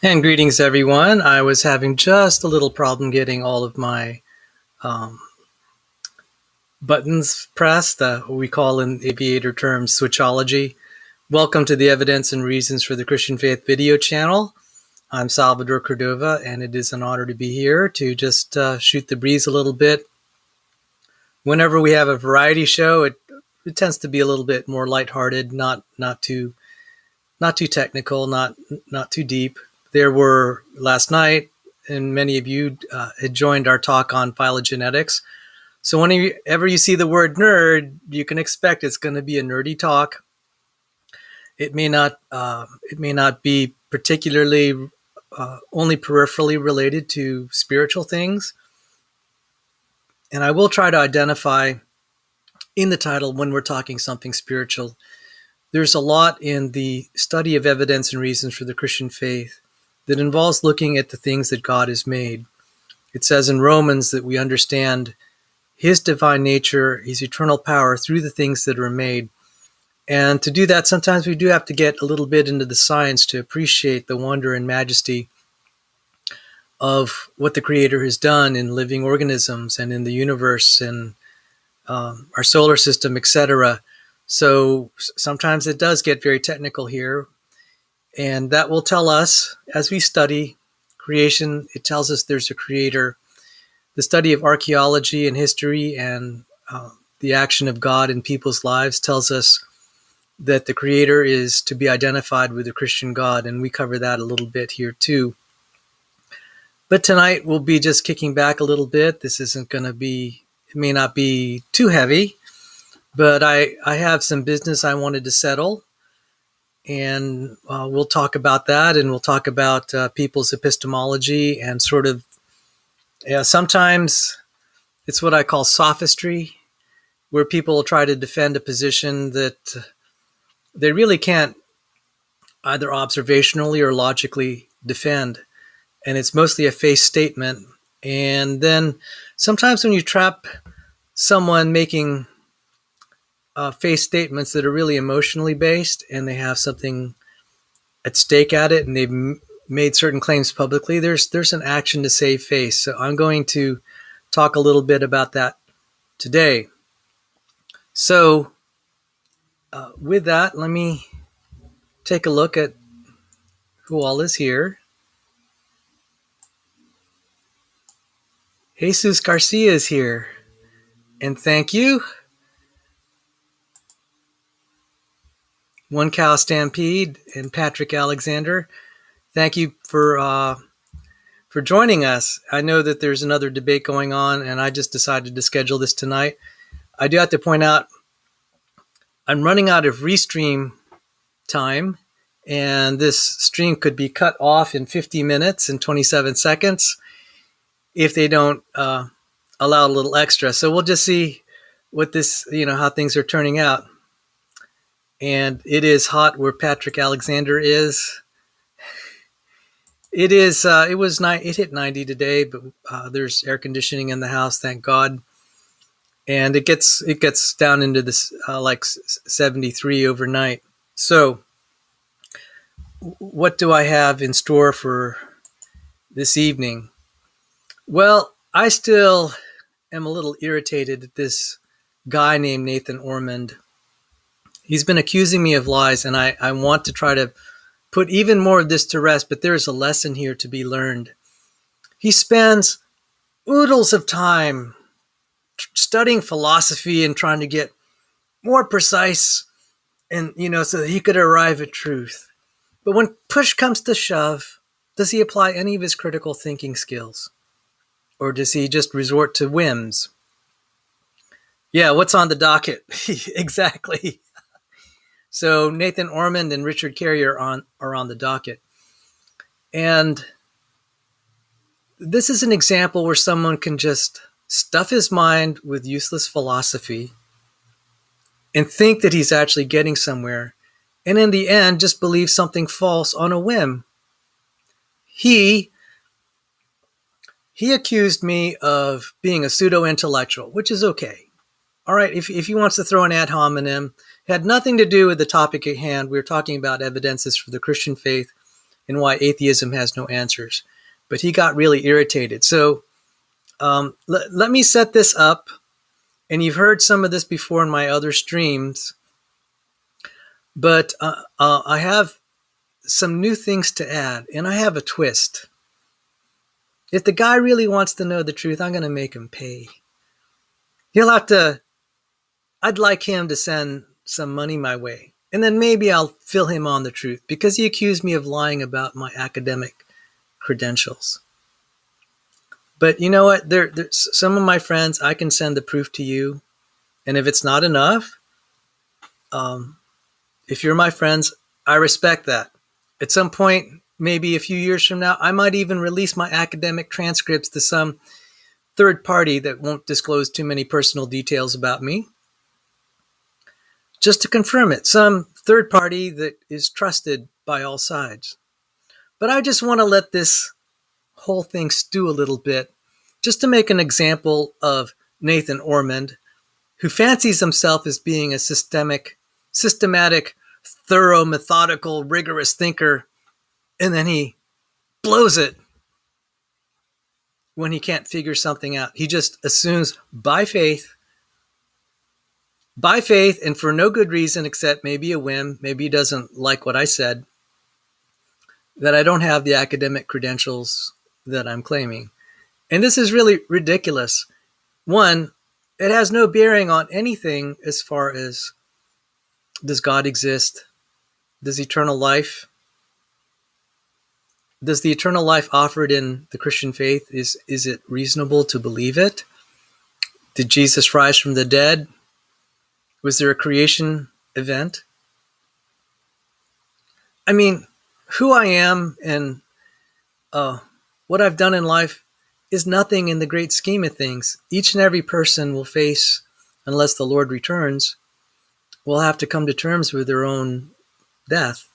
And greetings, everyone. I was having just a little problem getting all of my um, buttons pressed, what we call in aviator terms switchology. Welcome to the Evidence and Reasons for the Christian Faith video channel. I'm Salvador Cordova, and it is an honor to be here to just shoot the breeze a little bit. Whenever we have a variety show, it tends to be a little bit more lighthearted, not too technical, not too deep. There were last night, and many of you had joined our talk on phylogenetics. So whenever you see the word nerd, you can expect it's going to be a nerdy talk. It may not be particularly only peripherally related to spiritual things. And I will try to identify in the title when we're talking something spiritual. There's a lot in the study of evidence and reasons for the Christian faith that involves looking at the things that God has made. It says in Romans that we understand His divine nature, His eternal power through the things that are made. And to do that, sometimes we do have to get a little bit into the science to appreciate the wonder and majesty of what the Creator has done in living organisms and in the universe and our solar system, etc. So sometimes it does get very technical here. And that will tell us, as we study creation, it tells us there's a creator. The study of archaeology and history and the action of God in people's lives tells us that the creator is to be identified with the Christian God, and we cover that a little bit here too. But tonight we'll be just kicking back a little bit. This isn't going to be, it may not be too heavy, but I have some business I wanted to settle. And we'll talk about that, and we'll talk about people's epistemology and sort of, sometimes it's what I call sophistry, where people will try to defend a position that they really can't either observationally or logically defend. And it's mostly a face statement. And then sometimes when you trap someone making face statements that are really emotionally based and they have something at stake at it and they've made certain claims publicly, there's an action to save face. So I'm going to talk a little bit about that today. So with that, let me take a look at who all is here. Jesus Garcia is here, and thank you. One Cow Stampede and Patrick Alexander, thank you for joining us. I know that there's another debate going on, and I just decided to schedule this tonight. I do have to point out, I'm running out of restream time, and this stream could be cut off in 50 minutes and 27 seconds if they don't allow a little extra. So we'll just see what this, how things are turning out. And it is hot where Patrick Alexander is. It is. It hit 90 today, but there's air conditioning in the house, thank God. And it gets down into this like 73 overnight. So, what do I have in store for this evening? Well, I still am a little irritated at this guy named Nathan Ormond. He's been accusing me of lies, and I want to try to put even more of this to rest, but there's a lesson here to be learned. He spends oodles of time studying philosophy and trying to get more precise and, so that he could arrive at truth. But when push comes to shove, does he apply any of his critical thinking skills? Or does he just resort to whims? Yeah, what's on the docket? Exactly. So Nathan Ormand and Richard Carey are on the docket. And this is an example where someone can just stuff his mind with useless philosophy and think that he's actually getting somewhere, and in the end just believe something false on a whim. He accused me of being a pseudo-intellectual, which is okay. All right, if he wants to throw an ad hominem, it had nothing to do with the topic at hand. We were talking about evidences for the Christian faith. and why atheism has no answers. But he got really irritated. So let me set this up. And you've heard some of this before in my other streams. But I have some new things to add, and I have a twist. If the guy really wants to know the truth, I'm going to make him pay. I'd like him to send some money my way, and then maybe I'll fill him on the truth, because he accused me of lying about my academic credentials. But you know what? There's some of my friends, I can send the proof to you, and if it's not enough, if you're my friends, I respect that. At some point, maybe a few years from now, I might even release my academic transcripts to some third party that won't disclose too many personal details about me, just to confirm it. Some third party that is trusted by all sides. But I just want to let this whole thing stew a little bit, just to make an example of Nathan Ormond, who fancies himself as being a systematic, thorough, methodical, rigorous thinker, and then he blows it when he can't figure something out. He just assumes by faith, and for no good reason except maybe a whim, maybe he doesn't like what I said, that I don't have the academic credentials that I'm claiming. And this is really ridiculous. One, it has no bearing on anything as far as, does God exist? Does eternal life? Does the eternal life offered in the Christian faith, is it reasonable to believe it? Did Jesus rise from the dead? Was there a creation event? I mean, who I am and what I've done in life is nothing in the great scheme of things. Each and every person will face, unless the Lord returns, will have to come to terms with their own death.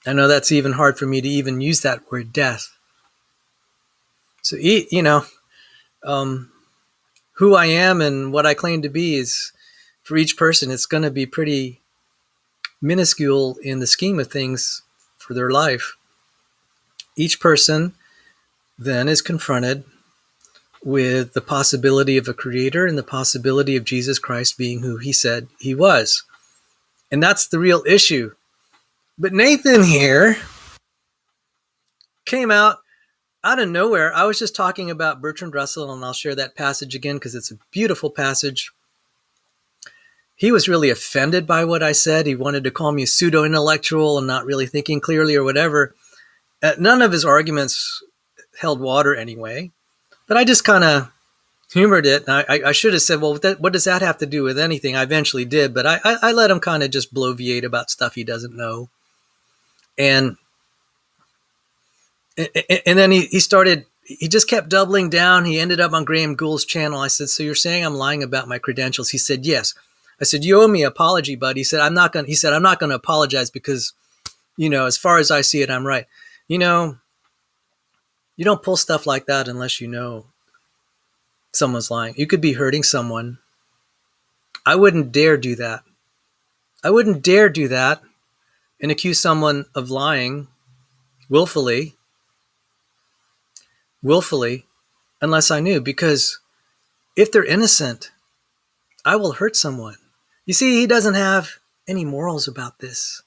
I know that's even hard for me to even use that word, death. So, who I am and what I claim to be is, for each person, it's going to be pretty minuscule in the scheme of things for their life. Each person then is confronted with the possibility of a creator and the possibility of Jesus Christ being who he said he was. And that's the real issue. But Nathan here came out of nowhere. I was just talking about Bertrand Russell, and I'll share that passage again because it's a beautiful passage. He was really offended by what I said. He wanted to call me a pseudo-intellectual and not really thinking clearly or whatever. None of his arguments held water anyway. But I just kind of humored it. And I should have said, well, what does that have to do with anything? I eventually did, but I let him kind of just bloviate about stuff he doesn't know. And then he just kept doubling down. He ended up on Graham Gould's channel. I said, so you're saying I'm lying about my credentials? He said, yes. I said, you owe me an apology, bud. He said, I'm not going to apologize because, as far as I see it, I'm right. You don't pull stuff like that unless you know someone's lying. You could be hurting someone. I wouldn't dare do that. I wouldn't dare do that and accuse someone of lying willfully, unless I knew, because if they're innocent, I will hurt someone. You see, he doesn't have any morals about this.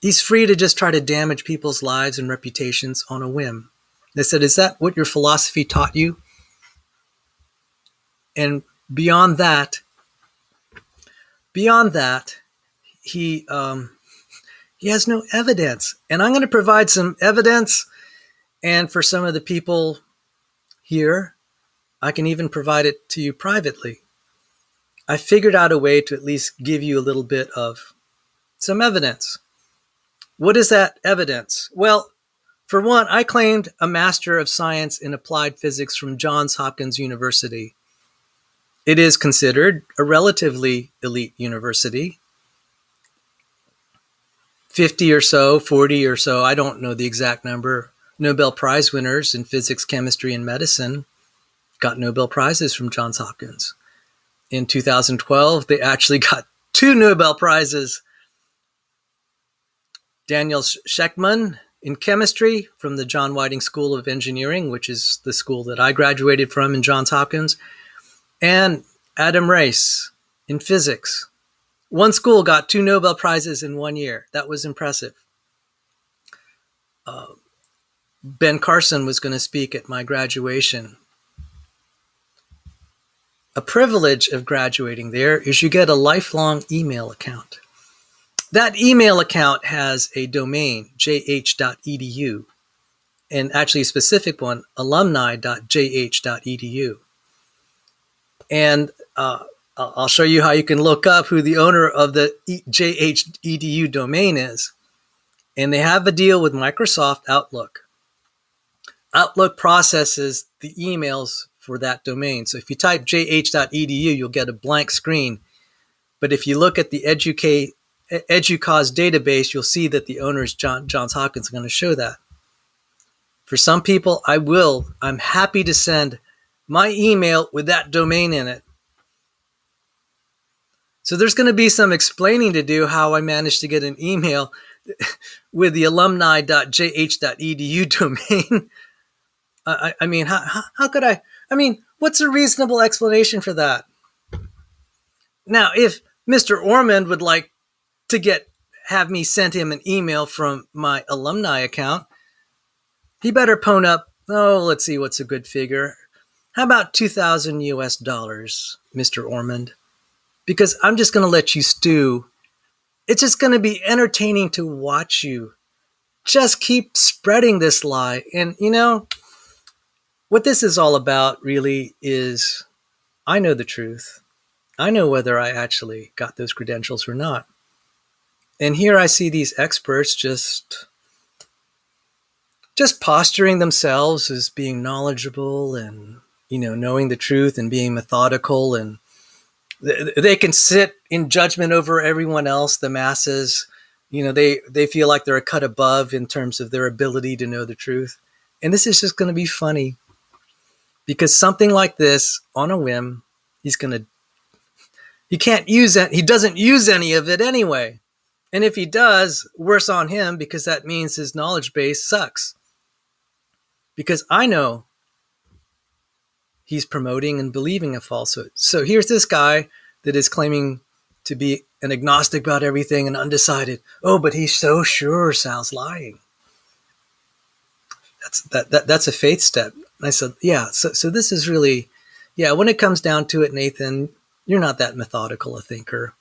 He's free to just try to damage people's lives and reputations on a whim. They said, is that what your philosophy taught you? And beyond that, he has no evidence. And I'm going to provide some evidence. And for some of the people here, I can even provide it to you privately. I figured out a way to at least give you a little bit of some evidence. What is that evidence? Well, for one, I claimed a Master of Science in Applied Physics from Johns Hopkins University. It is considered a relatively elite university. 50 or so, 40 or so, I don't know the exact number, Nobel Prize winners in physics, chemistry, and medicine got Nobel Prizes from Johns Hopkins. In 2012, they actually got 2 Nobel Prizes. Daniel Shechtman in chemistry from the John Whiting School of Engineering, which is the school that I graduated from in Johns Hopkins, and Adam Rice in physics. One school got 2 Nobel Prizes in 1 year. That was impressive. Ben Carson was going to speak at my graduation. A privilege of graduating there is you get a lifelong email account. That email account has a domain, jh.edu, and actually a specific one, alumni.jh.edu. And I'll show you how you can look up who the owner of the jh.edu domain is. And they have a deal with Microsoft Outlook. Outlook processes the emails for that domain. So if you type jh.edu, you'll get a blank screen. But if you look at the Educause database, you'll see that the owner is Johns Hopkins. I'm going to show that. For some people, I'm happy to send my email with that domain in it. So there's going to be some explaining to do how I managed to get an email with the alumni.jh.edu domain. I mean, how could I? I mean, what's a reasonable explanation for that? Now, if Mr. Ormond would like to have me send him an email from my alumni account, he better pwn up, let's see what's a good figure. How about $2,000 US, Mr. Ormond? Because I'm just going to let you stew. It's just going to be entertaining to watch you. Just keep spreading this lie. And, what this is all about really is I know the truth. I know whether I actually got those credentials or not. And here I see these experts just posturing themselves as being knowledgeable and, knowing the truth and being methodical. And they can sit in judgment over everyone else, the masses. They feel like they're a cut above in terms of their ability to know the truth. And this is just going to be funny. Because something like this, on a whim, he can't use it. He doesn't use any of it anyway. And if he does, worse on him, because that means his knowledge base sucks. Because I know he's promoting and believing a falsehood. So here's this guy that is claiming to be an agnostic about everything and undecided. Oh, but he's so sure Sal's lying. That's a faith step. I said, yeah, so this is really, when it comes down to it, Nathan, you're not that methodical a thinker.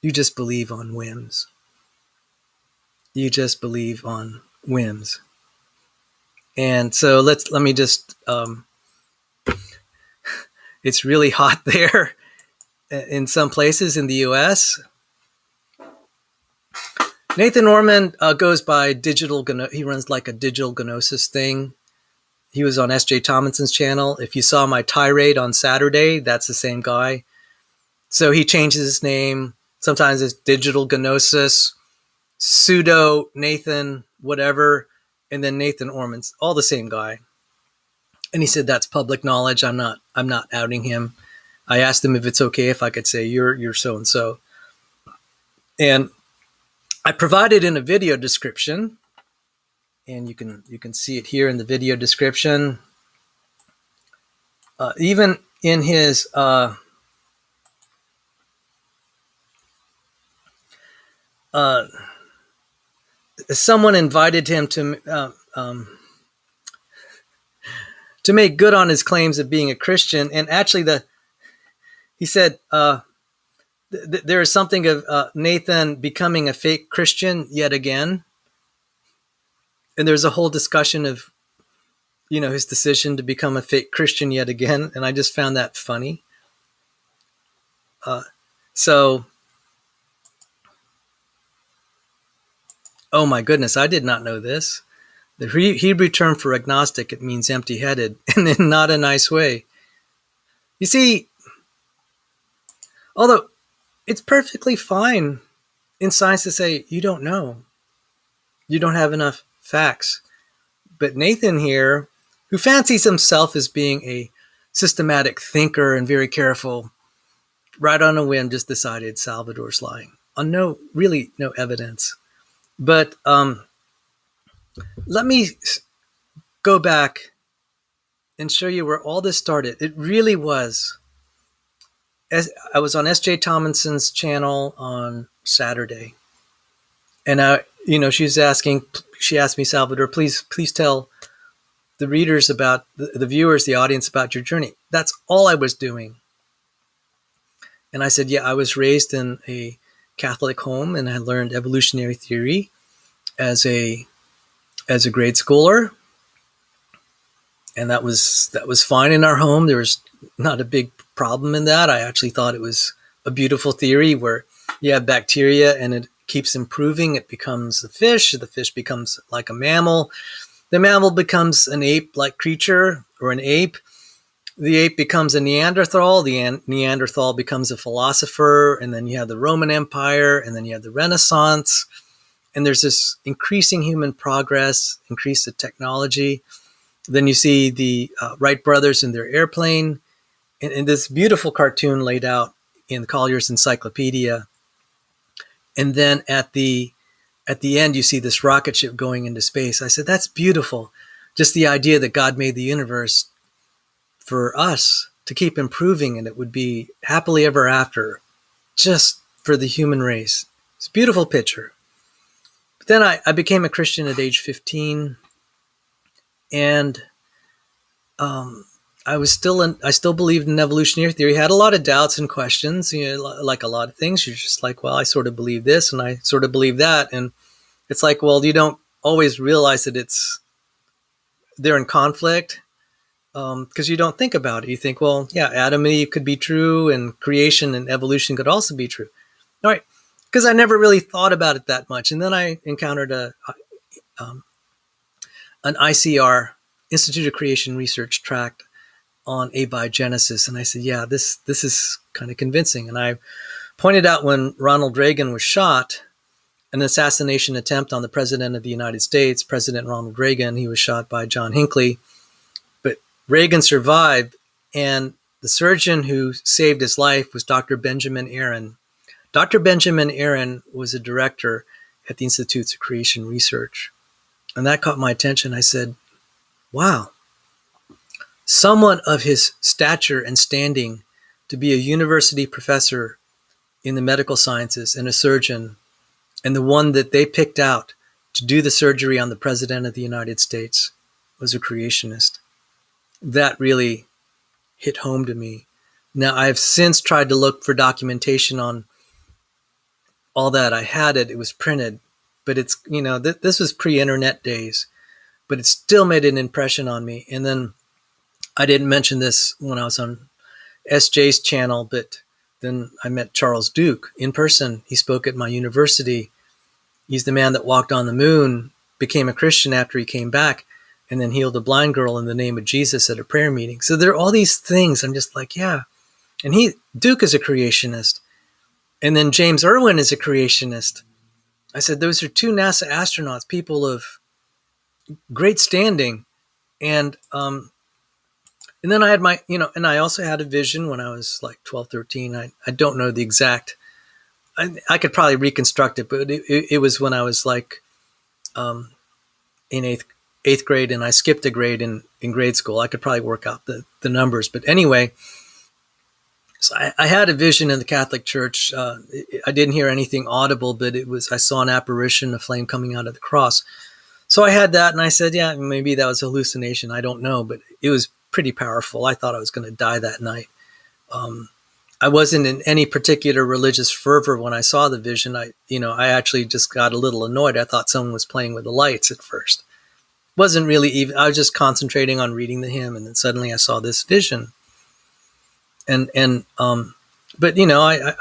You just believe on whims. And so let me just, it's really hot there in some places in the US. Nathan Ormand goes by he runs like a digital gnosis thing. He was on S.J. Thomason's channel. If you saw my tirade on Saturday, that's the same guy. So he changes his name. Sometimes it's digital gnosis, pseudo Nathan, whatever, and then Nathan Ormond, all the same guy. And he said that's public knowledge. I'm not outing him. I asked him if it's okay if I could say you're so and so. And I provided in a video description. And you can see it here in the video description. Even in his someone invited him to make good on his claims of being a Christian, and actually he said there is something of Nathan becoming a fake Christian yet again. And there's a whole discussion of, his decision to become a fake Christian yet again. And I just found that funny. Oh my goodness, I did not know this. The Hebrew term for agnostic, it means empty-headed, and in not a nice way. You see, although it's perfectly fine in science to say, you don't know. You don't have enough facts. But Nathan here, who fancies himself as being a systematic thinker and very careful, right on a whim just decided Salvador's lying on no evidence. But Let me go back and show you where all this started. It really was. As I was on S.J. Tomlinson's channel on Saturday, and she asked me, Salvador, please tell the readers about the viewers, the audience about your journey. That's all I was doing. And I said, yeah, I was raised in a Catholic home, and I learned evolutionary theory as a grade schooler, and that was fine in our home. There was not a big problem in that. I actually thought it was a beautiful theory where you have bacteria and it keeps improving. It becomes a fish. The fish becomes like a mammal. The mammal becomes an ape-like creature or an ape. The ape becomes a Neanderthal. The Neanderthal becomes a philosopher. And then you have the Roman Empire. And then you have the Renaissance. And there's this increasing human progress, increase of technology. Then you see the Wright brothers in their airplane. And this beautiful cartoon laid out in Collier's Encyclopedia. And then at the end, you see this rocket ship going into space. I said, that's beautiful. Just the idea that God made the universe for us to keep improving, and it would be happily ever after, just for the human race. It's a beautiful picture. But then I became a Christian at age 15, and I still believed in evolutionary theory. Had a lot of doubts and questions, like a lot of things. You're just like, well, I sort of believe this and I sort of believe that. And it's like, well, you don't always realize that they're in conflict because you don't think about it. You think, well, yeah, Adam and Eve could be true, and creation and evolution could also be true. All right, because I never really thought about it that much. And then I encountered an ICR, Institute of Creation Research tract on abiogenesis. And I said, yeah, this is kind of convincing. And I pointed out when Ronald Reagan was shot, an assassination attempt on the President of the United States, President Ronald Reagan, he was shot by John Hinckley. But Reagan survived, and the surgeon who saved his life was Dr. Benjamin Aaron. Dr. Benjamin Aaron was a director at the Institutes of Creation Research. And that caught my attention. I said, wow, someone of his stature and standing to be a university professor in the medical sciences and a surgeon, and the one that they picked out to do the surgery on the President of the United States was a creationist. That really hit home to me. Now, I've since tried to look for documentation on all that. I had it. It was printed. But it's, this was pre-internet days. But it still made an impression on me. And then I didn't mention this when I was on SJ's channel, but then I met Charles Duke in person. He spoke at my university. He's the man that walked on the moon, became a Christian after he came back, and then healed a blind girl in the name of Jesus at a prayer meeting. So there are all these things. I'm just like, yeah. And Duke is a creationist. And then James Irwin is a creationist. I said, those are two NASA astronauts, people of great standing. And then I had and I also had a vision when I was like 12, 13. I don't know the exact, I could probably reconstruct it, but it was when I was like in eighth grade, and I skipped a grade in grade school. I could probably work out the numbers. But anyway, so I had a vision in the Catholic Church. I didn't hear anything audible, but I saw an apparition, a flame coming out of the cross. So I had that, and I said, yeah, maybe that was a hallucination. I don't know, but it was pretty powerful. I thought I was going to die that night. I wasn't in any particular religious fervor when I saw the vision. I actually just got a little annoyed. I thought someone was playing with the lights at first. Wasn't really even, I was just concentrating on reading the hymn, and then suddenly I saw this vision. But I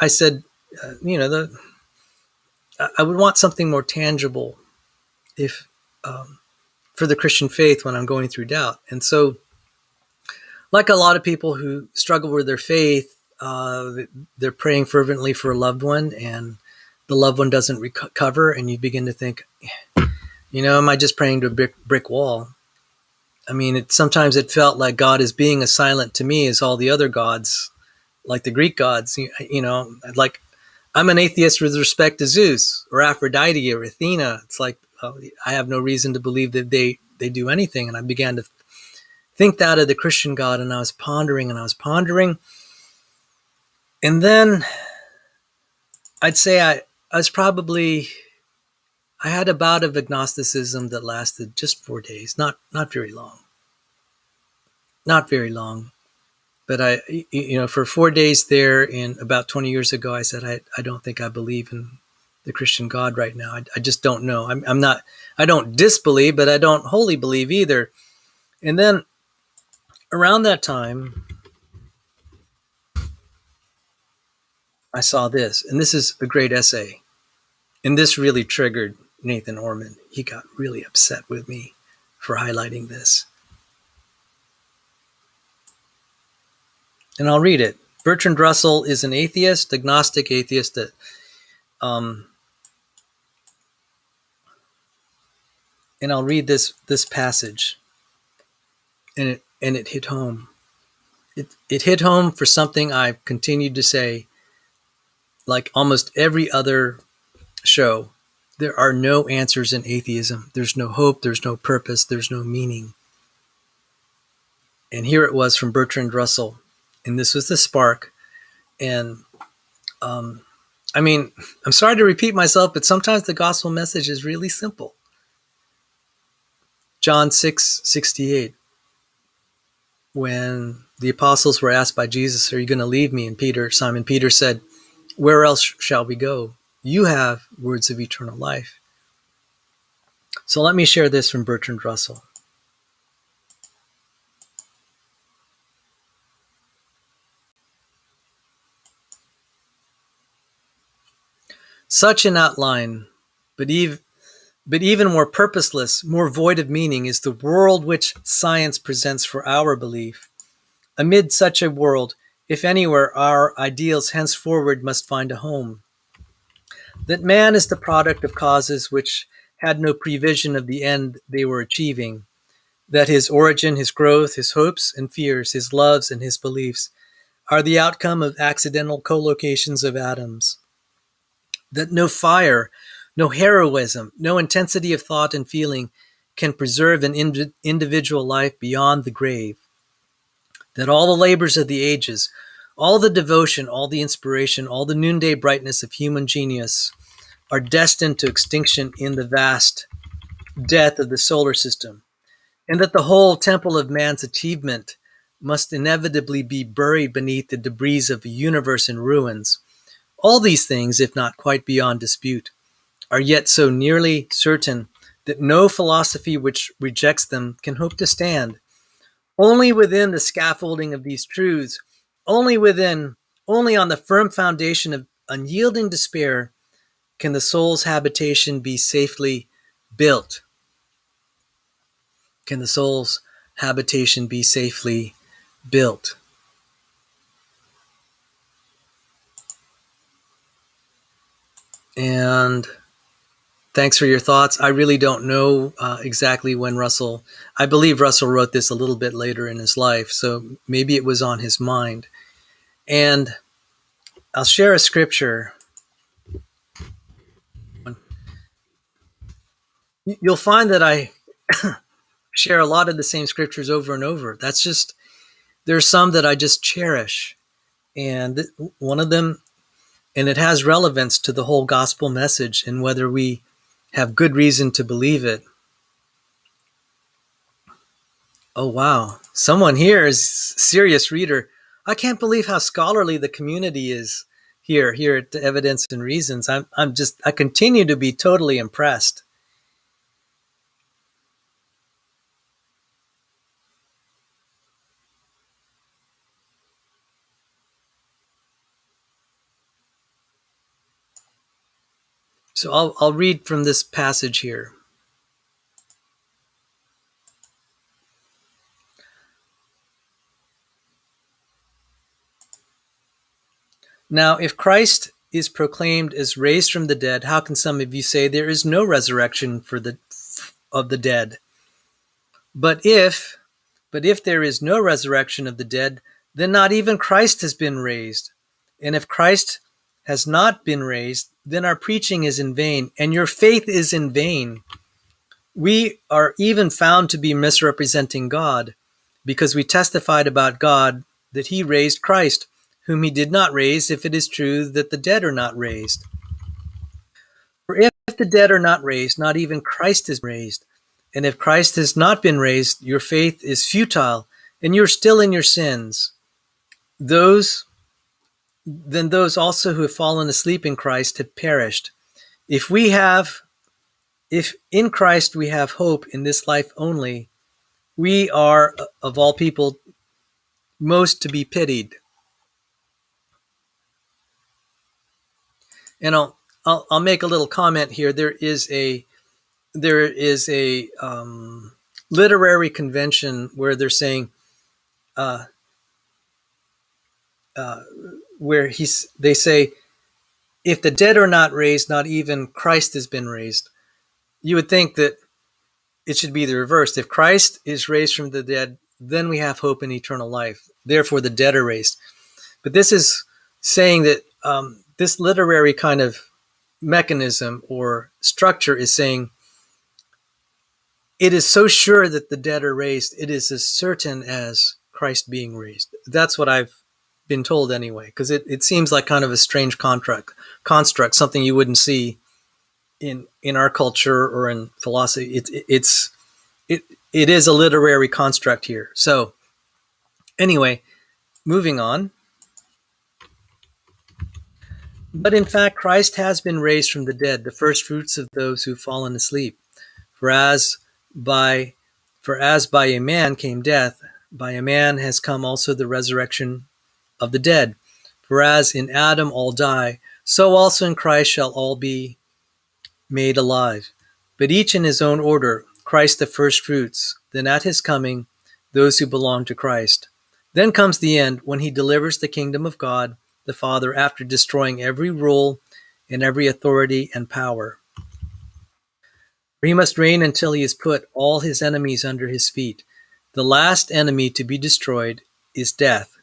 said, I would want something more tangible for the Christian faith when I'm going through doubt. And so, like a lot of people who struggle with their faith, they're praying fervently for a loved one, and the loved one doesn't recover, and you begin to think, am I just praying to a brick wall? I mean, sometimes it felt like God is being as silent to me as all the other gods, like the Greek gods. Like I'm an atheist with respect to Zeus or Aphrodite or Athena. It's like, I have no reason to believe that they do anything. And I began to think that of the Christian God, and I was pondering. And then I'd say I had a bout of agnosticism that lasted just 4 days, not very long. But for 4 days there, and about 20 years ago, I said, I don't think I believe in the Christian God right now. I just don't know. I don't disbelieve, but I don't wholly believe either. And then around that time, I saw this, and this is a great essay. And this really triggered Nathan Ormand. He got really upset with me for highlighting this. And I'll read it. Bertrand Russell is an atheist, agnostic atheist. And I'll read this passage. And it hit home. It hit home for something I've continued to say, like almost every other show. There are no answers in atheism. There's no hope. There's no purpose. There's no meaning. And here it was from Bertrand Russell. And this was the spark. And I'm sorry to repeat myself, but sometimes the gospel message is really simple. John 6:68. When the apostles were asked by Jesus, "Are you going to leave me?" And Simon Peter said, "Where else shall we go? You have words of eternal life." So let me share this from Bertrand Russell. Such an outline, but even more purposeless, more void of meaning, is the world which science presents for our belief. Amid such a world, if anywhere, our ideals henceforward must find a home. That man is the product of causes which had no prevision of the end they were achieving. That his origin, his growth, his hopes and fears, his loves and his beliefs are the outcome of accidental collocations of atoms. That no fire, no heroism, no intensity of thought and feeling can preserve an individual life beyond the grave. That all the labors of the ages, all the devotion, all the inspiration, all the noonday brightness of human genius are destined to extinction in the vast death of the solar system, and that the whole temple of man's achievement must inevitably be buried beneath the debris of a universe in ruins. All these things, if not quite beyond dispute, are yet so nearly certain that no philosophy which rejects them can hope to stand. Only within the scaffolding of these truths, only on the firm foundation of unyielding despair, can the soul's habitation be safely built. Can the soul's habitation be safely built? And thanks for your thoughts. I really don't know exactly when I believe Russell wrote this a little bit later in his life, so maybe it was on his mind. And I'll share a scripture. You'll find that I share a lot of the same scriptures over and over. There's some that I just cherish. And one of them, and it has relevance to the whole gospel message and whether we have good reason to believe it. Oh, wow. Someone here is a serious reader. I can't believe how scholarly the community is here at the Evidence and Reasons. I continue to be totally impressed. So I'll read from this passage here. Now, if Christ is proclaimed as raised from the dead, how can some of you say there is no resurrection of the dead? But if there is no resurrection of the dead, then not even Christ has been raised. And if Christ has not been raised, then our preaching is in vain, and your faith is in vain. We are even found to be misrepresenting God because we testified about God that he raised Christ, whom he did not raise, if it is true that the dead are not raised. For if the dead are not raised, not even Christ is raised. And if Christ has not been raised, your faith is futile, and you're still in your sins. Those also who have fallen asleep in Christ have perished. If in Christ we have hope in this life only, we are, of all people, most to be pitied. And I'll make a little comment here. There is a literary convention where they're saying uh, they say, if the dead are not raised, not even Christ has been raised. You would think that it should be the reverse. If Christ is raised from the dead, then we have hope in eternal life. Therefore, the dead are raised. But this is saying that this literary kind of mechanism or structure is saying it is so sure that the dead are raised, it is as certain as Christ being raised. That's what I've been told anyway, because it seems like kind of a strange construct, something you wouldn't see in our culture or in philosophy. It is a literary construct here. So anyway, moving on. But in fact, Christ has been raised from the dead, the first fruits of those who've fallen asleep. For as by a man came death, by a man has come also the resurrection of the dead. For as in Adam all die, so also in Christ shall all be made alive. But each in his own order, Christ the first fruits, then at his coming, those who belong to Christ. Then comes the end, when he delivers the kingdom of God, the Father, after destroying every rule and every authority and power. For he must reign until he has put all his enemies under his feet. The last enemy to be destroyed is death,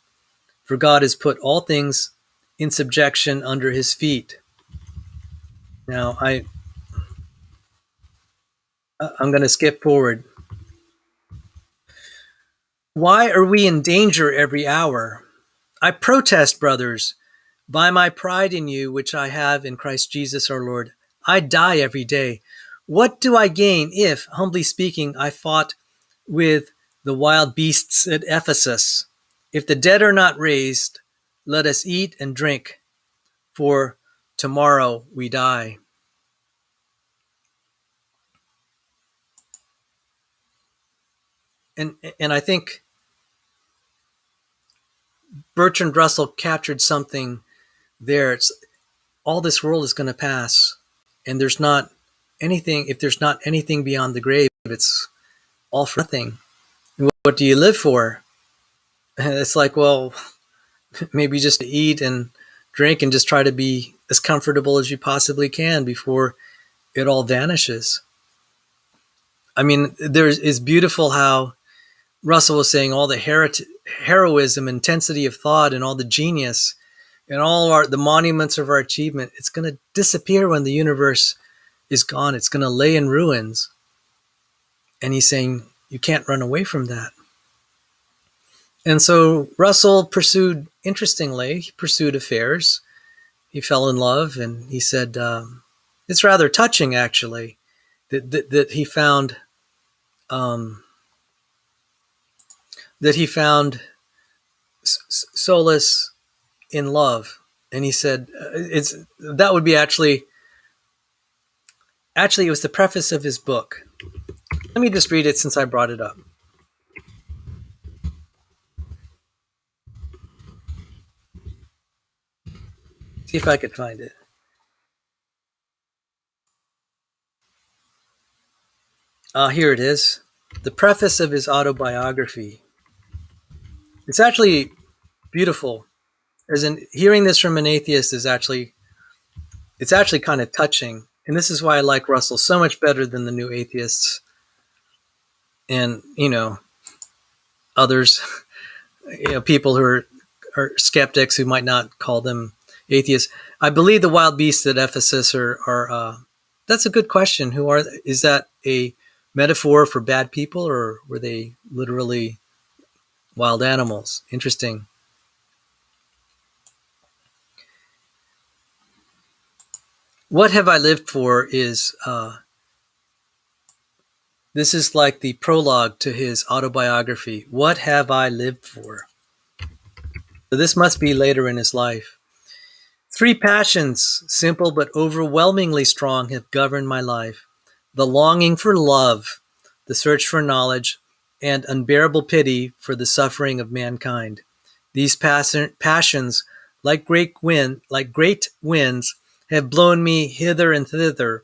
for God has put all things in subjection under his feet. Now, I'm going to skip forward. Why are we in danger every hour? I protest, brothers, by my pride in you, which I have in Christ Jesus our Lord. I die every day. What do I gain if, humbly speaking, I fought with the wild beasts at Ephesus? If the dead are not raised, let us eat and drink, for tomorrow we die. And I think Bertrand Russell captured something there. It's all this world is going to pass, and there's not anything. If there's not anything beyond the grave, it's all for nothing. And what do you live for? And it's like, well, maybe just to eat and drink and just try to be as comfortable as you possibly can before it all vanishes. I mean, it's beautiful how Russell was saying all the heroism, intensity of thought, and all the genius, and all the monuments of our achievement. It's going to disappear when the universe is gone. It's going to lay in ruins. And he's saying you can't run away from that. And so Russell pursued affairs. He fell in love, and he said it's rather touching, actually, that he found solace in love. And he said that would be actually it was the preface of his book. Let me just read it since I brought it up. See if I could find it. Here it is. The preface of his autobiography. It's actually beautiful. As in, hearing this from an atheist it's actually kind of touching. And this is why I like Russell so much better than the new atheists and, others, people who are skeptics who might not call them atheists. I believe the wild beasts at Ephesus are that's a good question. Is that a metaphor for bad people, or were they literally wild animals? Interesting. What have I lived for is, this is like the prologue to his autobiography. What have I lived for? So this must be later in his life. 3 passions, simple but overwhelmingly strong, have governed my life. The longing for love, the search for knowledge, and unbearable pity for the suffering of mankind. These passions, like great winds, have blown me hither and thither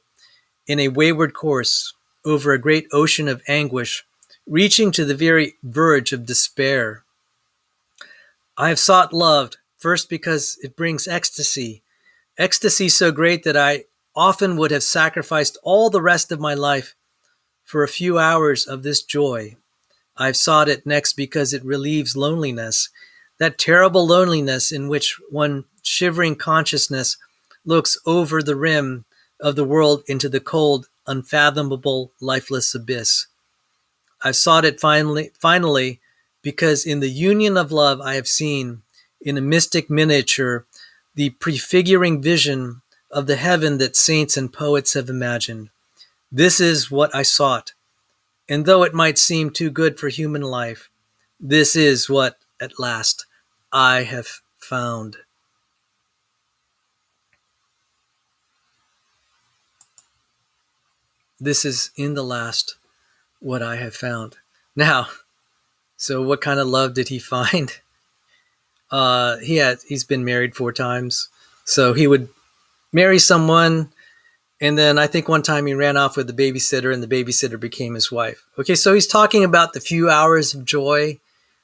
in a wayward course over a great ocean of anguish, reaching to the very verge of despair. I have sought love, first because it brings ecstasy so great that I often would have sacrificed all the rest of my life for a few hours of this joy. I've sought it next because it relieves loneliness, that terrible loneliness in which one shivering consciousness looks over the rim of the world into the cold, unfathomable, lifeless abyss. I've sought it finally, because in the union of love I have seen, in a mystic miniature, the prefiguring vision of the heaven that saints and poets have imagined. This is what I sought, and though it might seem too good for human life, this is what, at last, I have found. This is in the last what I have found. Now, so what kind of love did he find? He's been married 4 times. So he would marry someone, and then I think one time he ran off with the babysitter, and the babysitter became his wife. Okay, so he's talking about the few hours of joy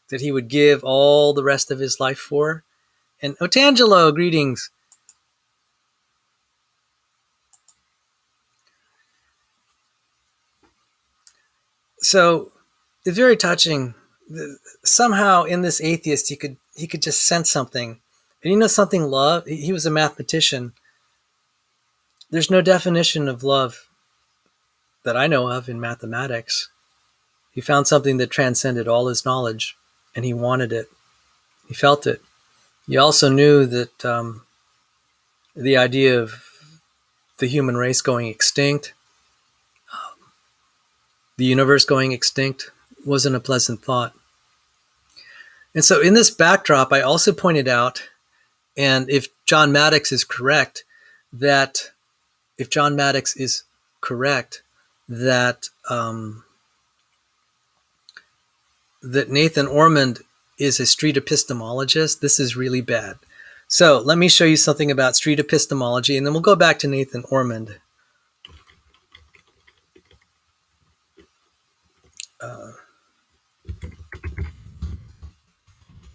that he would give all the rest of his life for. And Otangelo, greetings. So it's very touching. Somehow in this atheist, he could just sense something. And you know something, love? He was a mathematician. There's no definition of love that I know of in mathematics. He found something that transcended all his knowledge, and he wanted it. He felt it. He also knew that the idea of the human race going extinct, the universe going extinct, wasn't a pleasant thought. And so in this backdrop, I also pointed out, and if John Maddox is correct, that that Nathan Ormond is a street epistemologist, this is really bad. So let me show you something about street epistemology, and then we'll go back to Nathan Ormond.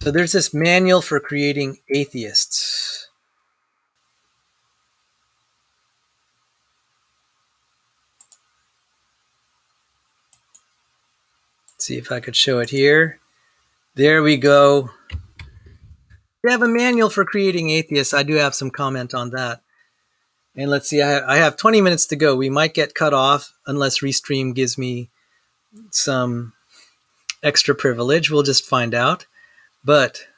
So there's this manual for creating atheists. Let's see if I could show it here. There we go. We have a manual for creating atheists. I do have some comment on that. And let's see, I have 20 minutes to go. We might get cut off unless Restream gives me some extra privilege. We'll just find out. But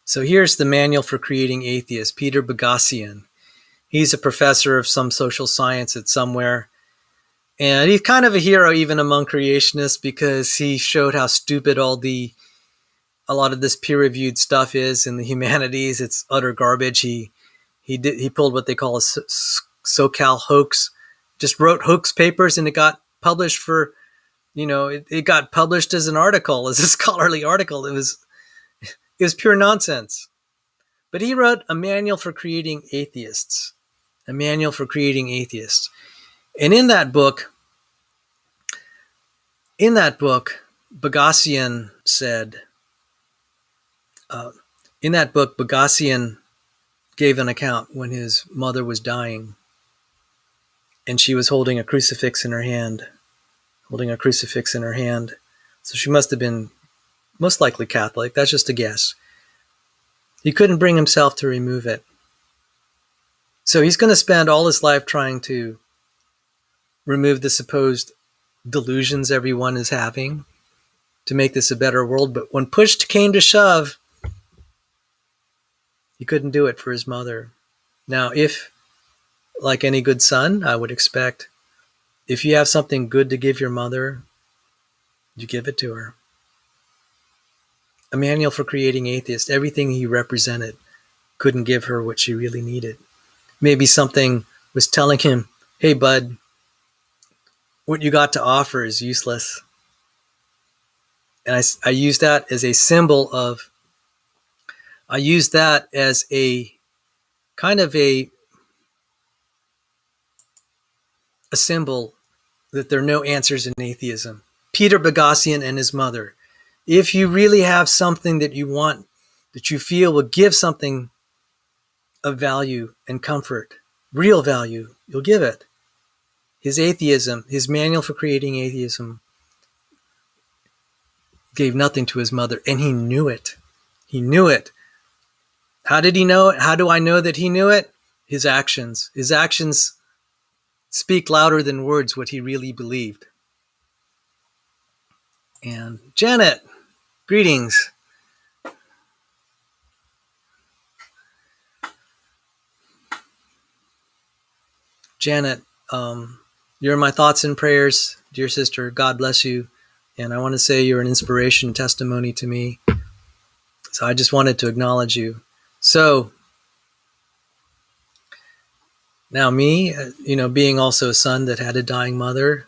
so here's the manual for creating atheists, Peter Boghossian. He's a professor of some social science at somewhere. And he's kind of a hero even among creationists because he showed how stupid a lot of this peer-reviewed stuff is in the humanities. It's utter garbage. He pulled what they call a SoCal hoax, just wrote hoax papers, and it got published for, it got published as an article, as a scholarly article. It was pure nonsense. But he wrote a manual for creating atheists, And in that book, Boghossian said, Boghossian gave an account when his mother was dying, and she was holding a crucifix in her hand. So she must have been most likely Catholic. That's just a guess. He couldn't bring himself to remove it. So he's going to spend all his life trying to remove the supposed delusions everyone is having to make this a better world. But when push came to shove, he couldn't do it for his mother. Now, if, like any good son, I would expect, if you have something good to give your mother, you give it to her. A manual for creating atheists, everything he represented, couldn't give her what she really needed. Maybe something was telling him, hey, bud, what you got to offer is useless. And I use that as a symbol of, I use that as a kind of a symbol that there are no answers in atheism. Peter Boghossian and his mother. If you really have something that you want, that you feel will give something of value and comfort, real value, you'll give it. His atheism, his manual for creating atheism, gave nothing to his mother, and he knew it. He knew it. How did he know it? How do I know that he knew it? His actions. His actions speak louder than words what he really believed. And Janet, greetings. Janet, you're in my thoughts and prayers, dear sister. God bless you. And I want to say you're an inspiration, testimony to me. So I just wanted to acknowledge you. So now me, being also a son that had a dying mother,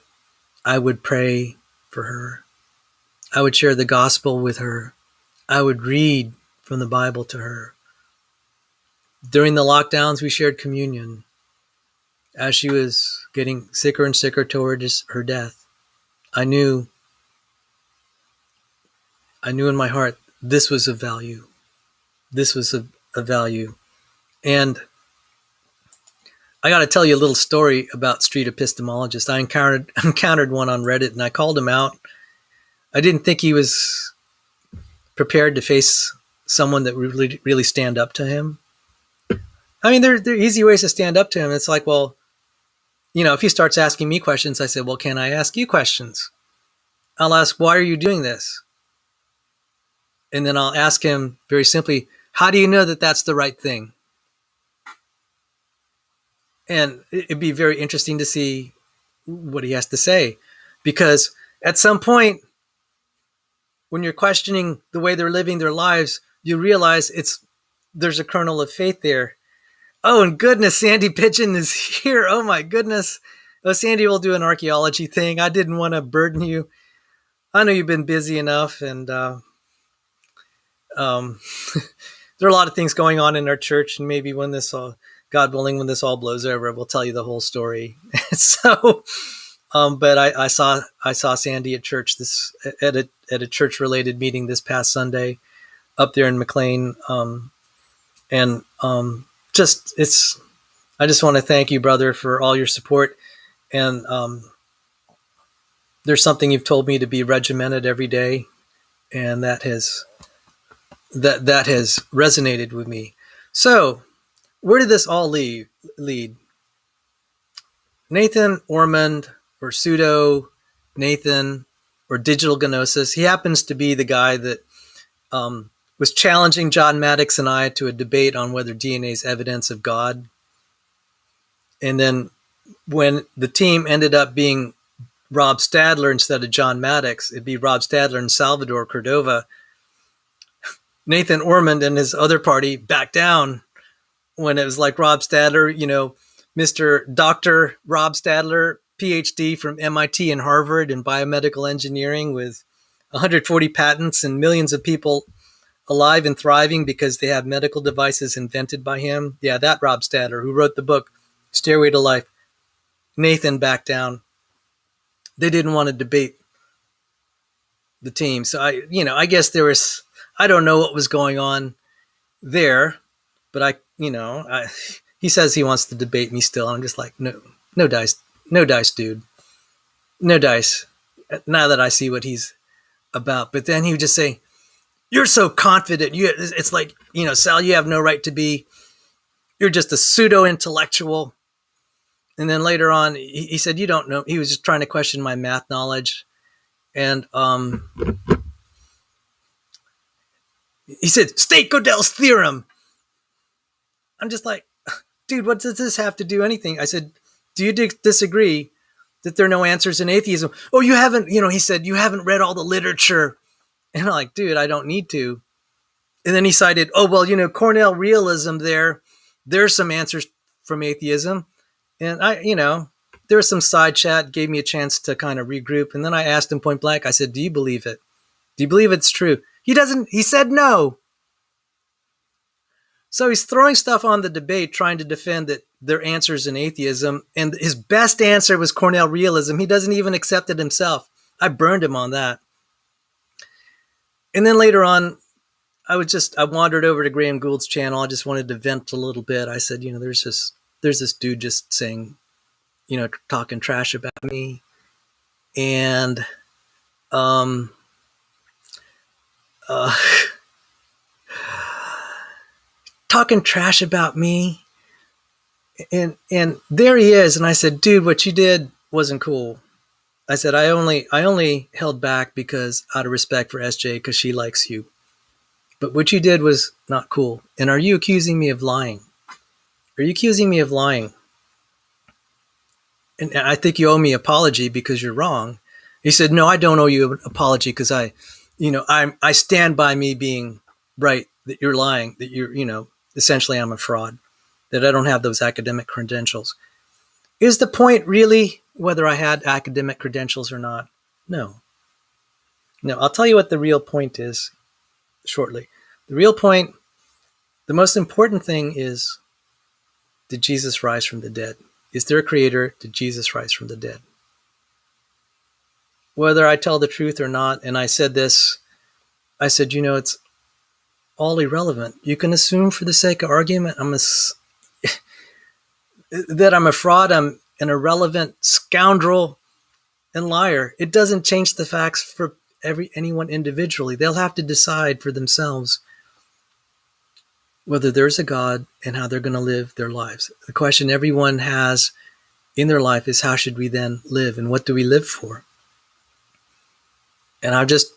I would pray for her. I would share the gospel with her. I would read from the Bible to her. During the lockdowns, we shared communion. As she was getting sicker and sicker towards her death, I knew in my heart this was of value. This was of value. And I got to tell you a little story about Street Epistemologists. I encountered one on Reddit, and I called him out. I didn't think he was prepared to face someone that would really stand up to him. I mean, there are easy ways to stand up to him. It's like, well, if he starts asking me questions, I said, well, can I ask you questions? I'll ask, why are you doing this? And then I'll ask him very simply, how do you know that that's the right thing? And it'd be very interesting to see what he has to say. Because at some point, when you're questioning the way they're living their lives, you realize there's a kernel of faith there. Oh, and goodness, Sandy Pigeon is here. Oh, my goodness. Oh, Sandy will do an archaeology thing. I didn't want to burden you. I know you've been busy enough, and there are a lot of things going on in our church, and maybe when this all, God willing, when this all blows over, we'll tell you the whole story. So, but I saw Sandy at church at a church related meeting this past Sunday up there in McLean, I just want to thank you, brother, for all your support. And there's something you've told me to be regimented every day, and that has resonated with me. So, where did this all lead? Nathan Ormond, or pseudo Nathan, or digital gnosis. He happens to be the guy that was challenging John Maddox and I to a debate on whether DNA is evidence of God. And then when the team ended up being Rob Stadler instead of John Maddox, it'd be Rob Stadler and Salvador Cordova, Nathan Ormond and his other party backed down when it was like Rob Stadler, Mr. Dr. Rob Stadler, PhD from MIT and Harvard in biomedical engineering with 140 patents and millions of people alive and thriving because they have medical devices invented by him. Yeah, that Rob Stadler who wrote the book Stairway to Life. Nathan backed down. They didn't want to debate the team. So I guess there was, I don't know what was going on there, but he says he wants to debate me still. I'm just like, no dice, dude. No dice. Now that I see what he's about. But then he would just say, you're so confident. It's like, Sal, you have no right to be. You're just a pseudo-intellectual. And then later on, he said, you don't know. He was just trying to question my math knowledge. And he said, state Gödel's theorem. I'm just like, dude, what does this have to do anything? I said, do you disagree that there are no answers in atheism? Oh, you haven't, he said, you haven't read all the literature. And I'm like, dude, I don't need to. And then he cited, oh, well, Cornell realism there's some answers from atheism. And there was some side chat, gave me a chance to kind of regroup. And then I asked him point blank, I said, do you believe it? Do you believe it's true? He said no. So he's throwing stuff on the debate, trying to defend that there are answers in atheism. And his best answer was Cornell realism. He doesn't even accept it himself. I burned him on that. And then later on, I wandered over to Graham Gould's channel. I just wanted to vent a little bit. I said, there's this dude just saying, talking trash about me. And, talking trash about me. And there he is. And I said, dude, what you did wasn't cool. I said, I only held back because out of respect for SJ, because she likes you. But what you did was not cool. And are you accusing me of lying? Are you accusing me of lying? And I think you owe me an apology because you're wrong. He said, no, I don't owe you an apology because I stand by me being right, that you're lying, that you're, essentially I'm a fraud, that I don't have those academic credentials. Is the point really whether I had academic credentials or not? No. No, I'll tell you what the real point is shortly. The real point, the most important thing is, did Jesus rise from the dead? Is there a creator? Did Jesus rise from the dead? Whether I tell the truth or not, and I said this, I said, it's all irrelevant. You can assume for the sake of argument, that I'm a fraud, I'm an irrelevant scoundrel and liar. It doesn't change the facts for anyone individually. They'll have to decide for themselves whether there's a God and how they're going to live their lives. The question everyone has in their life is, how should we then live, and what do we live for? And I just,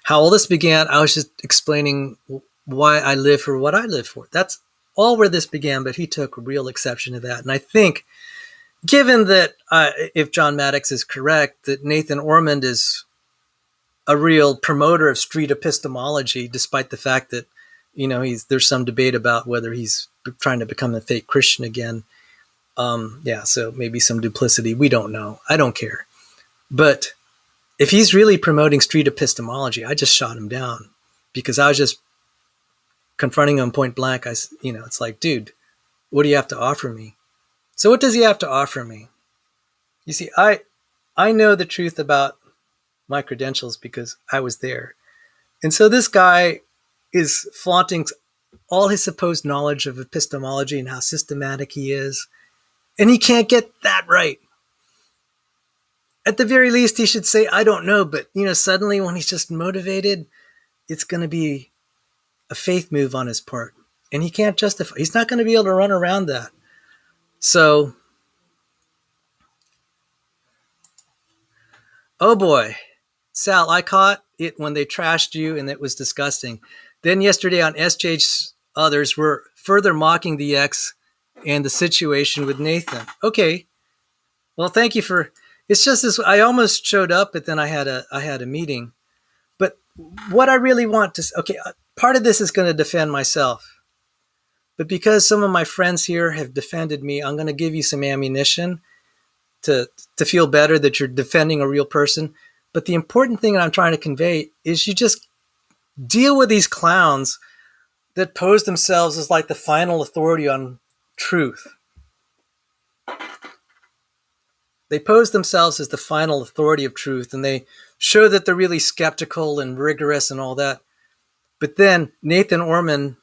how all this began, I was just explaining why I live for what I live for. That's all where this began, but he took real exception to that. And I think, given that if John Maddox is correct, that Nathan Ormond is a real promoter of street epistemology, despite the fact that, there's some debate about whether he's trying to become a fake Christian again. So maybe some duplicity. We don't know. I don't care. But if he's really promoting street epistemology, I just shot him down because I was just confronting him point blank. It's like, dude, what do you have to offer me? So what does he have to offer me? You see, I know the truth about my credentials because I was there. And so this guy is flaunting all his supposed knowledge of epistemology and how systematic he is. And he can't get that right. At the very least, he should say, I don't know. But, suddenly when he's just motivated, it's going to be a faith move on his part. And he can't justify. He's not going to be able to run around that. So, oh boy, Sal, I caught it when they trashed you and it was disgusting. Then yesterday on SJ's others were further mocking the ex and the situation with Nathan. Okay. Well, thank you for, it's just this, I almost showed up, but then I had a meeting. But what I really want to, part of this is going to defend myself. But because some of my friends here have defended me, I'm going to give you some ammunition to feel better that you're defending a real person. But the important thing that I'm trying to convey is you just deal with these clowns that pose themselves as like the final authority on truth. They pose themselves as the final authority of truth, and they show that they're really skeptical and rigorous and all that. But then Nathan Ormond,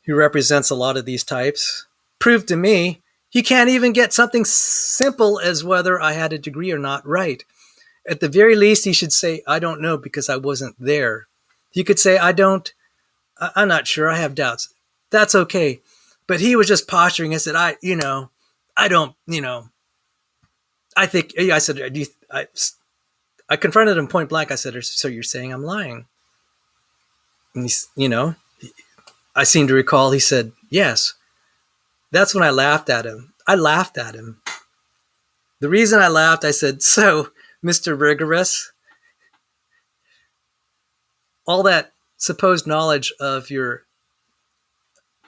who represents a lot of these types, proved to me he can't even get something simple as whether I had a degree or not right. At the very least, he should say, I don't know because I wasn't there. He could say, I'm not sure, I have doubts. That's okay. But he was just posturing and said, I don't, I think, I said, I confronted him point blank. I said, so you're saying I'm lying? And he's, I seem to recall he said, yes. That's when I laughed at him. The reason I laughed, I said, so, Mr. Rigorous, all that supposed knowledge of your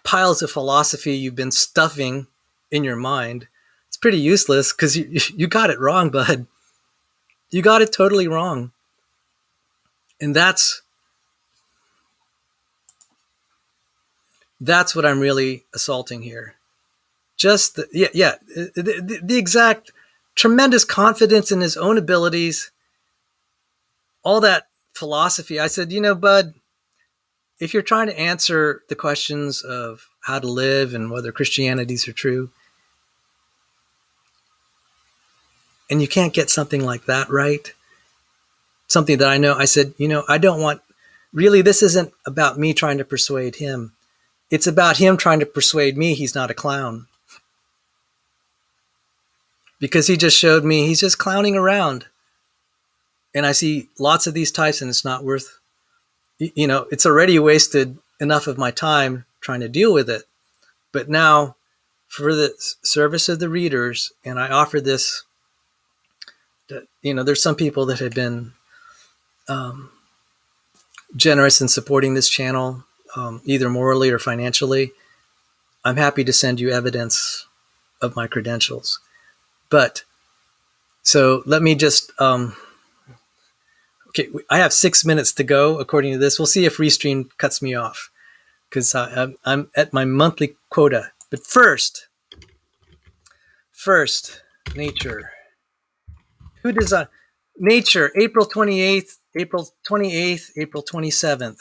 piles of philosophy you've been stuffing in your mind, it's pretty useless because you got it wrong, bud. You got it totally wrong. And that's what I'm really assaulting here. Just the exact tremendous confidence in his own abilities, all that philosophy. I said, bud, if you're trying to answer the questions of how to live and whether Christianities are true, and you can't get something like that right, something that I know, I said, I don't want, really, this isn't about me trying to persuade him. It's about him trying to persuade me he's not a clown. Because he just showed me he's just clowning around. And I see lots of these types, and it's not worth, it's already wasted enough of my time trying to deal with it. But now, for the service of the readers, and I offer this, there's some people that have been generous in supporting this channel, either morally or financially. I'm happy to send you evidence of my credentials. But, so let me just, okay, I have 6 minutes to go according to this. We'll see if Restream cuts me off because I'm at my monthly quota. But first, nature. Who designed Nature, April 28th, April 27th.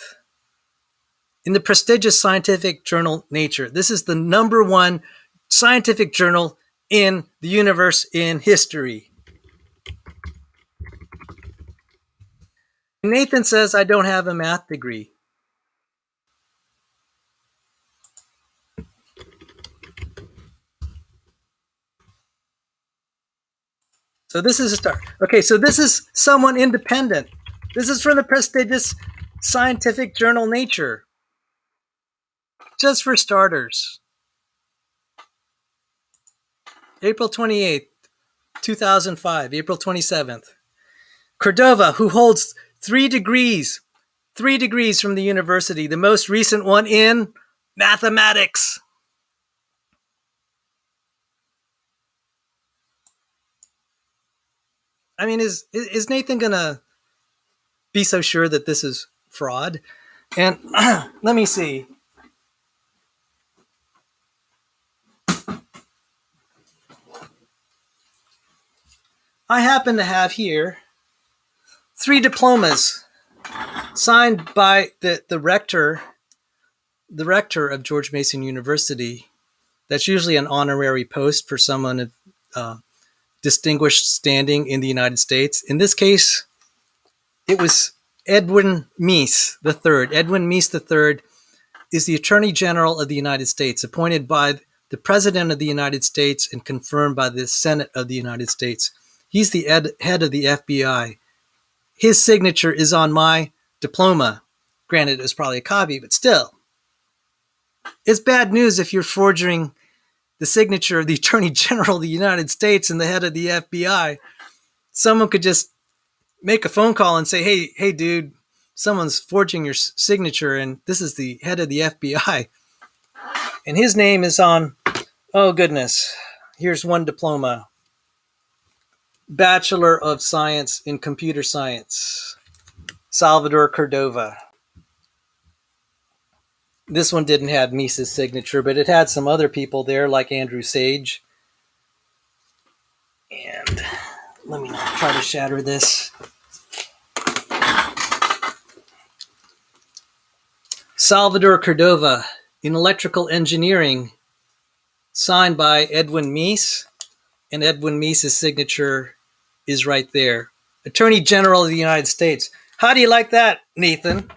In the prestigious scientific journal Nature. This is the #1 scientific journal in the universe in history. Nathan says I don't have a math degree. So this is a start. Okay, so this is someone independent. This is from the prestigious scientific journal Nature. Just for starters. April 28th, 2005, April 27th. Cordova, who holds 3 degrees from the university, the most recent one in mathematics. I mean, is Nathan gonna be so sure that this is fraud? And let me see. I happen to have here 3 diplomas signed by the rector of George Mason University. That's usually an honorary post for someone of distinguished standing in the United States. In this case, it was Edwin Meese III. Edwin Meese III is the Attorney General of the United States, appointed by the President of the United States and confirmed by the Senate of the United States. He's the head of the FBI. His signature is on my diploma. Granted, it was probably a copy, but still. It's bad news if you're forging the signature of the Attorney General of the United States and the head of the FBI. Someone could just make a phone call and say, hey, dude, someone's forging your signature, and this is the head of the FBI. And his name is on, oh goodness, here's one diploma. Bachelor of Science in Computer Science, Salvador Cordova. This one didn't have Mises' signature, but it had some other people there like Andrew Sage. And let me not try to shatter this. Salvador Cordova in electrical engineering, signed by Edwin Meese, and Edwin Meese's signature is right there. Attorney General of the United States. How do you like that, Nathan?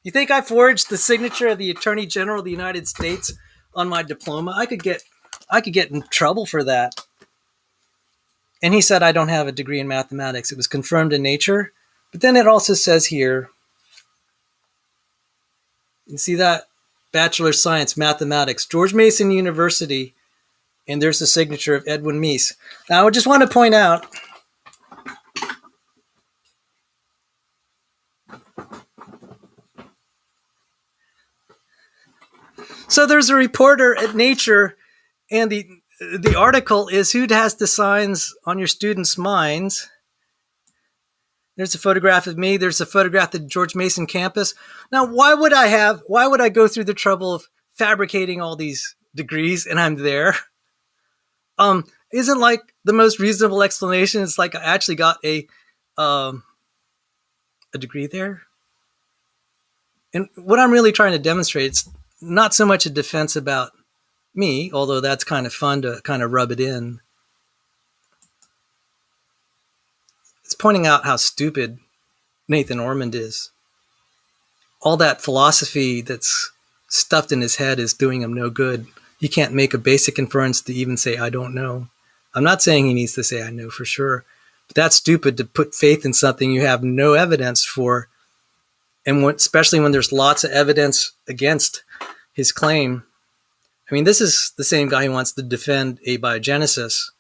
You think I forged the signature of the Attorney General of the United States on my diploma? I I could get in trouble for that. And he said, I don't have a degree in mathematics. It was confirmed in Nature. But then it also says here, you see that? Bachelor of Science, Mathematics, George Mason University. And there's the signature of Edwin Meese. Now, I just want to point out, so there's a reporter at Nature, and the article is who has the signs on your students' minds. There's a photograph of me. There's a photograph of the George Mason campus. Now, why would I go through the trouble of fabricating all these degrees and I'm there? Isn't like the most reasonable explanation? It's like I actually got a degree there. And what I'm really trying to demonstrate is not so much a defense about me, although that's kind of fun to kind of rub it in. It's pointing out how stupid Nathan Ormond is. All that philosophy that's stuffed in his head is doing him no good. He can't make a basic inference to even say, I don't know. I'm not saying he needs to say, I know for sure. But that's stupid to put faith in something you have no evidence for. And especially when there's lots of evidence against his claim. I mean, this is the same guy who wants to defend abiogenesis.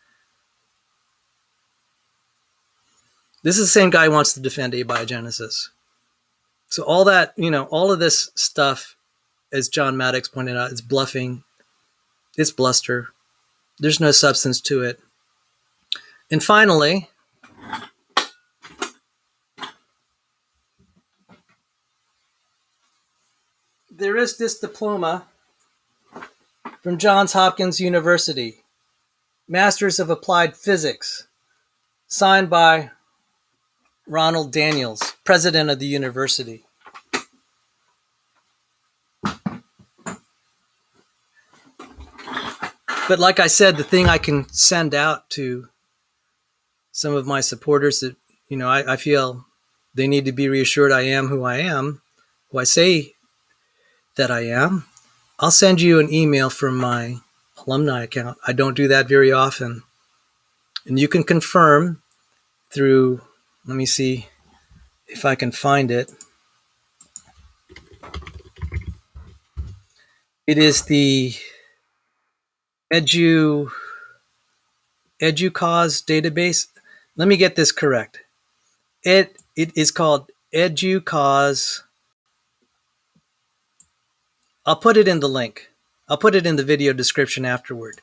This is the same guy who wants to defend abiogenesis. So all that, all of this stuff, as John Maddox pointed out, is bluffing. It's bluster. There's no substance to it. And finally, there is this diploma from Johns Hopkins University, Masters of Applied Physics, signed by Ronald Daniels, president of the university. But like I said, the thing I can send out to some of my supporters that, I feel they need to be reassured I am who I say that I am. I'll send you an email from my alumni account. I don't do that very often. And you can confirm through, let me see if I can find it. It is the Educause database. Let me get this correct. It is called Educause. I'll put it in the link. I'll put it in the video description afterward.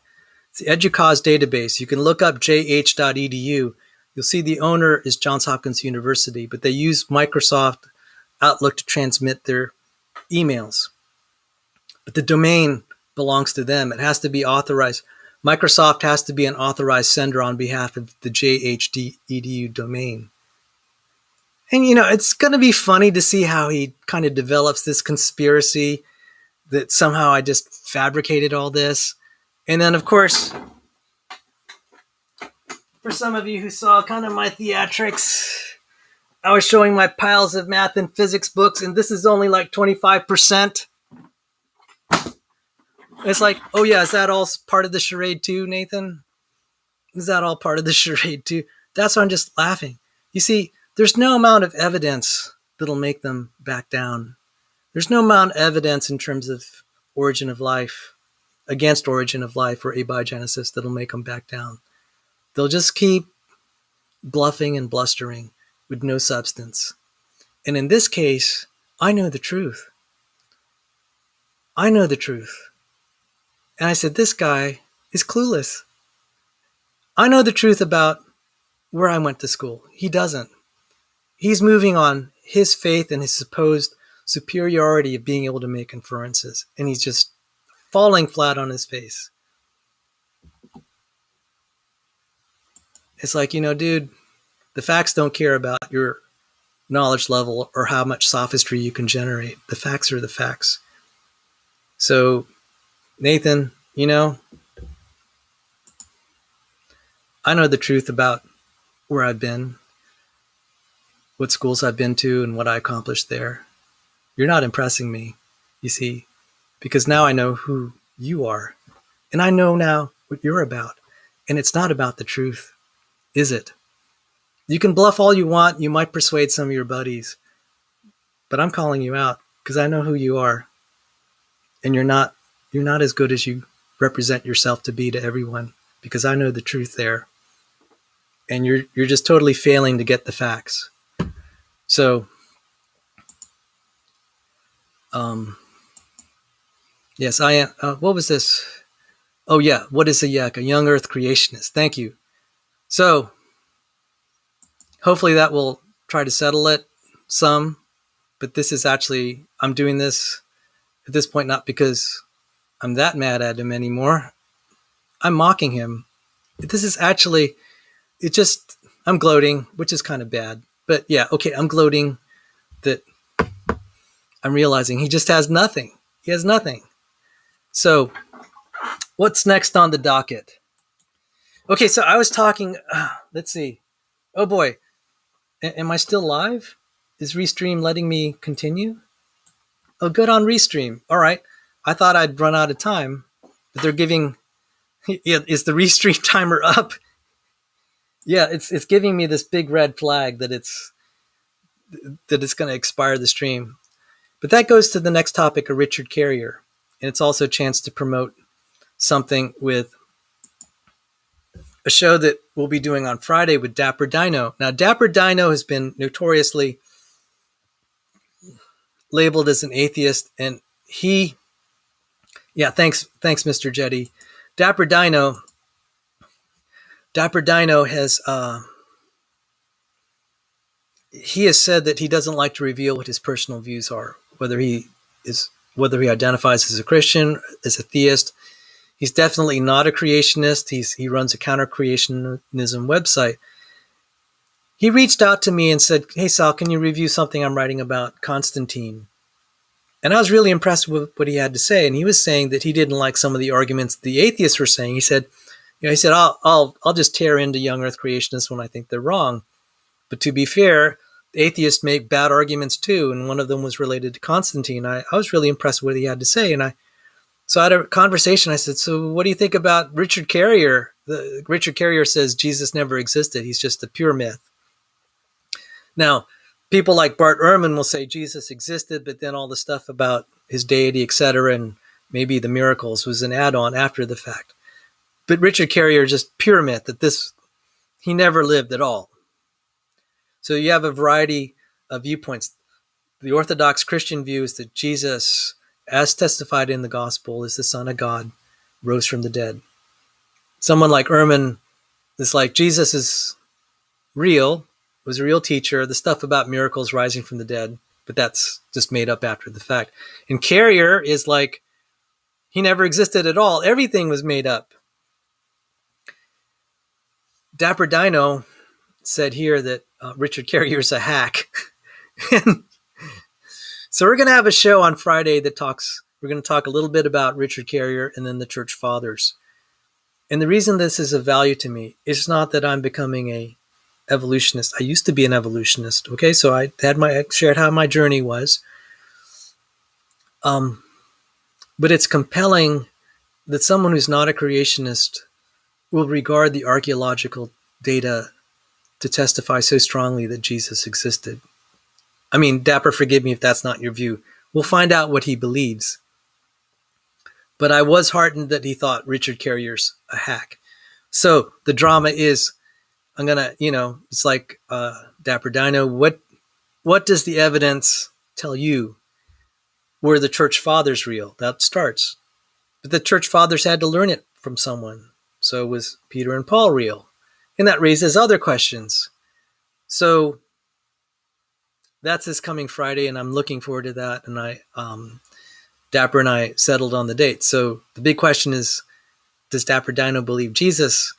It's the Educause database. You can look up jh.edu. You'll see the owner is Johns Hopkins University, but they use Microsoft Outlook to transmit their emails. But the domain belongs to them. It has to be authorized. Microsoft has to be an authorized sender on behalf of the jh.edu domain. And, it's going to be funny to see how he kind of develops this conspiracy that somehow I just fabricated all this. And then, of course, for some of you who saw kind of my theatrics, I was showing my piles of math and physics books, and this is only like 25%. It's like, oh yeah, is that all part of the charade too, Nathan? Is that all part of the charade too? That's why I'm just laughing. You see, there's no amount of evidence that'll make them back down. There's no amount of evidence in terms of origin of life, against origin of life or abiogenesis that'll make them back down. They'll just keep bluffing and blustering with no substance. And in this case, I know the truth. I know the truth. And I said, this guy is clueless. I know the truth about where I went to school. He doesn't. He's moving on his faith and his supposed superiority of being able to make inferences. And he's just falling flat on his face. It's like, dude, the facts don't care about your knowledge level or how much sophistry you can generate. The facts are the facts. So, Nathan, I know the truth about where I've been, what schools I've been to, and what I accomplished there. You're not impressing me, you see, because now I know who you are. And I know now what you're about. And it's not about the truth, is it? You can bluff all you want. You might persuade some of your buddies. But I'm calling you out because I know who you are. And you're not as good as you represent yourself to be to everyone, because I know the truth there. And you're just totally failing to get the facts. So, yes, I am. What was this? Oh, yeah. What is a yuck? A young earth creationist. Thank you. So, hopefully that will try to settle it some. But this is actually, I'm doing this at this point not because I'm that mad at him anymore. I'm mocking him. This is actually, I'm gloating, which is kind of bad. But yeah, okay, I'm gloating that I'm realizing he just has nothing. He has nothing. So what's next on the docket? Okay, so I was talking, let's see. Oh boy, am I still live? Is Restream letting me continue? Oh, good on Restream. All right. I thought I'd run out of time, but they're giving, is the Restream timer up? Yeah, it's giving me this big red flag that it's going to expire the stream. But that goes to the next topic of Richard Carrier. And it's also a chance to promote something with a show that we'll be doing on Friday with Dapper Dino. Now, Dapper Dino has been notoriously labeled as an atheist, and thanks, Mr. Jetty. Dapper Dino has he has said that he doesn't like to reveal what his personal views are, whether he identifies as a Christian, as a theist. He's definitely not a creationist. He runs a counter-creationism website. He reached out to me and said, "Hey, Sal, can you review something I'm writing about Constantine?" And I was really impressed with what he had to say. And he was saying that he didn't like some of the arguments the atheists were saying. He said, I'll just tear into young earth creationists when I think they're wrong. But to be fair, the atheists make bad arguments too. And one of them was related to Constantine. I was really impressed with what he had to say. So I had a conversation. I said, so what do you think about Richard Carrier? Richard Carrier says Jesus never existed. He's just a pure myth. Now, people like Bart Ehrman will say Jesus existed, but then all the stuff about his deity, etc., and maybe the miracles was an add-on after the fact. But Richard Carrier is just pure myth, that he never lived at all. So you have a variety of viewpoints. The Orthodox Christian view is that Jesus, as testified in the gospel, is the Son of God, rose from the dead. Someone like Ehrman is like, Jesus is real, was a real teacher, the stuff about miracles rising from the dead, but that's just made up after the fact. And Carrier is like, he never existed at all. Everything was made up. Dapper Dino said here that Richard Carrier is a hack. So we're going to have a show on Friday we're going to talk a little bit about Richard Carrier and then the Church Fathers. And the reason this is of value to me is not that I'm becoming a evolutionist. I used to be an evolutionist. Okay, so I shared how my journey was. But it's compelling that someone who's not a creationist will regard the archaeological data to testify so strongly that Jesus existed. I mean, Dapper, forgive me if that's not your view. We'll find out what he believes. But I was heartened that he thought Richard Carrier's a hack. So the drama is, I'm going to, it's like Dapper Dino, what does the evidence tell you? Were the Church Fathers real? That starts. But the Church Fathers had to learn it from someone. So was Peter and Paul real? And that raises other questions. So that's this coming Friday, and I'm looking forward to that. And Dapper and I settled on the date. So the big question is, does Dapper Dino believe Jesus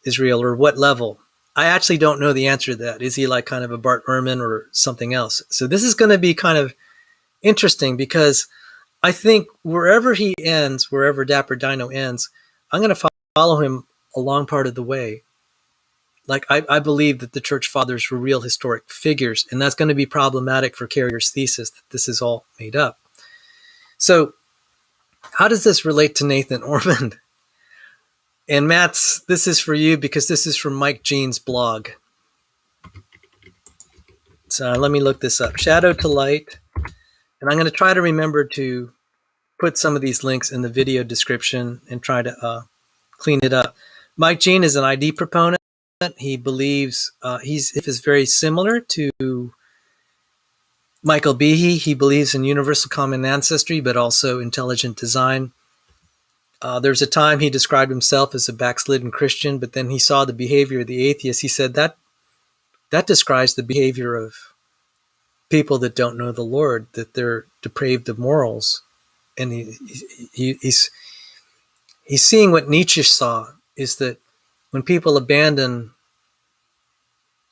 is real, or what level? I actually don't know the answer to that. Is he like kind of a Bart Ehrman or something else? So this is going to be kind of interesting, because I think wherever Dapper Dino ends, I'm going to follow him a long part of the way. Like, I believe that the Church Fathers were real historic figures, and that's going to be problematic for Carrier's thesis that this is all made up. So how does this relate to Nathan Ormond? And Matt's, this is for you because this is from Mike Jean's blog. So let me look this up. Shadow to Light. And I'm going to try to remember to put some of these links in the video description and try to clean it up. Mike Jean is an ID proponent. He believes is very similar to Michael Behe. He believes in universal common ancestry, but also intelligent design. There's a time he described himself as a backslidden Christian, but then he saw the behavior of the atheists. He said that describes the behavior of people that don't know the Lord, that they're depraved of morals. And he's seeing what Nietzsche saw, is that when people abandon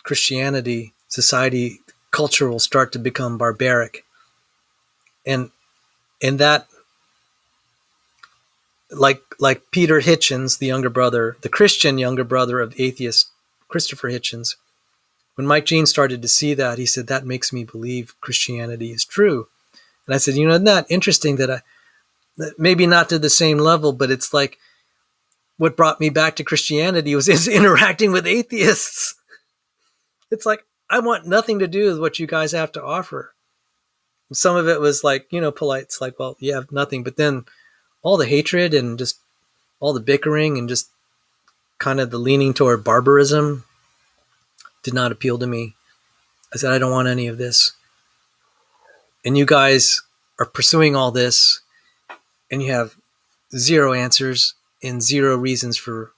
Christianity, society, culture will start to become barbaric. And that, like Peter Hitchens, the younger brother, the Christian younger brother of atheist Christopher Hitchens, when Mike Jean started to see that, he said, that makes me believe Christianity is true. And I said, isn't that interesting that maybe not to the same level, but it's like what brought me back to Christianity was interacting with atheists. It's like, I want nothing to do with what you guys have to offer. Some of it was like, polite. It's like, well, you have nothing. But then all the hatred and just all the bickering and just kind of the leaning toward barbarism did not appeal to me. I said, I don't want any of this. And you guys are pursuing all this, and you have zero answers and zero reasons for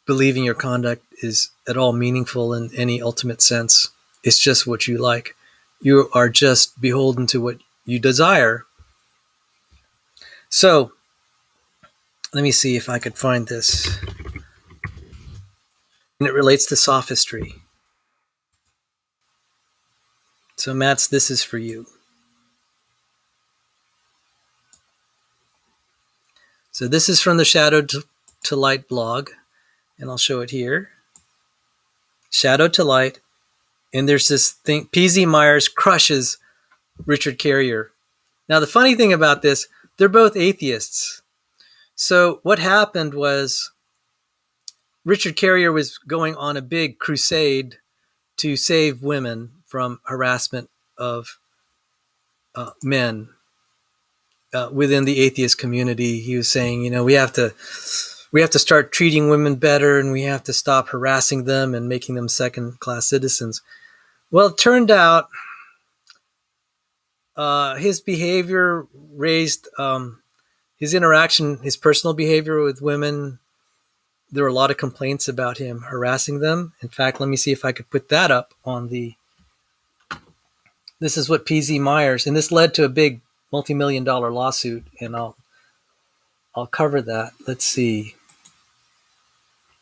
believing your conduct is at all meaningful in any ultimate sense. It's just what you like. You are just beholden to what you desire. So let me see if I could find this. And it relates to sophistry. So Mats, this is for you. So this is from the Shadow to Light blog, and I'll show it here. Shadow to Light. And there's this thing, P.Z. Myers crushes Richard Carrier. Now, the funny thing about this, they're both atheists. So what happened was Richard Carrier was going on a big crusade to save women from harassment of men within the atheist community. He was saying, we have to start treating women better, and we have to stop harassing them and making them second-class citizens. Well, it turned out his behavior raised his interaction, his personal behavior with women. There were a lot of complaints about him harassing them. In fact, let me see if I could put that up on the... This is what P.Z. Myers, and this led to a big multi-million-dollar lawsuit, and I'll cover that. Let's see.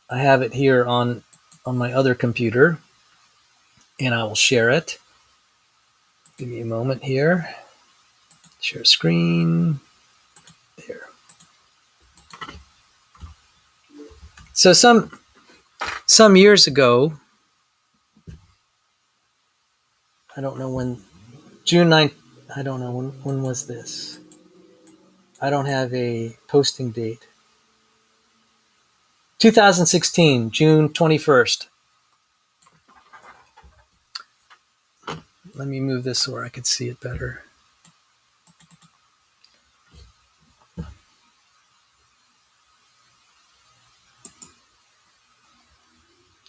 I have it here on my other computer, and I will share it. Give me a moment here. Share screen. There. So some years ago, I don't know when, June 9th, I don't know, when was this? I don't have a posting date. 2016, June 21st. Let me move this so I can see it better.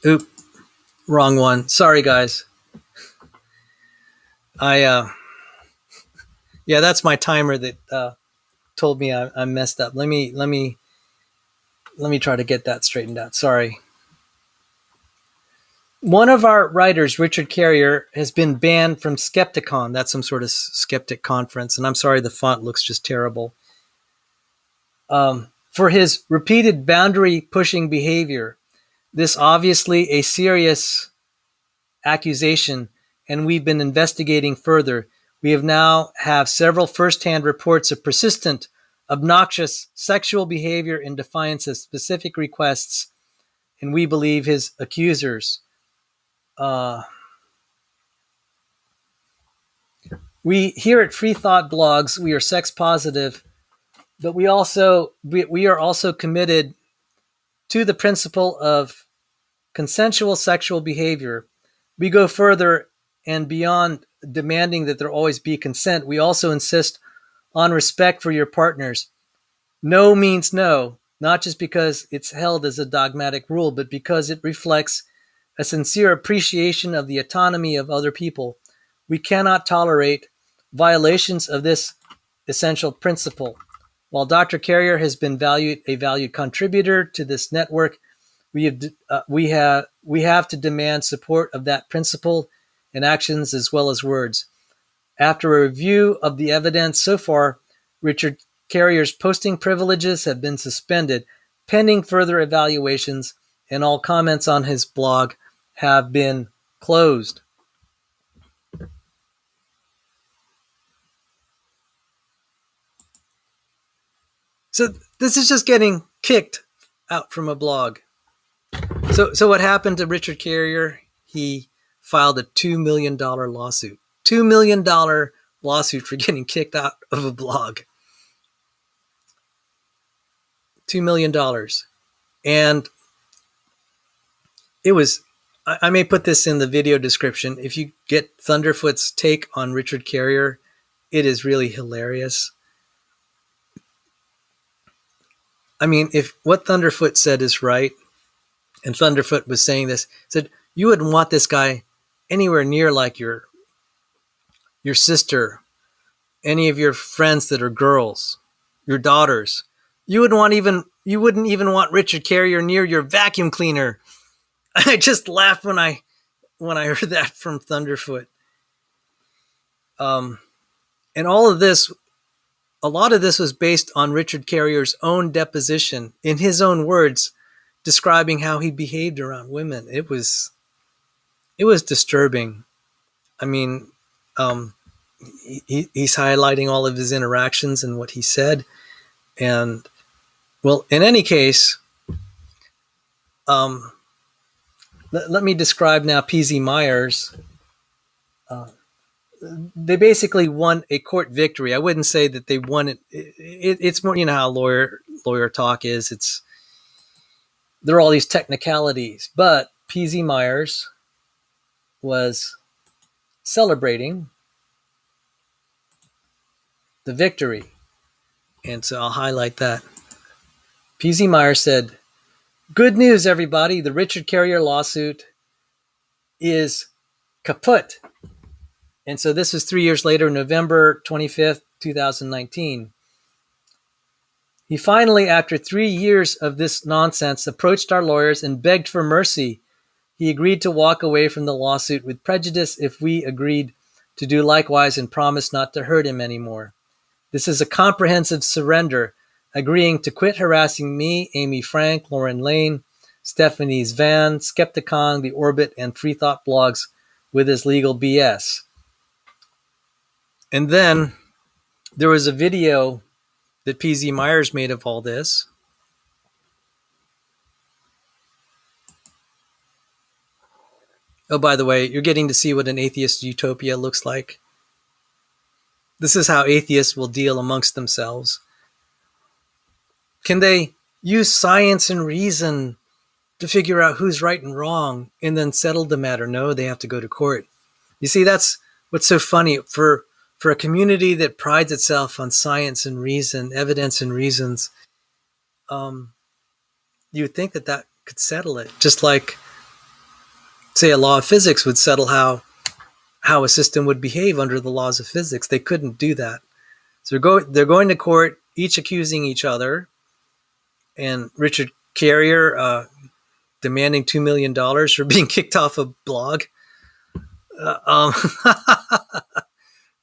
Oop, wrong one. Sorry, guys. Yeah, that's my timer that told me I messed up. Let me try to get that straightened out. Sorry. One of our writers, Richard Carrier, has been banned from Skepticon. That's some sort of skeptic conference. And I'm sorry, the font looks just terrible. For his repeated boundary-pushing behavior. This obviously a serious accusation, and we've been investigating further. We now have several first-hand reports of persistent, obnoxious sexual behavior in defiance of specific requests, and we believe his accusers. We here at Free Thought Blogs, we are sex positive. But we are also committed to the principle of consensual sexual behavior. We go further and beyond demanding that there always be consent. We also insist on respect for your partners. No means no, not just because it's held as a dogmatic rule, but because it reflects a sincere appreciation of the autonomy of other people. We cannot tolerate violations of this essential principle. While Dr. Carrier has been a valued contributor to this network, we have to demand support of that principle in actions as well as words. After a review of the evidence so far, Richard Carrier's posting privileges have been suspended, pending further evaluations, and all comments on his blog have been closed. So this is just getting kicked out from a blog. So what happened to Richard Carrier? He filed a $2 million lawsuit. $2 million lawsuit for getting kicked out of a blog. $2 million. And it was, I may put this in the video description. If you get Thunderfoot's take on Richard Carrier, it is really hilarious. I mean, if what Thunderfoot said is right, and Thunderfoot was saying this, said you wouldn't want this guy anywhere near like your sister, any of your friends that are girls, your daughters. You wouldn't even want Richard Carrier near your vacuum cleaner. I just laughed when I heard that from Thunderfoot. And all of this, a lot of this was based on Richard Carrier's own deposition, in his own words, describing how he behaved around women. It was disturbing. I mean, he's highlighting all of his interactions and what he said. And, well, in any case, let me describe now PZ Myers. They basically won a court victory. I wouldn't say that they won it. It's more, you know how lawyer talk is. There are all these technicalities, but PZ Myers was celebrating the victory. And so I'll highlight that. PZ Myers said, "Good news, everybody. The Richard Carrier lawsuit is kaput." And so this was 3 years later, November 25th, 2019. He finally, after 3 years of this nonsense, approached our lawyers and begged for mercy. He agreed to walk away from the lawsuit with prejudice if we agreed to do likewise and promised not to hurt him anymore. This is a comprehensive surrender, agreeing to quit harassing me, Amy Frank, Lauren Lane, Stephanie Zvan, Skepticon, the Orbit, and Free Thought blogs with his legal BS. And then there was a video that PZ Myers made of all this. Oh, by the way, you're getting to see what an atheist utopia looks like. This is how atheists will deal amongst themselves. Can they use science and reason to figure out who's right and wrong and then settle the matter? No, they have to go to court. You see, that's what's so funny. For a community that prides itself on science and reason, evidence and reasons, you would think that could settle it. Just like, say, a law of physics would settle how a system would behave under the laws of physics. They couldn't do that. So they're going to court, each accusing each other. And Richard Carrier demanding $2 million for being kicked off a blog.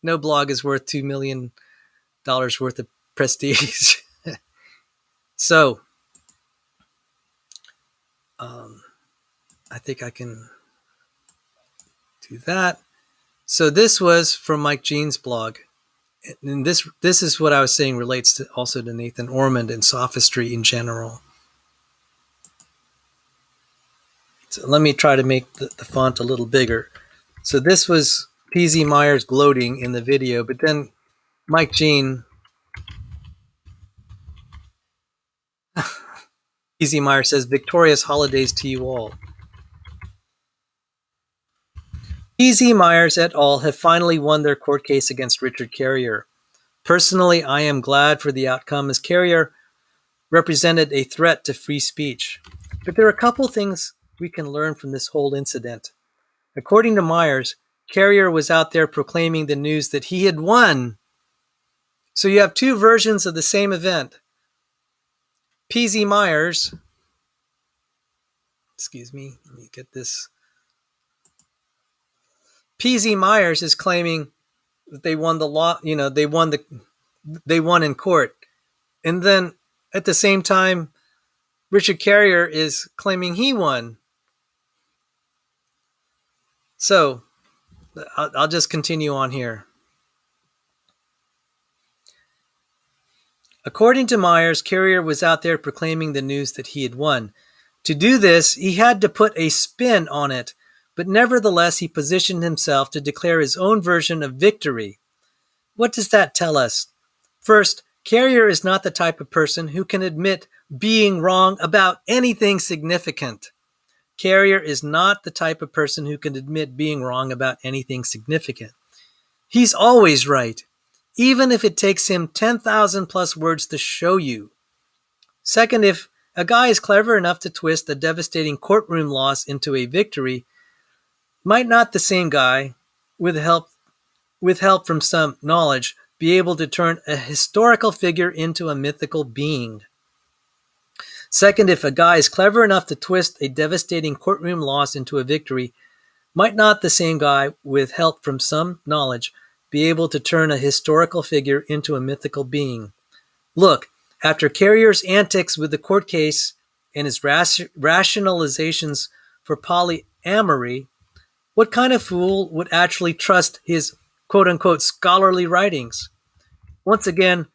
No blog is worth $2 million worth of prestige. So, I think I can do that. So this was from Mike Jean's blog. And this is what I was saying relates also to Nathan Ormond and sophistry in general. So let me try to make the font a little bigger. So this was PZ Myers gloating in the video, but then Mike Jean Easy Meyer says, victorious holidays to you all. Easy Myers et al. Have finally won their court case against Richard Carrier. Personally, I am glad for the outcome, as Carrier represented a threat to free speech. But there are a couple things we can learn from this whole incident. According to Myers, Carrier was out there proclaiming the news that he had won. So you have two versions of the same event. PZ Myers, excuse me, let me get this. PZ Myers is claiming that they won the law, they won in court. And then at the same time, Richard Carrier is claiming he won. So I'll just continue on here. According to Myers, Carrier was out there proclaiming the news that he had won. To do this, he had to put a spin on it, but nevertheless, he positioned himself to declare his own version of victory. What does that tell us? First, Carrier is not the type of person who can admit being wrong about anything significant. Carrier is not the type of person who can admit being wrong about anything significant. He's always right, even if it takes him 10,000 plus words to show you. Second, if a guy is clever enough to twist a devastating courtroom loss into a victory, might not the same guy, with help from some knowledge, be able to turn a historical figure into a mythical being? Second, if a guy is clever enough to twist a devastating courtroom loss into a victory, might not the same guy, with help from some knowledge, be able to turn a historical figure into a mythical being? Look, after Carrier's antics with the court case and his rationalizations for polyamory, what kind of fool would actually trust his quote-unquote scholarly writings? Once again,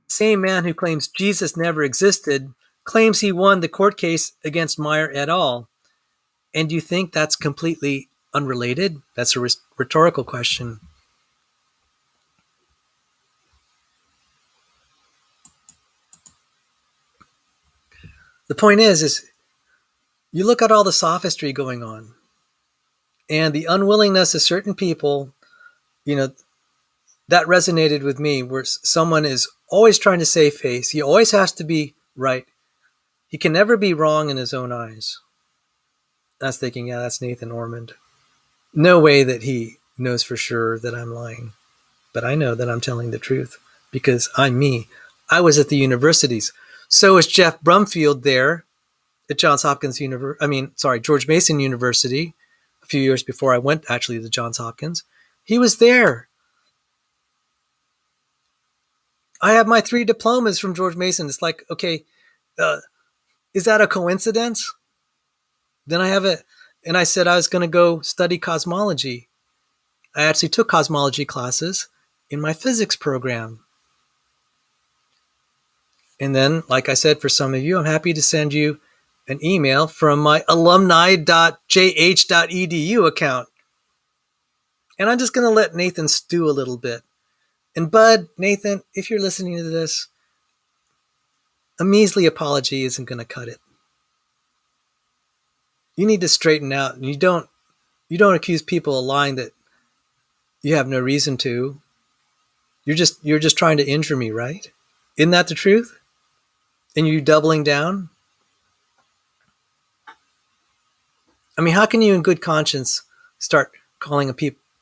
the same man who claims Jesus never existed claims he won the court case against Meyer et al. And do you think that's completely unrelated? That's a rhetorical question. The point is you look at all the sophistry going on and the unwillingness of certain people, that resonated with me, where someone is always trying to save face. He always has to be right. He can never be wrong in his own eyes. I was thinking, yeah, that's Nathan Ormond. No way that he knows for sure that I'm lying. But I know that I'm telling the truth because I'm me. I was at the universities. So is Jeff Brumfield there at Johns Hopkins George Mason University a few years before I went actually to Johns Hopkins. He was there. I have my 3 diplomas from George Mason. It's like, okay, is that a coincidence? Then I have it. And I said I was going to go study cosmology. I actually took cosmology classes in my physics program. And then, like I said, for some of you, I'm happy to send you an email from my alumni.jh.edu account. And I'm just going to let Nathan stew a little bit. And Bud, Nathan, if you're listening to this, a measly apology isn't going to cut it. You need to straighten out. And you don't accuse people of lying that you have no reason to. You're just trying to injure me, right? Isn't that the truth? And you doubling down? I mean, how can you in good conscience start calling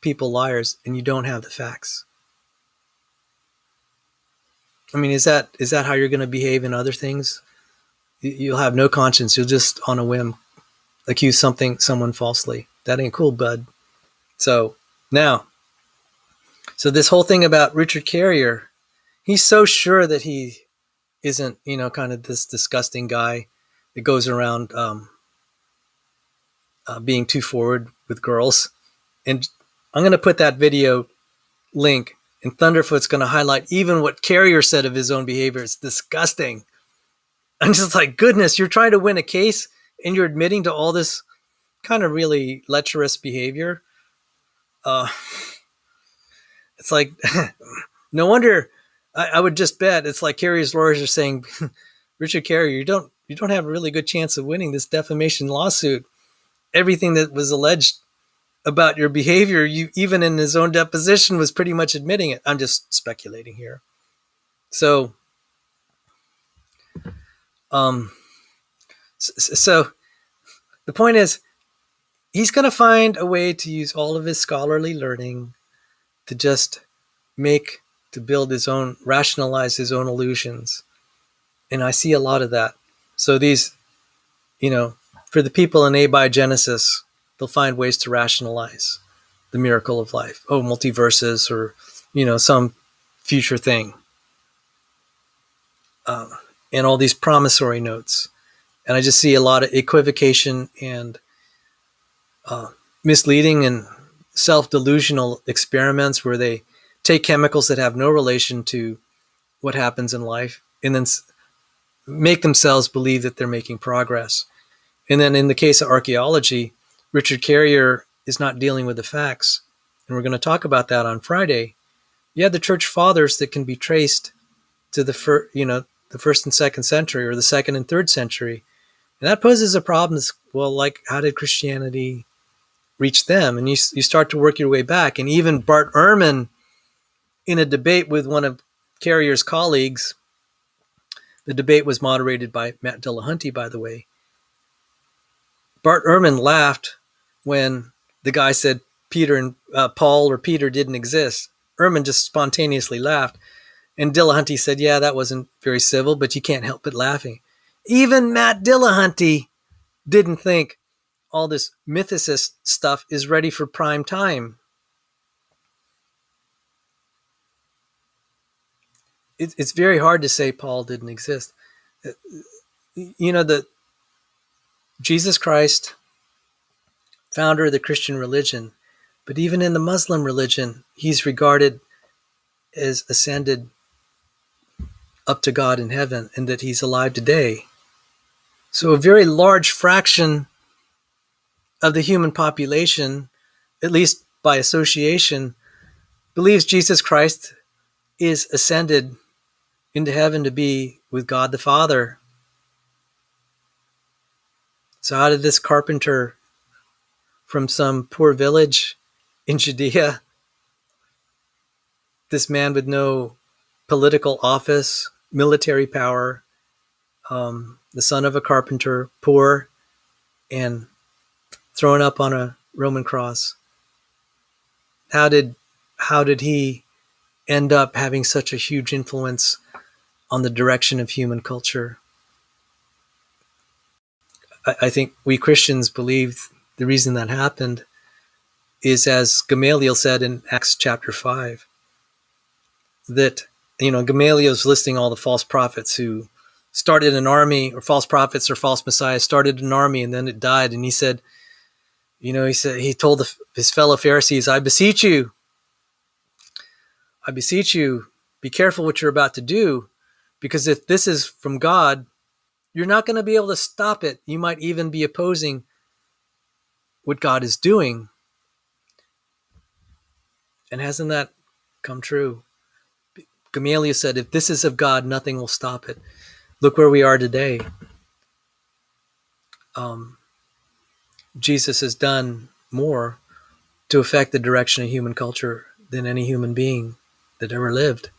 people liars and you don't have the facts? I mean, is that how you're going to behave in other things? You'll have no conscience. You'll just on a whim accuse someone falsely. That ain't cool, bud. So this whole thing about Richard Carrier, he's so sure that he isn't, kind of this disgusting guy that goes around being too forward with girls. And I'm going to put that video link, and Thunderfoot's going to highlight even what Carrier said of his own behavior. It's disgusting. I'm just like, goodness, you're trying to win a case and you're admitting to all this kind of really lecherous behavior. It's like, no wonder. I would just bet it's like Carrier's lawyers are saying, Richard Carrier, you don't have a really good chance of winning this defamation lawsuit. Everything that was alleged about your behavior, you even in his own deposition was pretty much admitting it. I'm just speculating here. So, so the point is, he's going to find a way to use all of his scholarly learning to just build his own, rationalize his own illusions. And I see a lot of that. So these, for the people in abiogenesis, they'll find ways to rationalize the miracle of life. Oh, multiverses or, some future thing. And all these promissory notes. And I just see a lot of equivocation and misleading and self-delusional experiments where they take chemicals that have no relation to what happens in life and then make themselves believe that they're making progress. And then in the case of archaeology, Richard Carrier is not dealing with the facts. And we're going to talk about that on Friday. You have the church fathers that can be traced to the first and second century or the second and third century. And that poses a problem. Well, like, how did Christianity reach them? And you start to work your way back. And even Bart Ehrman, in a debate with one of Carrier's colleagues, the debate was moderated by Matt Dillahunty, by the way. Bart Ehrman laughed when the guy said Peter and Paul or Peter didn't exist. Ehrman just spontaneously laughed. And Dillahunty said, yeah, that wasn't very civil, but you can't help but laughing. Even Matt Dillahunty didn't think all this mythicist stuff is ready for prime time. It's very hard to say Paul didn't exist. The Jesus Christ, founder of the Christian religion, but even in the Muslim religion, he's regarded as ascended up to God in heaven and that he's alive today. So a very large fraction of the human population, at least by association, believes Jesus Christ is ascended into heaven to be with God the Father. So how did this carpenter from some poor village in Judea, this man with no political office, military power, the son of a carpenter, poor, and thrown up on a Roman cross, how did he end up having such a huge influence on the direction of human culture? I think we Christians believe the reason that happened is, as Gamaliel said in Acts chapter 5, that, Gamaliel's listing all the false prophets who started an army, or false prophets or false messiahs started an army and then it died. And he said, he told his fellow Pharisees, I beseech you, be careful what you're about to do, because if this is from God, you're not going to be able to stop it. You might even be opposing what God is doing. And hasn't that come true? Gamaliel said, if this is of God, nothing will stop it. Look where we are today. Jesus has done more to affect the direction of human culture than any human being that ever lived.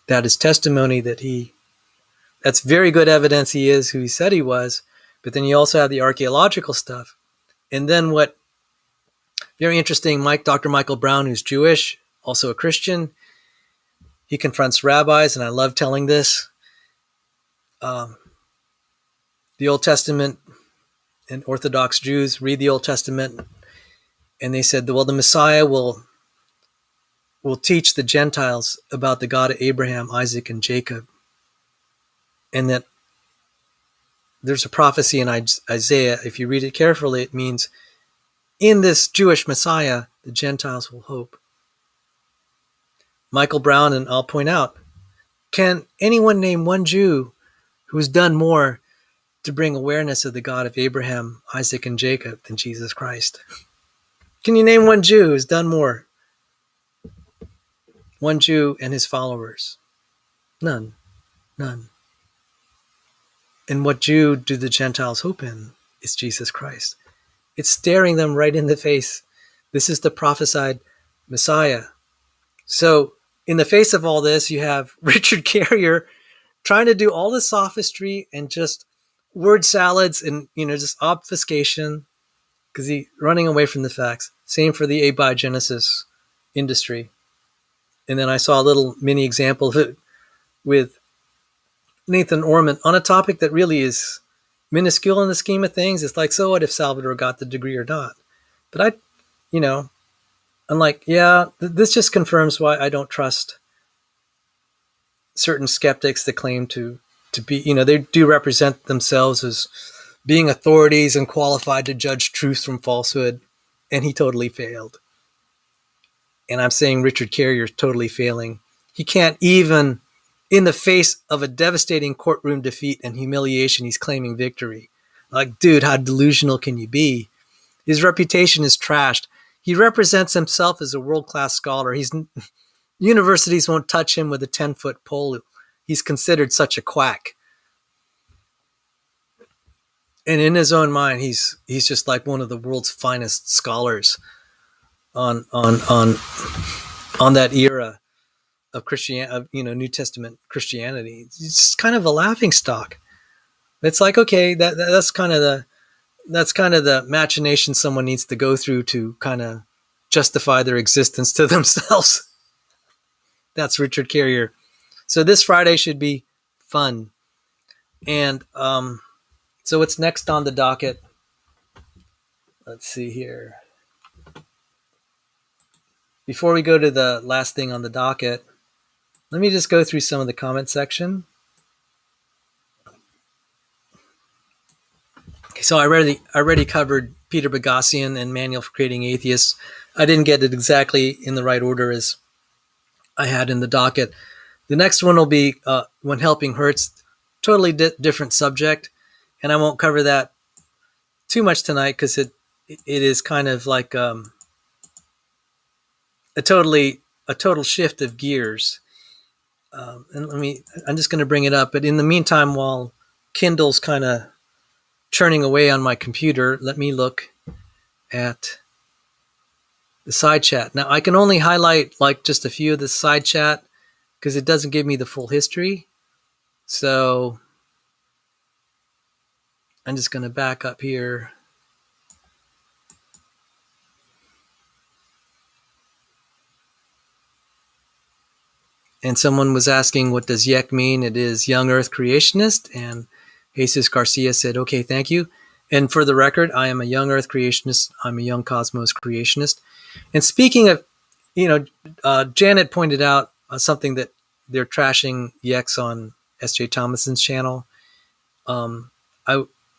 That is testimony that's very good evidence he is who he said he was. But then you also have the archaeological stuff. And then what, very interesting, Dr. Michael Brown, who's Jewish, also a Christian, he confronts rabbis, and I love telling this. The Old Testament and Orthodox Jews read the Old Testament, and they said, well, the Messiah will teach the Gentiles about the God of Abraham, Isaac, and Jacob. And that there's a prophecy in Isaiah, if you read it carefully, it means in this Jewish Messiah, the Gentiles will hope. Michael Brown, and I'll point out, can anyone name one Jew who's done more to bring awareness of the God of Abraham, Isaac, and Jacob than Jesus Christ? Can you name one Jew who's done more? One Jew and his followers? None. And what Jew do the Gentiles hope in? It's Jesus Christ. It's staring them right in the face. This is the prophesied Messiah. So in the face of all this, you have Richard Carrier trying to do all the sophistry and just word salads and, just obfuscation because he's running away from the facts. Same for the abiogenesis industry. And then I saw a little mini example of it with Nathan Ormond on a topic that really is minuscule in the scheme of things. It's like, so what if Salvador got the degree or not? But I'm like, this just confirms why I don't trust certain skeptics that claim to be, they do represent themselves as being authorities and qualified to judge truth from falsehood. And he totally failed. And I'm saying Richard Carrier is totally failing. He can't even, in the face of a devastating courtroom defeat and humiliation, he's claiming victory. Like, dude, how delusional can you be? His reputation is trashed. He represents himself as a world-class scholar. Universities won't touch him with a 10-foot pole. He's considered such a quack. And in his own mind, he's just like one of the world's finest scholars on that era of New Testament Christianity. It's just kind of a laughingstock. It's like, okay, that's kind of the machination someone needs to go through to kind of justify their existence to themselves. That's Richard Carrier. So this Friday should be fun. And so what's next on the docket? Let's see here. Before we go to the last thing on the docket, let me just go through some of the comment section. Okay, so I already covered Peter Boghossian and Manual for Creating Atheists. I didn't get it exactly in the right order as I had in the docket. The next one will be When Helping Hurts, totally different subject, and I won't cover that too much tonight because it is kind of like a total shift of gears. And I'm just going to bring it up. But in the meantime, while Kindle's kind of churning away on my computer, let me look at the side chat. Now, I can only highlight like just a few of the side chat because it doesn't give me the full history. So I'm just going to back up here. And someone was asking, what does YEC mean? It is Young Earth Creationist. And Jesus Garcia said, okay, thank you. And for the record, I am a Young Earth Creationist. I'm a Young Cosmos Creationist. And speaking of, Janet pointed out something that they're trashing YECs on S.J. Thomason's channel.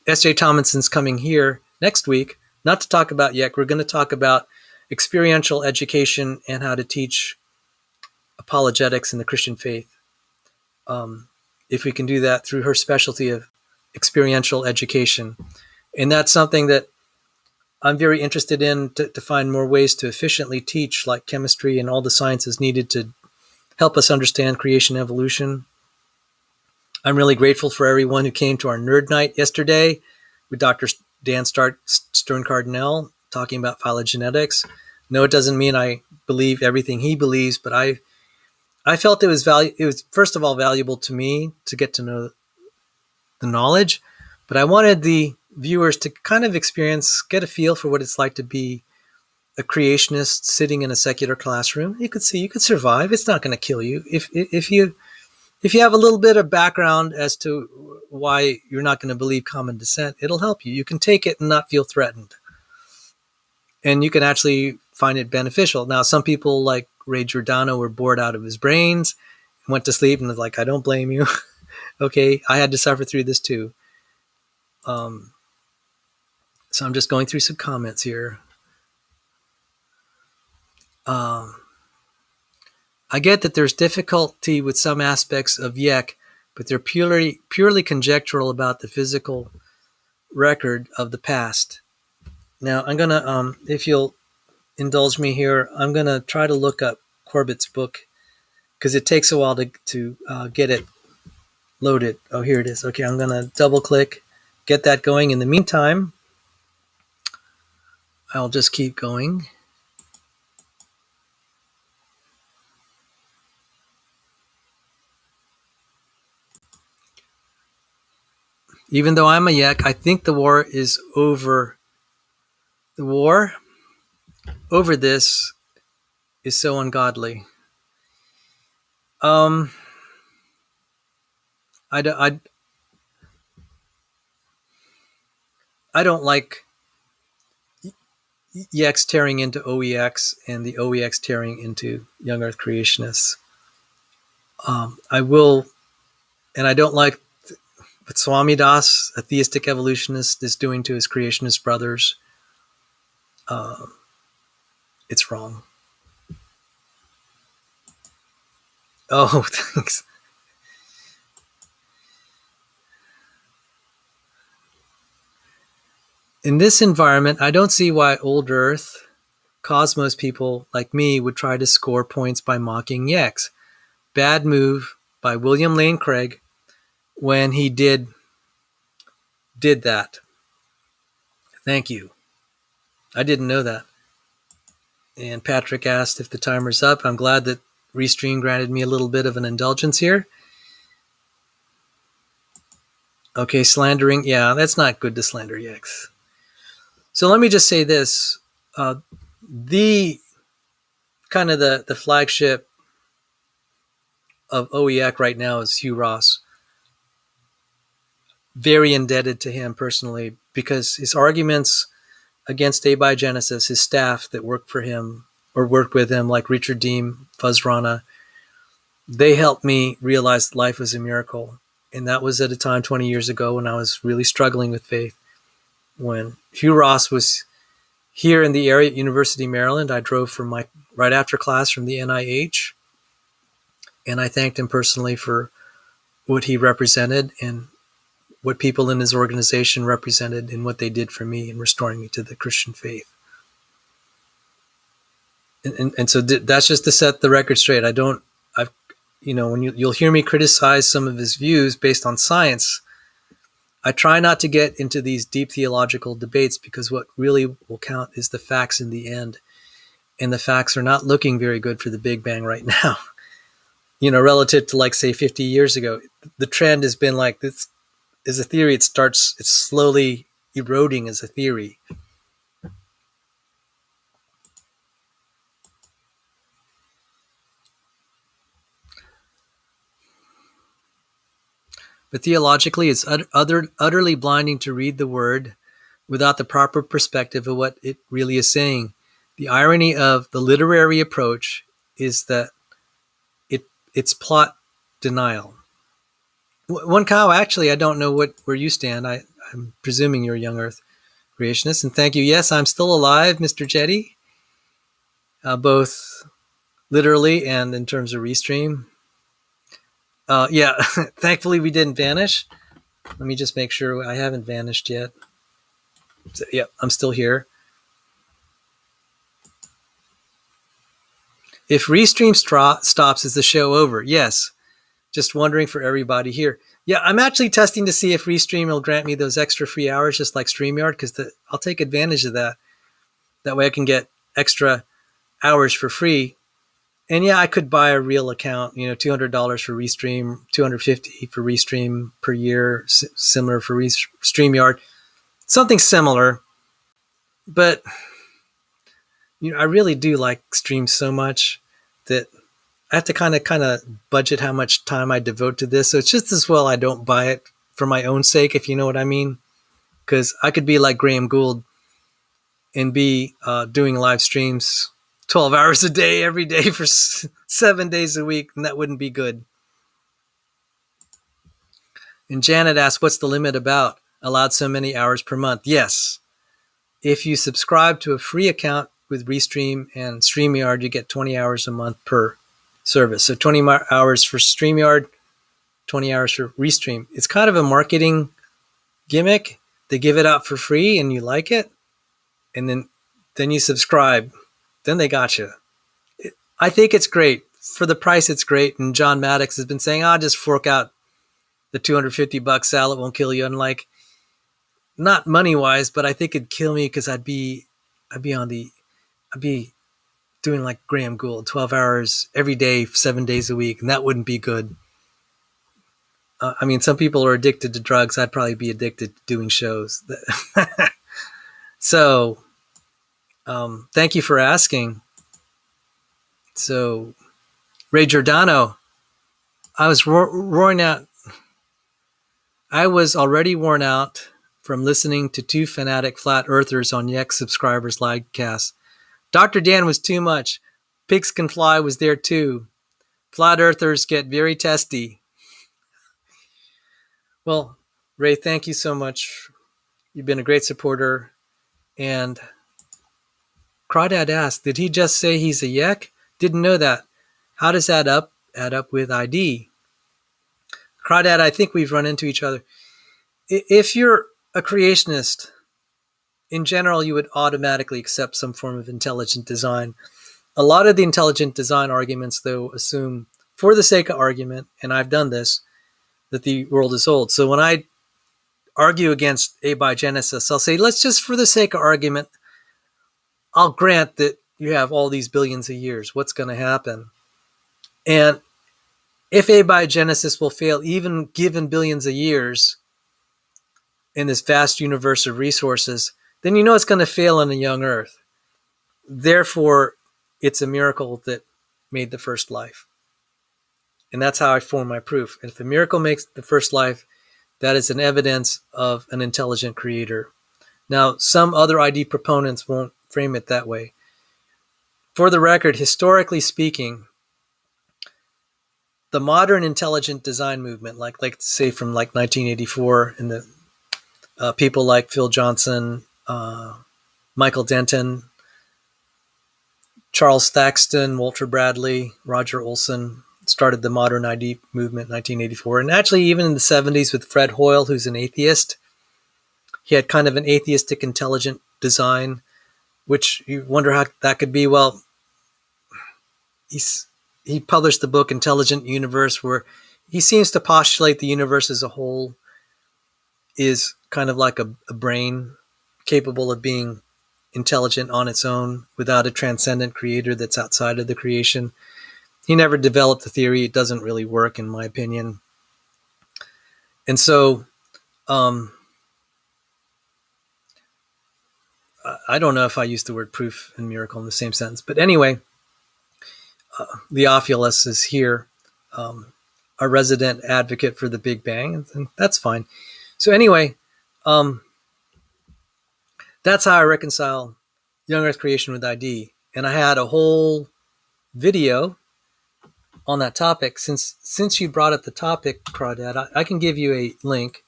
S.J. Thomason's coming here next week, not to talk about YEC. We're going to talk about experiential education and how to teach apologetics in the Christian faith. If we can do that through her specialty of experiential education. And that's something that I'm very interested in to find more ways to efficiently teach, like chemistry and all the sciences needed to help us understand creation evolution. I'm really grateful for everyone who came to our nerd night yesterday with Dr. Dan Stern Cardinal talking about phylogenetics. No, it doesn't mean I believe everything he believes, but I felt it was first of all valuable to me to get to know the knowledge, but I wanted the viewers to kind of get a feel for what it's like to be a creationist sitting in a secular classroom. You could survive. It's not going to kill you. If you have a little bit of background as to why you're not going to believe common descent, it'll help you. You can take it and not feel threatened. And you can actually find it beneficial. Now, some people like Ray Giordano were bored out of his brains, went to sleep, and was like, I don't blame you. Okay, I had to suffer through this too. So I'm just going through some comments here. I get that there's difficulty with some aspects of YEC, but they're purely conjectural about the physical record of the past. Now, I'm going to, if you'll indulge me here, I'm going to try to look up Corbett's book because it takes a while to get it load it. Oh, here it is. Okay, I'm going to double click, get that going. In the meantime, I'll just keep going. Even though I'm a yak, I think the war is over. The war over this is so ungodly. I, I, I don't like EX tearing into OEX and the OEX tearing into young earth creationists. I will, and I don't like what Swami Das, a theistic evolutionist, is doing to his creationist brothers. It's wrong. Oh, thanks. In this environment, I don't see why old Earth, Cosmos people like me would try to score points by mocking Yex. Bad move by William Lane Craig when he did that. Thank you. I didn't know that. And Patrick asked if the timer's up. I'm glad that Restream granted me a little bit of an indulgence here. Okay, slandering. Yeah, that's not good to slander Yex. So let me just say this. The kind of the flagship of OEAC right now is Hugh Ross. Very indebted to him personally because his arguments against abiogenesis, his staff that worked for him or worked with him, like Richard Deem, Fuzz Rana, they helped me realize that life was a miracle. And that was at a time 20 years ago when I was really struggling with faith. When Hugh Ross was here in the area at University of Maryland, I drove from right after class from the NIH, and I thanked him personally for what he represented and what people in his organization represented and what they did for me in restoring me to the Christian faith. And so that's just to set the record straight. When you'll hear me criticize some of his views based on science, I try not to get into these deep theological debates because what really will count is the facts in the end. And the facts are not looking very good for the Big Bang right now. Relative to say 50 years ago, the trend has been like this is a theory. It's slowly eroding as a theory. But theologically, it's utterly blinding to read the word without the proper perspective of what it really is saying. The irony of the literary approach is that it's plot denial. One cow, actually, I don't know where you stand. I'm presuming you're a young earth creationist, and thank you. Yes, I'm still alive, Mr. Jetty, both literally and in terms of Restream. Yeah, thankfully we didn't vanish. Let me just make sure I haven't vanished yet. So, yeah, I'm still here. If Restream stops, is the show over? Yes. Just wondering for everybody here. Yeah, I'm actually testing to see if Restream will grant me those extra free hours, just like StreamYard, because I'll take advantage of that. That way I can get extra hours for free. And yeah, I could buy a real account, $200 for Restream, $250 for Restream per year, similar for StreamYard, something similar. But I really do like streams so much that I have to kind of budget how much time I devote to this. So it's just as well I don't buy it for my own sake, if you know what I mean. Because I could be like Graham Gould and be doing live streams 12 hours a day, every day for 7 days a week, and that wouldn't be good. And Janet asked, what's the limit about? Allowed so many hours per month? Yes. If you subscribe to a free account with Restream and StreamYard, you get 20 hours a month per service. So 20 hours for StreamYard, 20 hours for Restream. It's kind of a marketing gimmick. They give it out for free and you like it, and then you subscribe. Then they got you. I think it's great. For the price, it's great. And John Maddox has been saying, just fork out the $250 salad won't kill you. Unlike, not money wise, but I think it'd kill me because I'd be doing like Graham Gould, 12 hours every day, 7 days a week, and that wouldn't be good. I mean, some people are addicted to drugs. I'd probably be addicted to doing shows. So, thank you for asking. So, Ray Giordano, I was roaring out. I was already worn out from listening to two fanatic flat earthers on Yex subscribers livecast. Dr. Dan was too much. Pigs Can Fly was there too. Flat earthers get very testy. Well, Ray, thank you so much. You've been a great supporter. And Crawdad asked, did he just say he's a yek? Didn't know that. How does that add up with ID? Crawdad, I think we've run into each other. If you're a creationist, in general, you would automatically accept some form of intelligent design. A lot of the intelligent design arguments, though, assume, for the sake of argument, and I've done this, that the world is old. So when I argue against abiogenesis, I'll say, let's just, for the sake of argument, I'll grant that you have all these billions of years. What's going to happen? And if abiogenesis will fail, even given billions of years in this vast universe of resources, then you know it's going to fail on a young Earth. Therefore, it's a miracle that made the first life. And that's how I form my proof. If a miracle makes the first life, that is an evidence of an intelligent creator. Now, some other ID proponents won't frame it that way. For the record, historically speaking, the modern intelligent design movement, like say from like 1984, and the people like Phil Johnson, Michael Denton, Charles Thaxton, Walter Bradley, Roger Olson, started the modern ID movement in 1984. And actually, even in the 70s with Fred Hoyle, who's an atheist, he had kind of an atheistic intelligent design, which you wonder how that could be. Well, he published the book Intelligent Universe, where he seems to postulate the universe as a whole is kind of like a brain capable of being intelligent on its own without a transcendent creator that's outside of the creation. He never developed the theory. It doesn't really work, in my opinion. And so I don't know if I used the word proof and miracle in the same sentence. But anyway, Theophilus is here, a resident advocate for the Big Bang, and that's fine. So anyway, that's how I reconcile young Earth creation with ID. And I had a whole video on that topic. Since you brought up the topic, Crawdad, I can give you a link.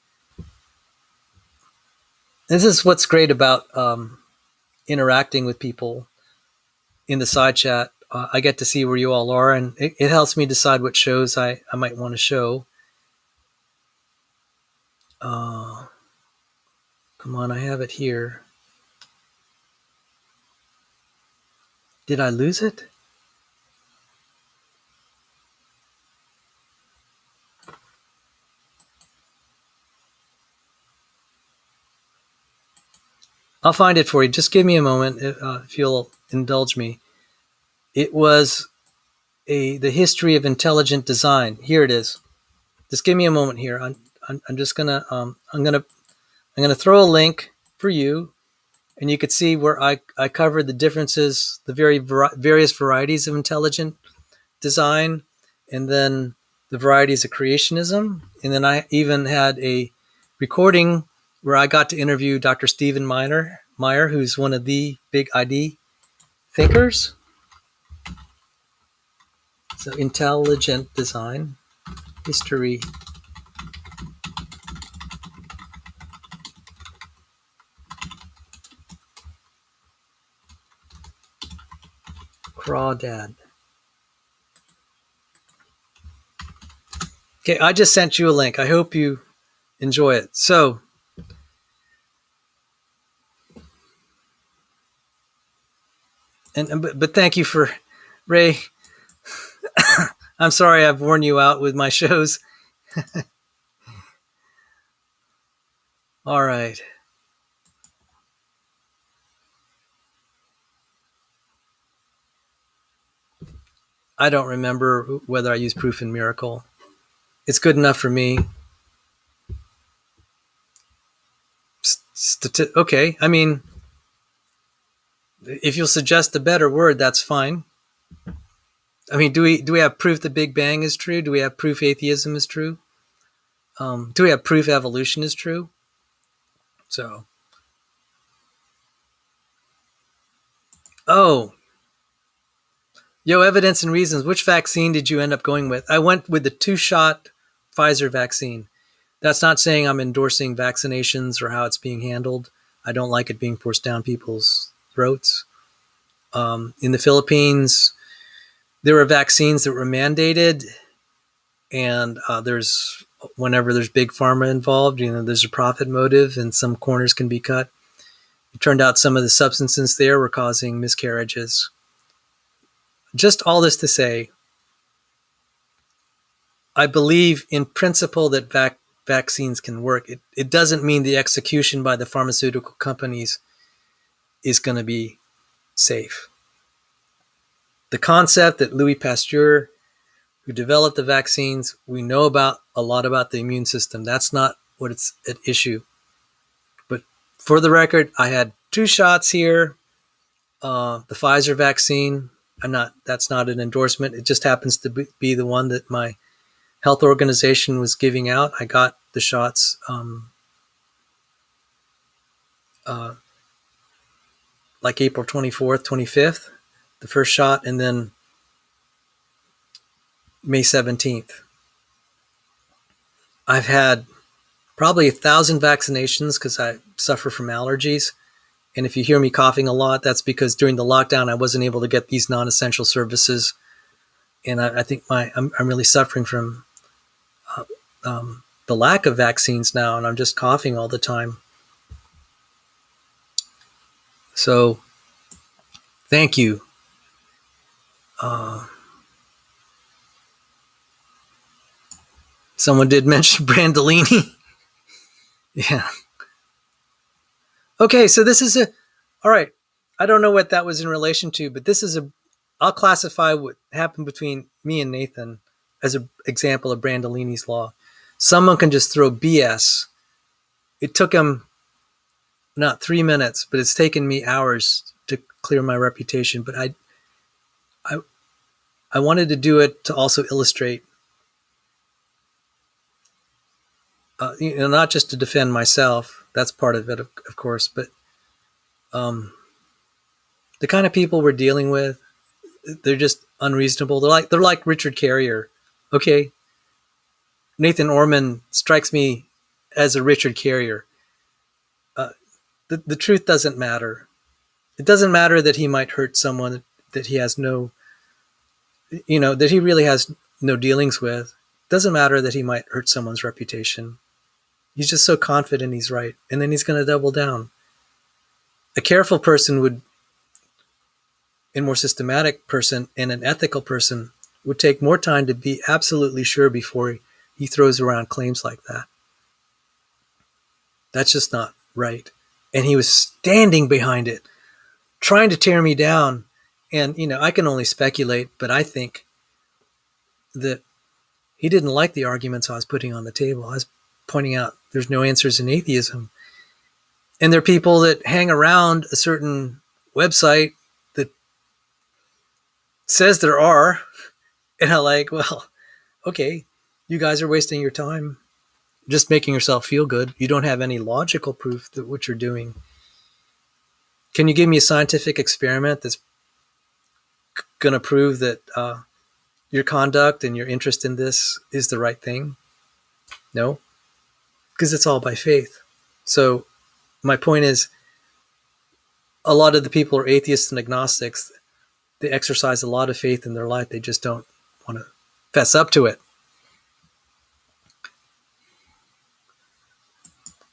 This is what's great about interacting with people in the side chat. I get to see where you all are, and it helps me decide what shows I might want to show. Come on, I have it here. Did I lose it? I'll find it for you. Just give me a moment if you'll indulge me. It was the history of intelligent design. Here it is. Just give me a moment here. I'm just gonna I'm gonna throw a link for you, and you could see where I covered the differences, the various varieties of intelligent design, and then the varieties of creationism. And then I even had a recording where I got to interview Dr. Stephen Meyer, who's one of the big ID thinkers. So intelligent design, history. Crawdad. Okay, I just sent you a link. I hope you enjoy it. So, but thank you for Ray. I'm sorry I've worn you out with my shows. All right. I don't remember whether I used proof in miracle. It's good enough for me. Okay. I mean, if you'll suggest a better word, that's fine. I mean, do we have proof the Big Bang is true? Do we have proof atheism is true? Do we have proof evolution is true? So, oh, evidence and reasons. Which vaccine did you end up going with? I went with the 2-shot Pfizer vaccine. That's not saying I'm endorsing vaccinations or how it's being handled. I don't like it being forced down people's throats. In the Philippines, there were vaccines that were mandated, and whenever there's big pharma involved, there's a profit motive, and some corners can be cut. It turned out some of the substances there were causing miscarriages. Just all this to say, I believe in principle that vaccines can work. It doesn't mean the execution by the pharmaceutical companies is going to be safe. The concept that Louis Pasteur, who developed the vaccines, we know a lot about the immune system. That's not what it's at issue. But for the record, I had 2 shots here. The Pfizer vaccine, that's not an endorsement. It just happens to be the one that my health organization was giving out. I got the shots like April 24th, 25th, the first shot, and then May 17th. I've had probably 1,000 vaccinations because I suffer from allergies. And if you hear me coughing a lot, that's because during the lockdown, I wasn't able to get these non-essential services. And I think I'm really suffering from the lack of vaccines now, and I'm just coughing all the time. So, thank you. Someone did mention Brandolini. Yeah. Okay, so this is all right. I don't know what that was in relation to, but I'll classify what happened between me and Nathan as an example of Brandolini's law. Someone can just throw BS. It took him not 3 minutes, but it's taken me hours to clear my reputation. But I wanted to do it to also illustrate, not just to defend myself. That's part of it, of course, but the kind of people we're dealing with, they're just unreasonable. They're like Richard Carrier. Okay, Nathan Ormond strikes me as a Richard Carrier. The truth doesn't matter. It doesn't matter that he might hurt someone that he has that he really has no dealings with. It doesn't matter that he might hurt someone's reputation. He's just so confident he's right, and then he's going to double down. A careful person a more systematic person and an ethical person would take more time to be absolutely sure before he throws around claims like that. That's just not right. And he was standing behind it, trying to tear me down. And, I can only speculate, but I think that he didn't like the arguments I was putting on the table. I was pointing out there's no answers in atheism. And there are people that hang around a certain website that says there are. And I'm like, well, okay, you guys are wasting your time just making yourself feel good. You don't have any logical proof that what you're doing. Can you give me a scientific experiment that's going to prove that your conduct and your interest in this is the right thing? No, because it's all by faith. So my point is, a lot of the people are atheists and agnostics. They exercise a lot of faith in their life. They just don't want to fess up to it.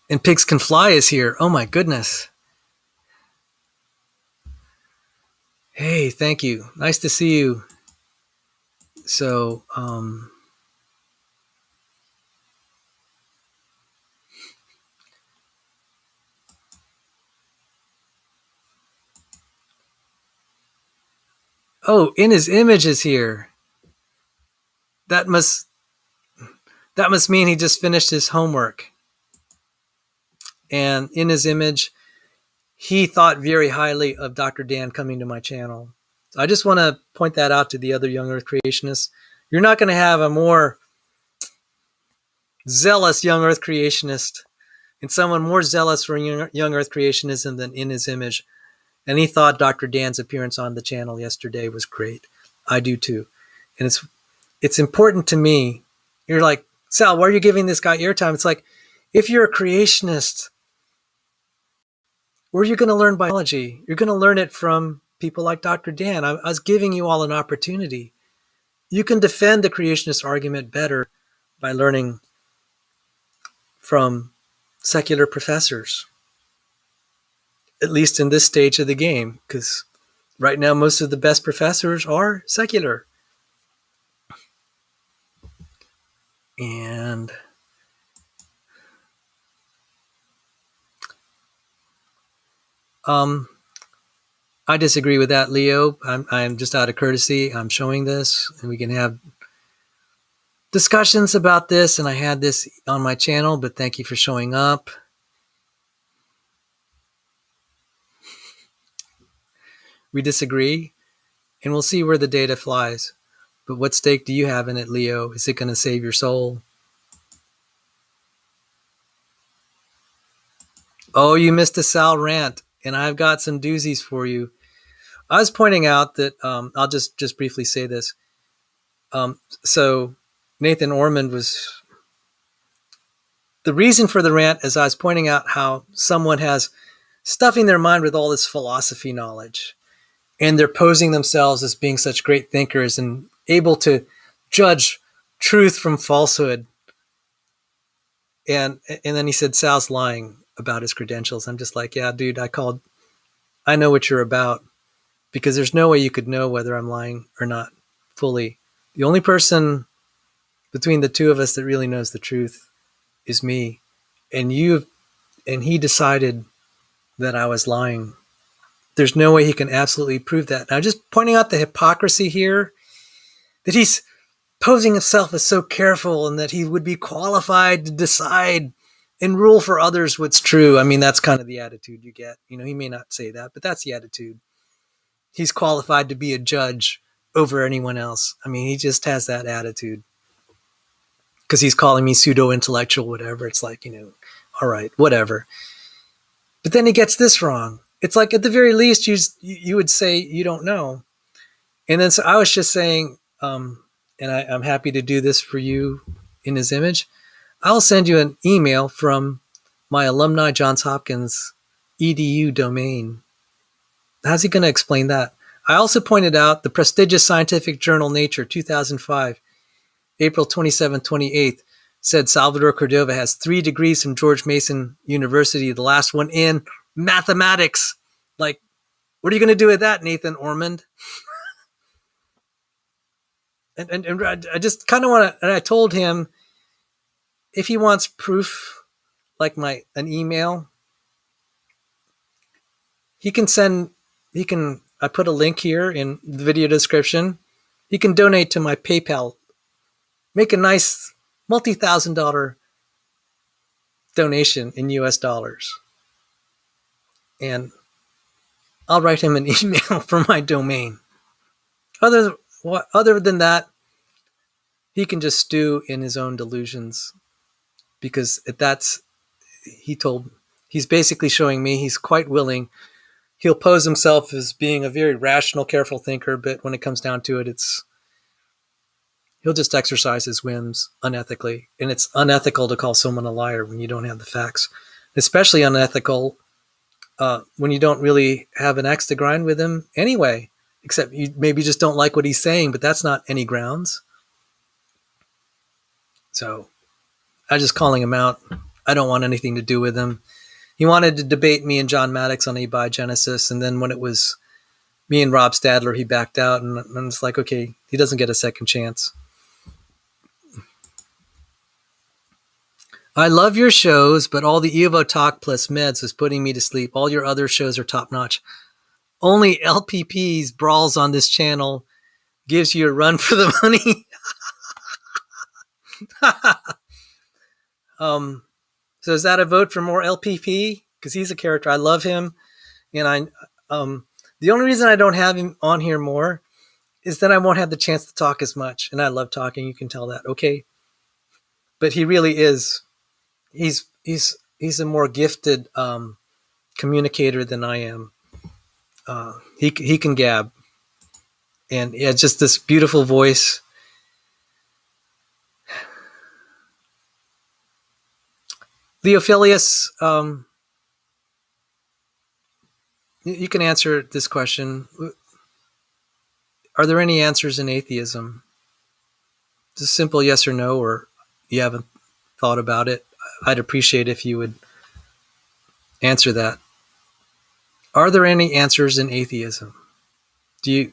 And Pigs Can Fly is here. Oh my goodness. Hey, thank you. Nice to see you. So, Oh, in his image is here. That must mean he just finished his homework. And in his image, he thought very highly of Dr. Dan coming to my channel. So I just want to point that out to the other young earth creationists. You're not going to have a more zealous young earth creationist and someone more zealous for young earth creationism than in his image. And he thought Dr. Dan's appearance on the channel yesterday was great. I do too. And it's important to me. You're like, Sal, why are you giving this guy airtime? It's like, if you're a creationist, where are you going to learn biology? You're going to learn it from people like Dr. Dan. I was giving you all an opportunity. You can defend the creationist argument better by learning from secular professors, at least in this stage of the game, because right now most of the best professors are secular. And I disagree with that, Leo. I'm just out of courtesy. I'm showing this, and we can have discussions about this. And I had this on my channel, but thank you for showing up. We disagree, and we'll see where the data flies. But what stake do you have in it, Leo? Is it going to save your soul? Oh, you missed a Sal rant, and I've got some doozies for you. I was pointing out that I'll just briefly say this. So Nathan Ormond was the reason for the rant, as I was pointing out how someone has stuffing their mind with all this philosophy knowledge, and they're posing themselves as being such great thinkers and able to judge truth from falsehood. And then he said, Sal's lying about his credentials. I'm just like, yeah, dude, I know what you're about, because there's no way you could know whether I'm lying or not fully. The only person between the two of us that really knows the truth is me. And he decided that I was lying. There's no way he can absolutely prove that. Now, just pointing out the hypocrisy here, that he's posing himself as so careful and that he would be qualified to decide and rule for others what's true. I mean, that's kind of the attitude you get. You know, he may not say that, but that's the attitude. He's qualified to be a judge over anyone else. I mean, he just has that attitude because he's calling me pseudo-intellectual, whatever. It's like, all right, whatever. But then he gets this wrong. It's like, at the very least, you would say you don't know. And then so I was just saying, and I'm happy to do this for you in his image. I'll send you an email from my alumni Johns Hopkins edu domain. How's he going to explain that? I also pointed out the prestigious scientific journal Nature 2005, April 27, 28th, said Salvador Cordova has 3 degrees from George Mason University, the last one in mathematics. Like, what are you going to do with that, Nathan Ormond? And I just kind of want to, and I told him, if he wants proof, like an email, I put a link here in the video description. He can donate to my PayPal, make a nice multi-$1,000 donation in US dollars. And I'll write him an email from my domain. Other than that, he can just stew in his own delusions, because he's basically showing me he's quite willing. He'll pose himself as being a very rational, careful thinker, but when it comes down to it, he'll just exercise his whims unethically. And it's unethical to call someone a liar when you don't have the facts. Especially unethical when you don't really have an axe to grind with him anyway, except you maybe just don't like what he's saying, but that's not any grounds. So I'm just calling him out. I don't want anything to do with him. He wanted to debate me and John Maddox on abiogenesis, and then when it was me and Rob Stadler, he backed out, and it's like, okay, he doesn't get a second chance. I love your shows, but all the Evo talk plus meds is putting me to sleep. All your other shows are top notch. only LPP's brawls on this channel gives you a run for the money. So is that a vote for more LPP? Because he's a character. I love him. And the only reason I don't have him on here more is that I won't have the chance to talk as much. And I love talking. You can tell that. Okay. But he really is. He's a more gifted communicator than I am. He can gab. And he has just this beautiful voice. Theophilus, you can answer this question. Are there any answers in atheism? Just simple yes or no, or you haven't thought about it. I'd appreciate if you would answer that. Are there any answers in atheism? Do you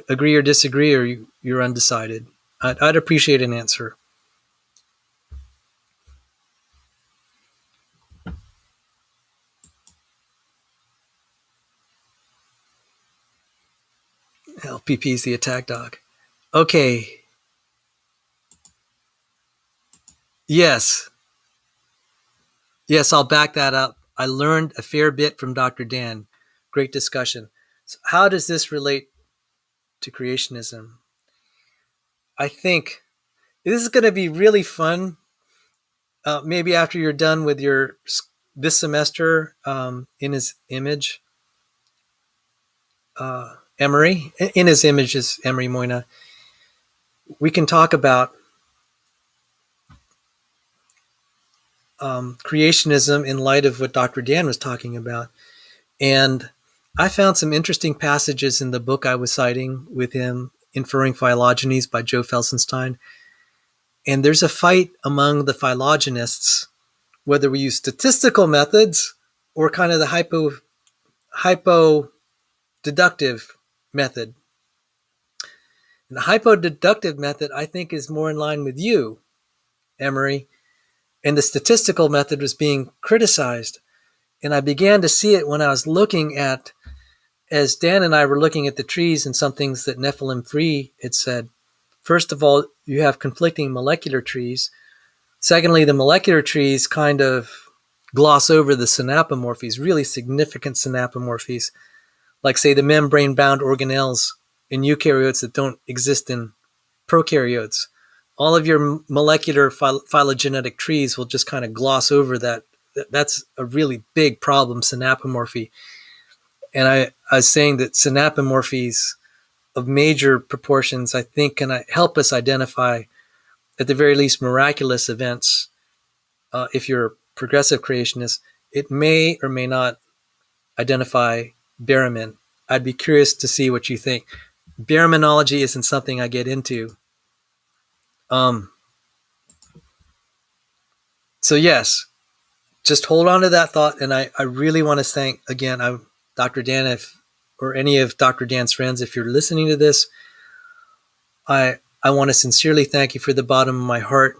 agree or disagree, or you're undecided? I'd appreciate an answer. LPP is the attack dog. Okay. Yes. Yes, I'll back that up. I learned a fair bit from Dr. Dan. Great discussion. So how does this relate to creationism? I think this is going to be really fun. Maybe after you're done with this semester, in his image, Emery, in his image is Emery Moyna. We can talk about creationism in light of what Dr. Dan was talking about. And I found some interesting passages in the book I was citing with him, Inferring Phylogenies by Joe Felsenstein. And there's a fight among the phylogenists, whether we use statistical methods or kind of the hypo-deductive method. And the hypo-deductive method, I think, is more in line with you, Emery. And the statistical method was being criticized. And I began to see it when I was looking at, as Dan and I were looking at the trees and some things that Nephilim Free had said. First of all, you have conflicting molecular trees. Secondly, the molecular trees kind of gloss over the synapomorphies, really significant synapomorphies, like, say, the membrane-bound organelles in eukaryotes that don't exist in prokaryotes. All of your molecular phylogenetic trees will just kind of gloss over that. That's a really big problem, synapomorphy. And I was saying that synapomorphies of major proportions, I think, can help us identify, at the very least, miraculous events. If you're a progressive creationist, it may or may not identify Baramin. I'd be curious to see what you think. Baraminology isn't something I get into. So yes, just hold on to that thought. And I really want to thank, again, Dr. Dan, or any of Dr. Dan's friends, if you're listening to this, I want to sincerely thank you for the bottom of my heart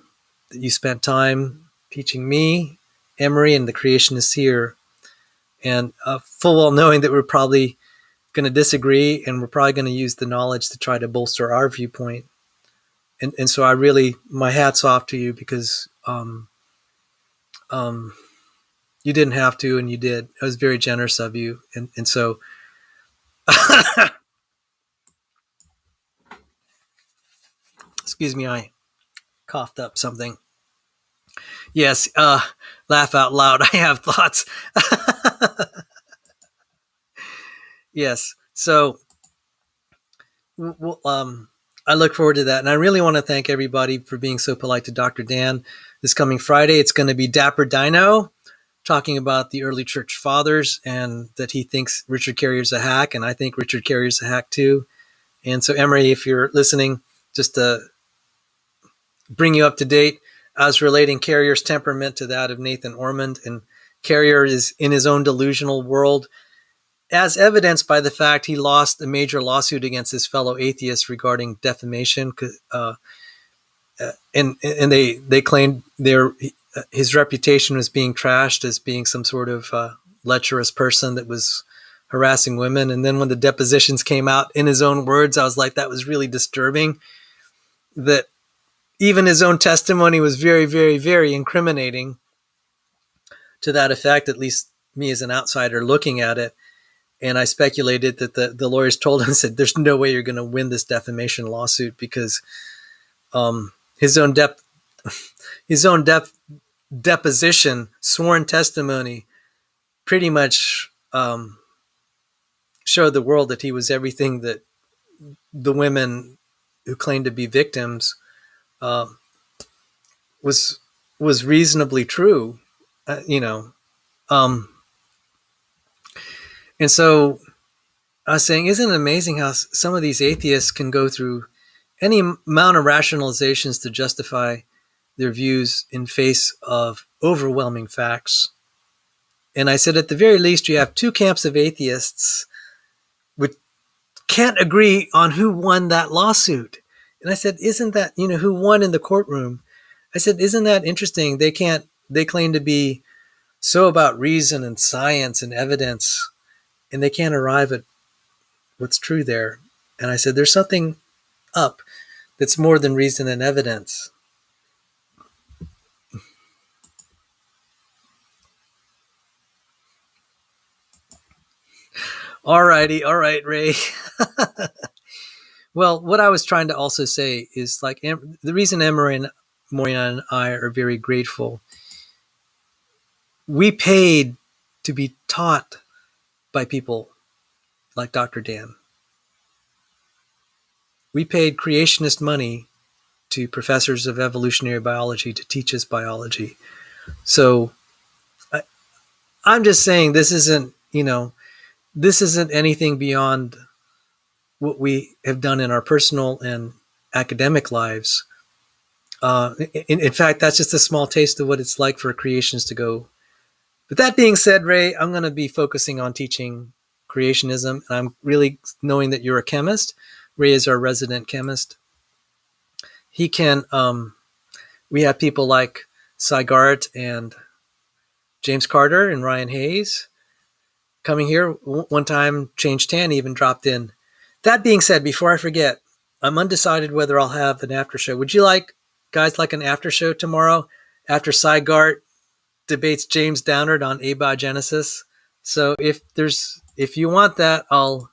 that you spent time teaching me, Emery, and the creationists here. And full well knowing that we're probably going to disagree, and we're probably going to use the knowledge to try to bolster our viewpoint. And so I really, my hat's off to you, because you didn't have to, and you did. I was very generous of you. And so excuse me, I coughed up something. Yes, laugh out loud. I have thoughts. Yes. So I look forward to that. And I really want to thank everybody for being so polite to Dr. Dan. This coming Friday, it's going to be Dapper Dino talking about the early church fathers, and that he thinks Richard Carrier's a hack. And I think Richard Carrier's a hack too. And so, Emery, if you're listening, just to bring you up to date, I was relating Carrier's temperament to that of Nathan Ormond. And Carrier is in his own delusional world, as evidenced by the fact he lost a major lawsuit against his fellow atheists regarding defamation. And they claimed his reputation was being trashed as being some sort of lecherous person that was harassing women. And then when the depositions came out, in his own words, I was like, that was really disturbing. That even his own testimony was very, very, very incriminating to that effect, at least me as an outsider looking at it. And I speculated that the lawyers told him, said, there's no way you're going to win this defamation lawsuit because his own deposition, sworn testimony, pretty much showed the world that he was everything that the women who claimed to be victims was reasonably true, and so I was saying, isn't it amazing how some of these atheists can go through any amount of rationalizations to justify their views in face of overwhelming facts? And I said, at the very least, you have two camps of atheists which can't agree on who won that lawsuit. And I said, isn't that, who won in the courtroom? I said, isn't that interesting? They claim to be so about reason and science and evidence, and they can't arrive at what's true there. And I said, there's something up that's more than reason and evidence. All right, Ray. Well, what I was trying to also say is, like, the reason Emory and I are very grateful, we paid to be taught by people like Dr. Dan. We paid creationist money to professors of evolutionary biology to teach us biology. So I'm just saying this isn't anything beyond what we have done in our personal and academic lives. In fact, that's just a small taste of what it's like for creationists to go. But that being said, Ray, I'm going to be focusing on teaching creationism. And I'm really knowing that you're a chemist. Ray is our resident chemist. He can, we have people like Cy Gart and James Carter and Ryan Hayes coming here. One time, Change 10 even dropped in. That being said, before I forget, I'm undecided whether I'll have an after show. Would you guys like an after show tomorrow after Cy Gart debates James Downard on abiogenesis? So if you want that, I'll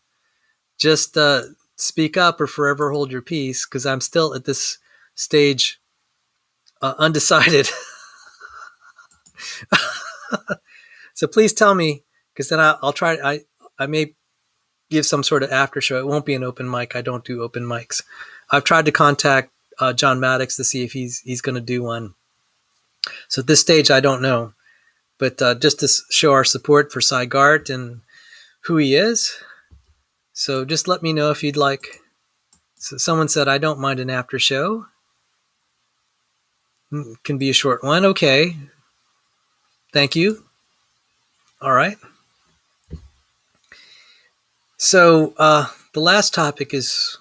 just speak up or forever hold your peace, because I'm still at this stage undecided. So please tell me, because then I'll try. I may give some sort of after show. It won't be an open mic. I don't do open mics. I've tried to contact John Maddox to see if he's going to do one. So at this stage, I don't know. But just to show our support for Cy Gart and who he is. So just let me know if you'd like. So someone said, I don't mind an after show. Can be a short one. Okay. Thank you. All right. So the last topic is,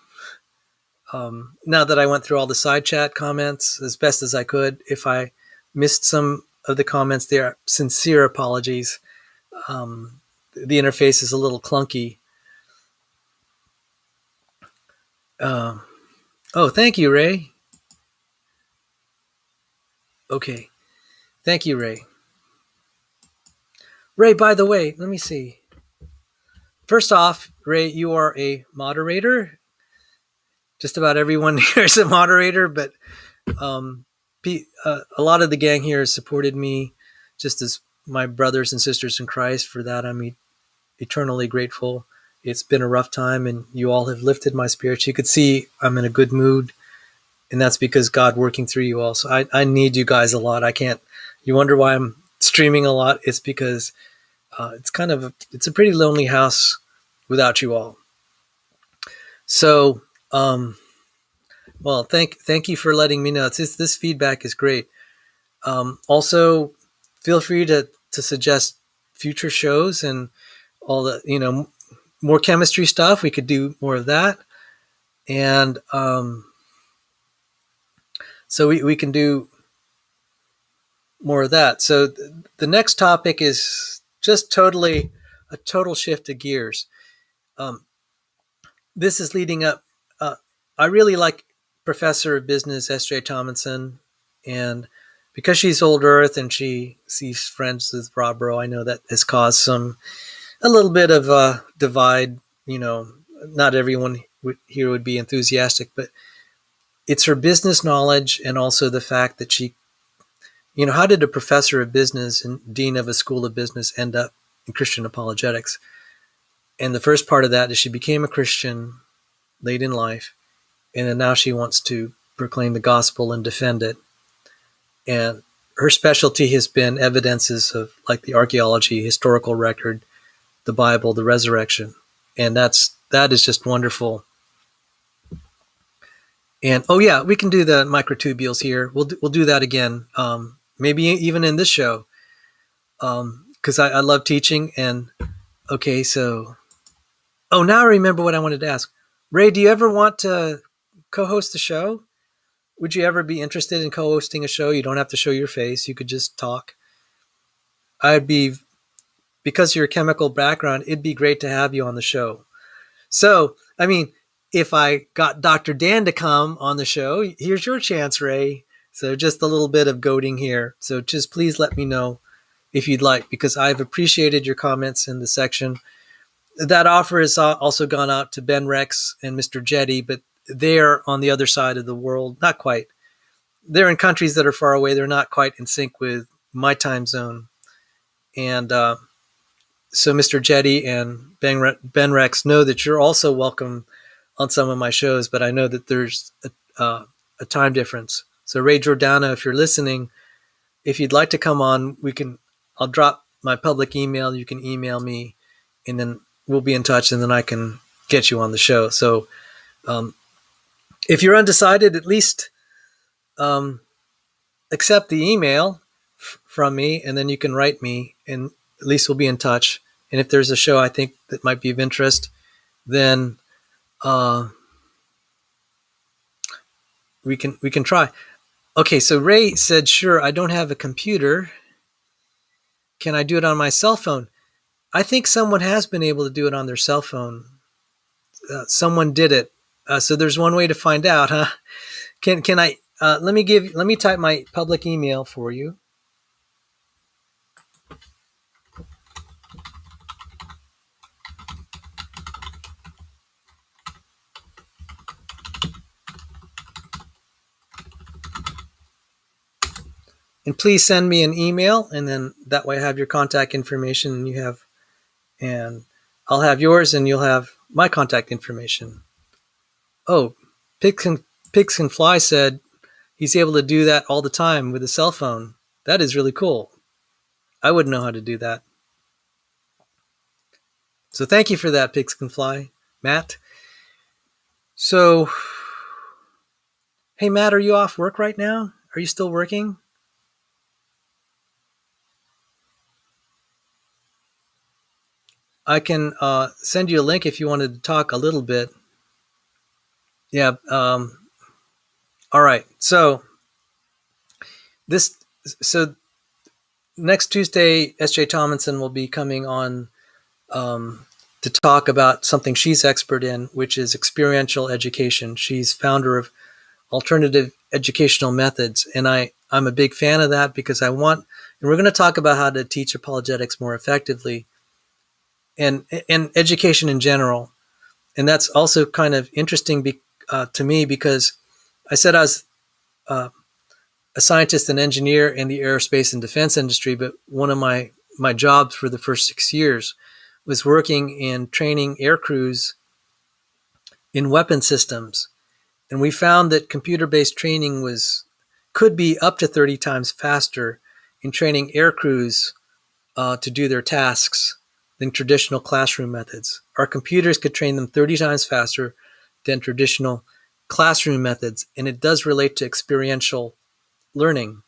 now that I went through all the side chat comments as best as I could, if I missed some of the comments there, sincere apologies. The interface is a little clunky. Oh, thank you, Ray. Okay. Thank you, Ray. Ray, by the way, let me see. First off, Ray, you are a moderator. Just about everyone here is a moderator, but a lot of the gang here has supported me just as my brothers and sisters in Christ. For that, I'm eternally grateful. It's been a rough time, and you all have lifted my spirits. You could see I'm in a good mood, and that's because God working through you all. So I need you guys a lot. I can't. You wonder why I'm streaming a lot? It's because it's a pretty lonely house without you all. So, well, thank you for letting me know. This feedback is great. Also, feel free to suggest future shows and all the, more chemistry stuff. We could do more of that. And so we can do more of that. So the next topic is just totally a total shift of gears. This is leading up. I really like Professor of Business S.J. Tomlinson, and because she's old Earth and she's friends with Rob Rowe, I know that has caused a little bit of a divide. Not everyone here would be enthusiastic, but it's her business knowledge and also the fact that she, how did a professor of business and dean of a school of business end up in Christian apologetics? And the first part of that is she became a Christian late in life, and then now she wants to proclaim the gospel and defend it. And her specialty has been evidences of like the archaeology, historical record, the Bible, the resurrection. And that is just wonderful. And oh yeah, we can do the microtubules here. We'll do that again. Maybe even in this show, because I love teaching. And okay, so now I remember what I wanted to ask. Ray, do you ever want to co-host the show? Would you ever be interested in co-hosting a show? You don't have to show your face. You could just talk. Because of your chemical background, it'd be great to have you on the show. So, if I got Dr. Dan to come on the show, here's your chance, Ray. So just a little bit of goading here. So just please let me know if you'd like, because I've appreciated your comments in the section. That offer has also gone out to Ben Rex and Mr. Jetty, but they're on the other side of the world. Not quite. They're in countries that are far away. They're not quite in sync with my time zone. And so Mr. Jetty and Ben Rex know that you're also welcome on some of my shows, but I know that there's a time difference. So Ray Giordano, if you're listening, if you'd like to come on, I'll drop my public email. You can email me, and then we'll be in touch, and then I can get you on the show. So if you're undecided, at least accept the email from me, and then you can write me, and at least we'll be in touch. And if there's a show I think that might be of interest, then we can try. Okay, so Ray said, sure, I don't have a computer. Can I do it on my cell phone? I think someone has been able to do it on their cell phone. Someone did it. So there's one way to find out, huh? Can I, let me type my public email for you. And please send me an email, and then that way I have your contact information, and I'll have yours, and you'll have my contact information. Oh, Pigs Can Fly said he's able to do that all the time with a cell phone. That is really cool. I wouldn't know how to do that. So thank you for that, Pigs Can Fly, Matt. So, hey, Matt, are you off work right now? Are you still working? I can send you a link if you wanted to talk a little bit. Yeah. All right. So next Tuesday, S.J. Tomlinson will be coming on to talk about something she's expert in, which is experiential education. She's founder of alternative educational methods, and I'm a big fan of that because and we're going to talk about how to teach apologetics more effectively. And education in general. And that's also kind of interesting to me because I said I was a scientist and engineer in the aerospace and defense industry, but one of my jobs for the first 6 years was working in training air crews in weapon systems. And we found that computer-based training could be up to 30 times faster in training air crews to do their tasks than traditional classroom methods. Our computers could train them 30 times faster than traditional classroom methods. And it does relate to experiential learning,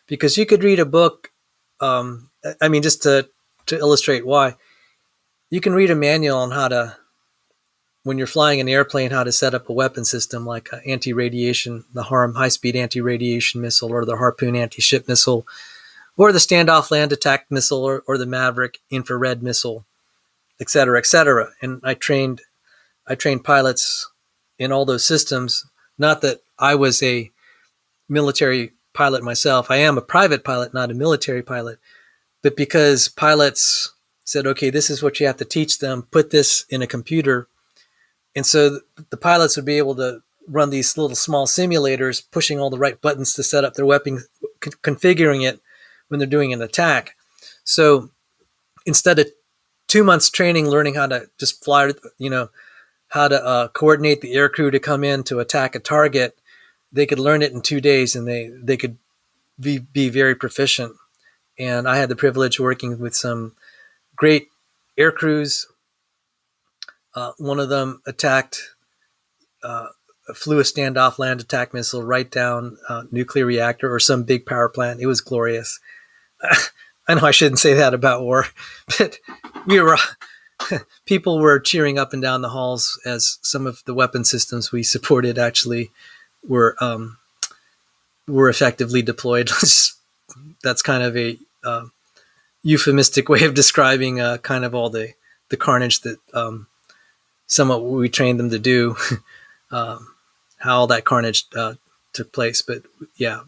because you could read a book. Just to illustrate why, you can read a manual on when you're flying an airplane, how to set up a weapon system like anti-radiation, the HARM high-speed anti-radiation missile, or the Harpoon anti-ship missile, or the Standoff land attack missile, or the Maverick infrared missile. et cetera, et cetera. And I trained pilots in all those systems. Not that I was a military pilot myself. I am a private pilot, not a military pilot. But because pilots said, okay, this is what you have to teach them, put this in a computer. And so the pilots would be able to run these little small simulators, pushing all the right buttons to set up their weapon, configuring it when they're doing an attack. So instead of 2 months training, learning how to just fly, how to coordinate the aircrew to come in to attack a target, they could learn it in 2 days, and they could be very proficient. And I had the privilege of working with some great air crews. One of them flew a standoff land attack missile right down a nuclear reactor or some big power plant. It was glorious. I know I shouldn't say that about war, but people were cheering up and down the halls as some of the weapon systems we supported actually were effectively deployed. That's kind of a euphemistic way of describing kind of all the carnage that some of what we trained them to do, how all that carnage took place. But yeah,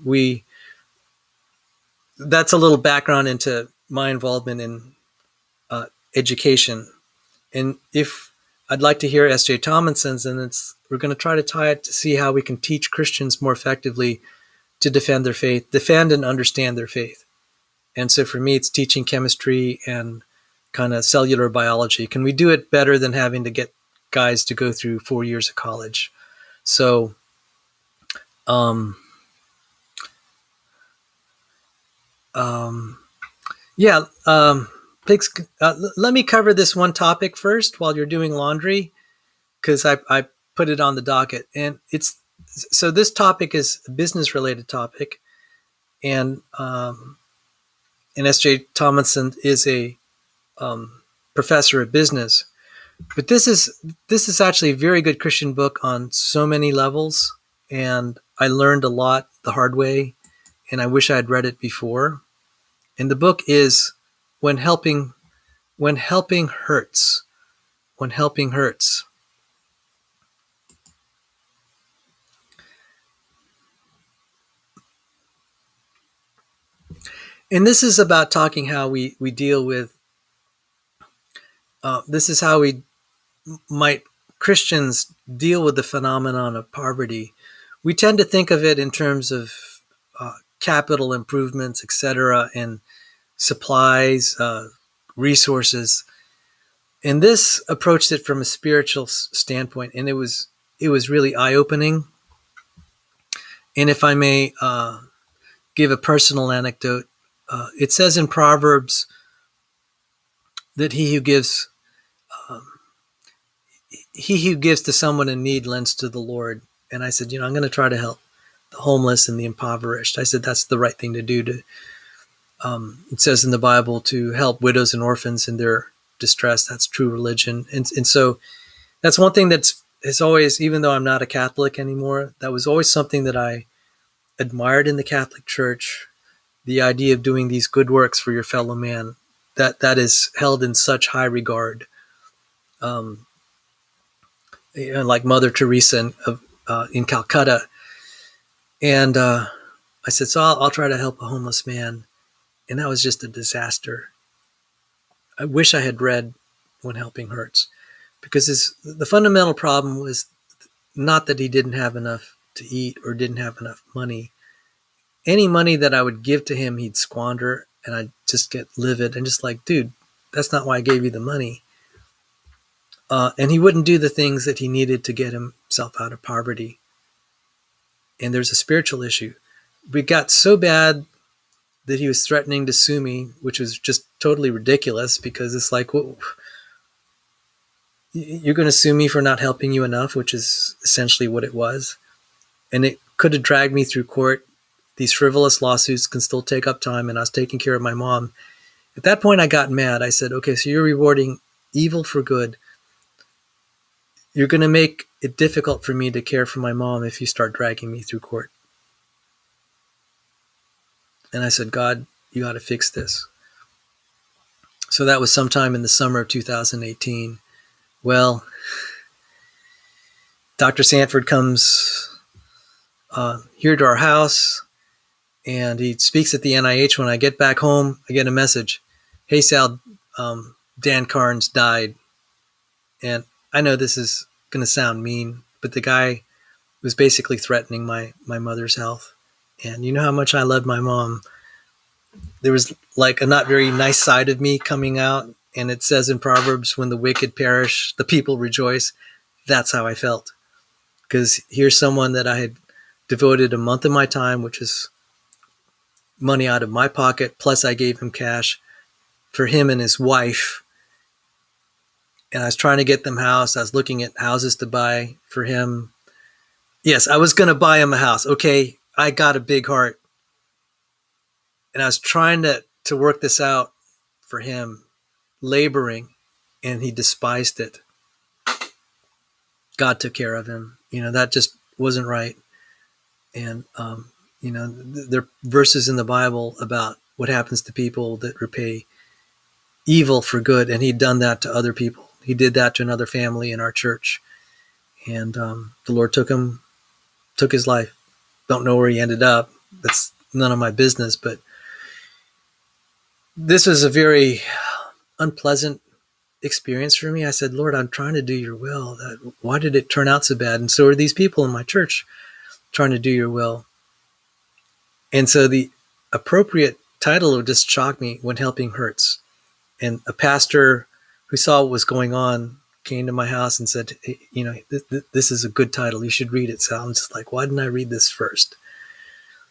that's a little background into my involvement in education. And if I'd like to hear S.J. Tomlinson's, and we're going to try to tie it to see how we can teach Christians more effectively to defend their faith, defend and understand their faith. And so for me, it's teaching chemistry and kind of cellular biology. Can we do it better than having to get guys to go through 4 years of college? So, pigs, let me cover this one topic first while you're doing laundry, because I put it on the docket. And so this topic is a business-related topic. And S.J. Tomlinson is a professor of business. But this is actually a very good Christian book on so many levels, and I learned a lot the hard way, and I wish I had read it before. And the book is When Helping Hurts. When Helping Hurts. And this is about talking how we deal with, this is how Christians deal with the phenomenon of poverty. We tend to think of it in terms of capital improvements, etc., and supplies, resources. And this approached it from a spiritual standpoint, and it was really eye-opening. And if I may give a personal anecdote, it says in Proverbs that he who gives to someone in need lends to the Lord. And I said, I'm going to try to help the homeless and the impoverished. I said that's the right thing to do. It says in the Bible to help widows and orphans in their distress. That's true religion. And so that's one thing that's always, even though I'm not a Catholic anymore, that was always something that I admired in the Catholic Church. The idea of doing these good works for your fellow man, that is held in such high regard. Like Mother Teresa in Calcutta. And I said, so I'll try to help a homeless man. And that was just a disaster. I wish I had read When Helping Hurts, because the fundamental problem was not that he didn't have enough to eat or didn't have enough money. Any money that I would give to him, he'd squander, and I'd just get livid and just like, dude, that's not why I gave you the money. And he wouldn't do the things that he needed to get himself out of poverty. And there's a spiritual issue. We got so bad that he was threatening to sue me, which was just totally ridiculous, because it's like, well, you're going to sue me for not helping you enough, which is essentially what it was. And it could have dragged me through court. These frivolous lawsuits can still take up time, and I was taking care of my mom. At that point, I got mad. I said, okay, so you're rewarding evil for good. You're going to make it difficult for me to care for my mom if you start dragging me through court. And I said, God, you got to fix this. So that was sometime in the summer of 2018. Well, Dr. Sanford comes here to our house, and he speaks at the NIH. When I get back home, I get a message. Hey, Sal, Dan Carnes died. And I know this is going to sound mean, but the guy was basically threatening my mother's health. And you know how much I loved my mom. There was like a not very nice side of me coming out. And it says in Proverbs, when the wicked perish, the people rejoice. That's how I felt. Because here's someone that I had devoted a month of my time, which is money out of my pocket, plus I gave him cash for him and his wife. And I was trying to get them house. I was looking at houses to buy for him. Yes, I was going to buy him a house. Okay, I got a big heart. And I was trying to work this out for him, laboring, and he despised it. God took care of him. That just wasn't right. And, there are verses in the Bible about what happens to people that repay evil for good. And he'd done that to other people. He did that to another family in our church. And the Lord took his life. Don't know where he ended up. That's none of my business. But this was a very unpleasant experience for me. I said, Lord, I'm trying to do your will. Why did it turn out so bad? And so are these people in my church trying to do your will. And so the appropriate title would just shock me, When Helping Hurts. And a pastor who saw what was going on came to my house and said, hey, this is a good title. You should read it. So I'm just like, why didn't I read this first?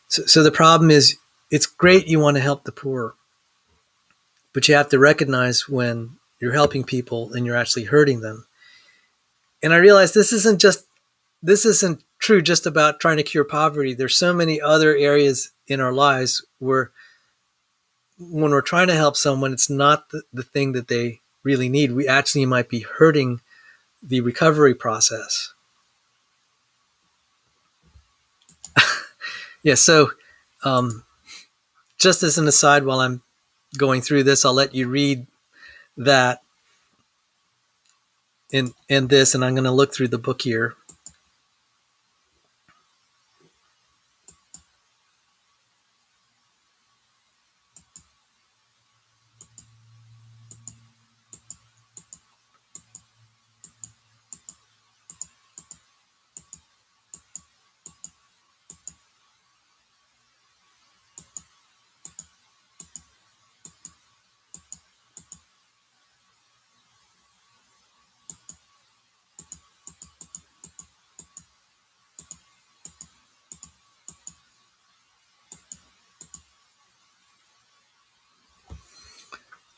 So the problem is, it's great you want to help the poor, but you have to recognize when you're helping people and you're actually hurting them. And I realized this isn't true just about trying to cure poverty. There's so many other areas in our lives where when we're trying to help someone, it's not the thing that they really need. We actually might be hurting the recovery process. Yeah, so just as an aside, while I'm going through this, I'll let you read that in this, and I'm going to look through the book here.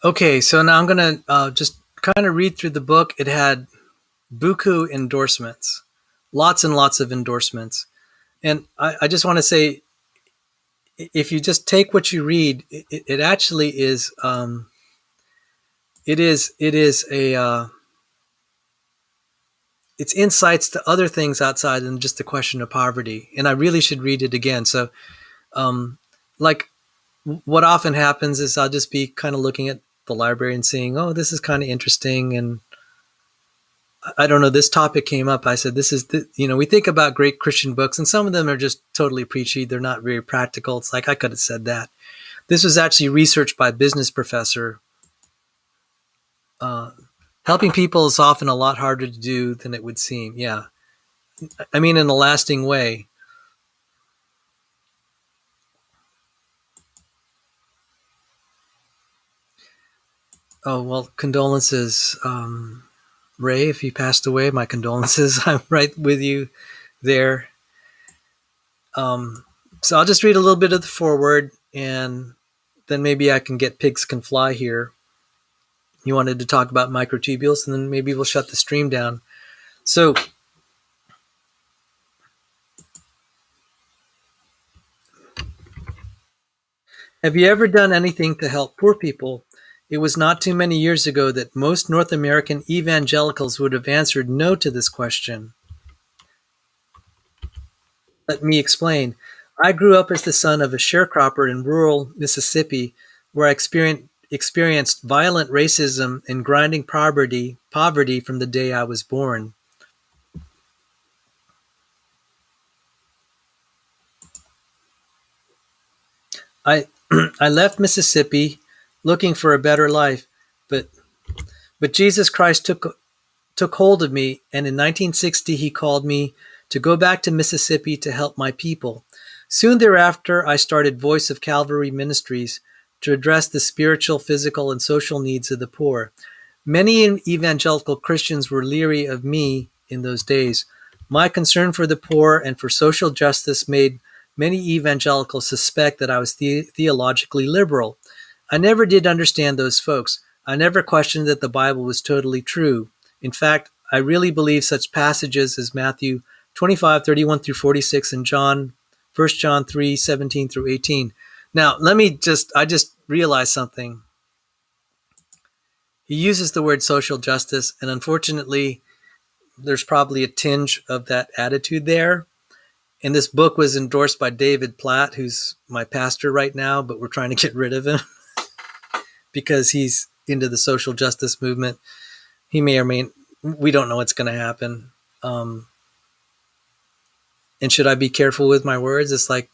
Okay, so now I'm going to just kind of read through the book. It had buku endorsements, lots and lots of endorsements. And I just want to say, if you just take what you read, it actually is, it's insights to other things outside than just the question of poverty. And I really should read it again. So, like what often happens is I'll just be kind of looking at the library and saying, oh, this is kind of interesting. And I don't know, this topic came up. I said, we think about great Christian books and some of them are just totally preachy. They're not very practical. It's like, I could have said that. This was actually researched by a business professor. Helping people is often a lot harder to do than it would seem. Yeah. I mean, in a lasting way. Oh, well, condolences, Ray, if he passed away, my condolences. I'm right with you there. So I'll just read a little bit of the foreword, and then maybe I can get Pigs Can Fly here. You wanted to talk about microtubules, and then maybe we'll shut the stream down. So have you ever done anything to help poor people? It was not too many years ago that most North American evangelicals would have answered no to this question. Let me explain. I grew up as the son of a sharecropper in rural Mississippi, where I experienced violent racism and grinding poverty from the day I was born. I I left Mississippi looking for a better life, but Jesus Christ took hold of me, and in 1960 he called me to go back to Mississippi to help my people. Soon thereafter, I started Voice of Calvary Ministries to address the spiritual, physical, and social needs of the poor. Many evangelical Christians were leery of me in those days. My concern for the poor and for social justice made many evangelicals suspect that I was theologically liberal. I never did understand those folks. I never questioned that the Bible was totally true. In fact, I really believe such passages as Matthew 25:31 through 46 and 1 John 3:17 through 18. Now, I just realized something. He uses the word social justice, and unfortunately, there's probably a tinge of that attitude there. And this book was endorsed by David Platt, who's my pastor right now, but we're trying to get rid of him because he's into the social justice movement. He may or may, we don't know what's going to happen. And should I be careful with my words? It's like,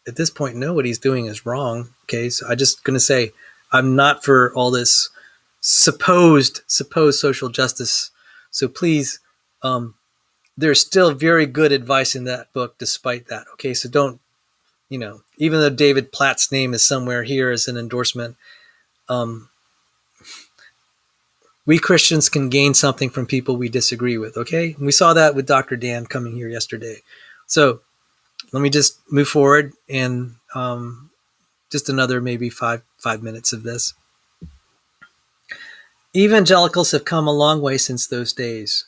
at this point, no, what he's doing is wrong. Okay, so I'm just going to say, I'm not for all this supposed social justice. So please, there's still very good advice in that book despite that. Okay, so don't, even though David Platt's name is somewhere here as an endorsement, we Christians can gain something from people we disagree with. Okay, and we saw that with Dr. Dan coming here yesterday. So let me just move forward and just another maybe five minutes of this. Evangelicals have come a long way since those days.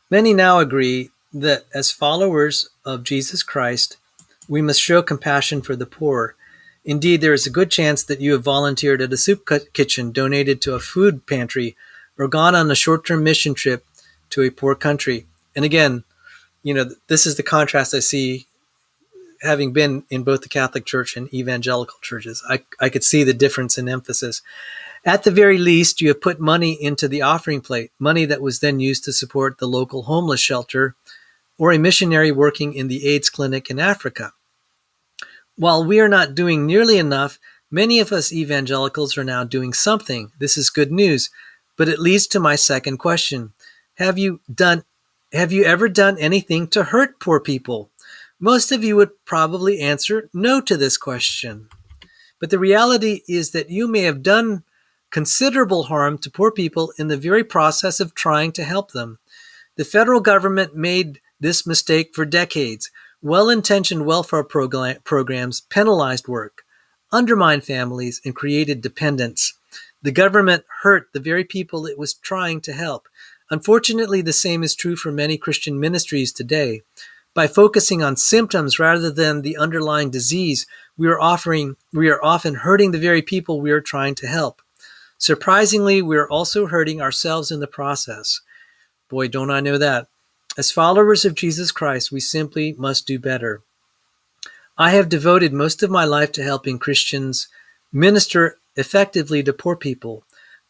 Many now agree that as followers of Jesus Christ, we must show compassion for the poor. Indeed, there is a good chance that you have volunteered at a soup kitchen, donated to a food pantry, or gone on a short-term mission trip to a poor country. And again, this is the contrast I see having been in both the Catholic Church and evangelical churches. I could see the difference in emphasis. At the very least, you have put money into the offering plate, money that was then used to support the local homeless shelter or a missionary working in the AIDS clinic in Africa. While we are not doing nearly enough, many of us evangelicals are now doing something. This is good news, but it leads to my second question. Have you ever done anything to hurt poor people? Most of you would probably answer no to this question. But the reality is that you may have done considerable harm to poor people in the very process of trying to help them. The federal government made this mistake for decades. Well-intentioned welfare programs penalized work, undermined families, and created dependence. The government hurt the very people it was trying to help. Unfortunately, the same is true for many Christian ministries today. By focusing on symptoms rather than the underlying disease, we are often hurting the very people we are trying to help. Surprisingly, we are also hurting ourselves in the process. Boy, don't I know that. As followers of Jesus Christ, we simply must do better. I have devoted most of my life to helping Christians minister effectively to poor people.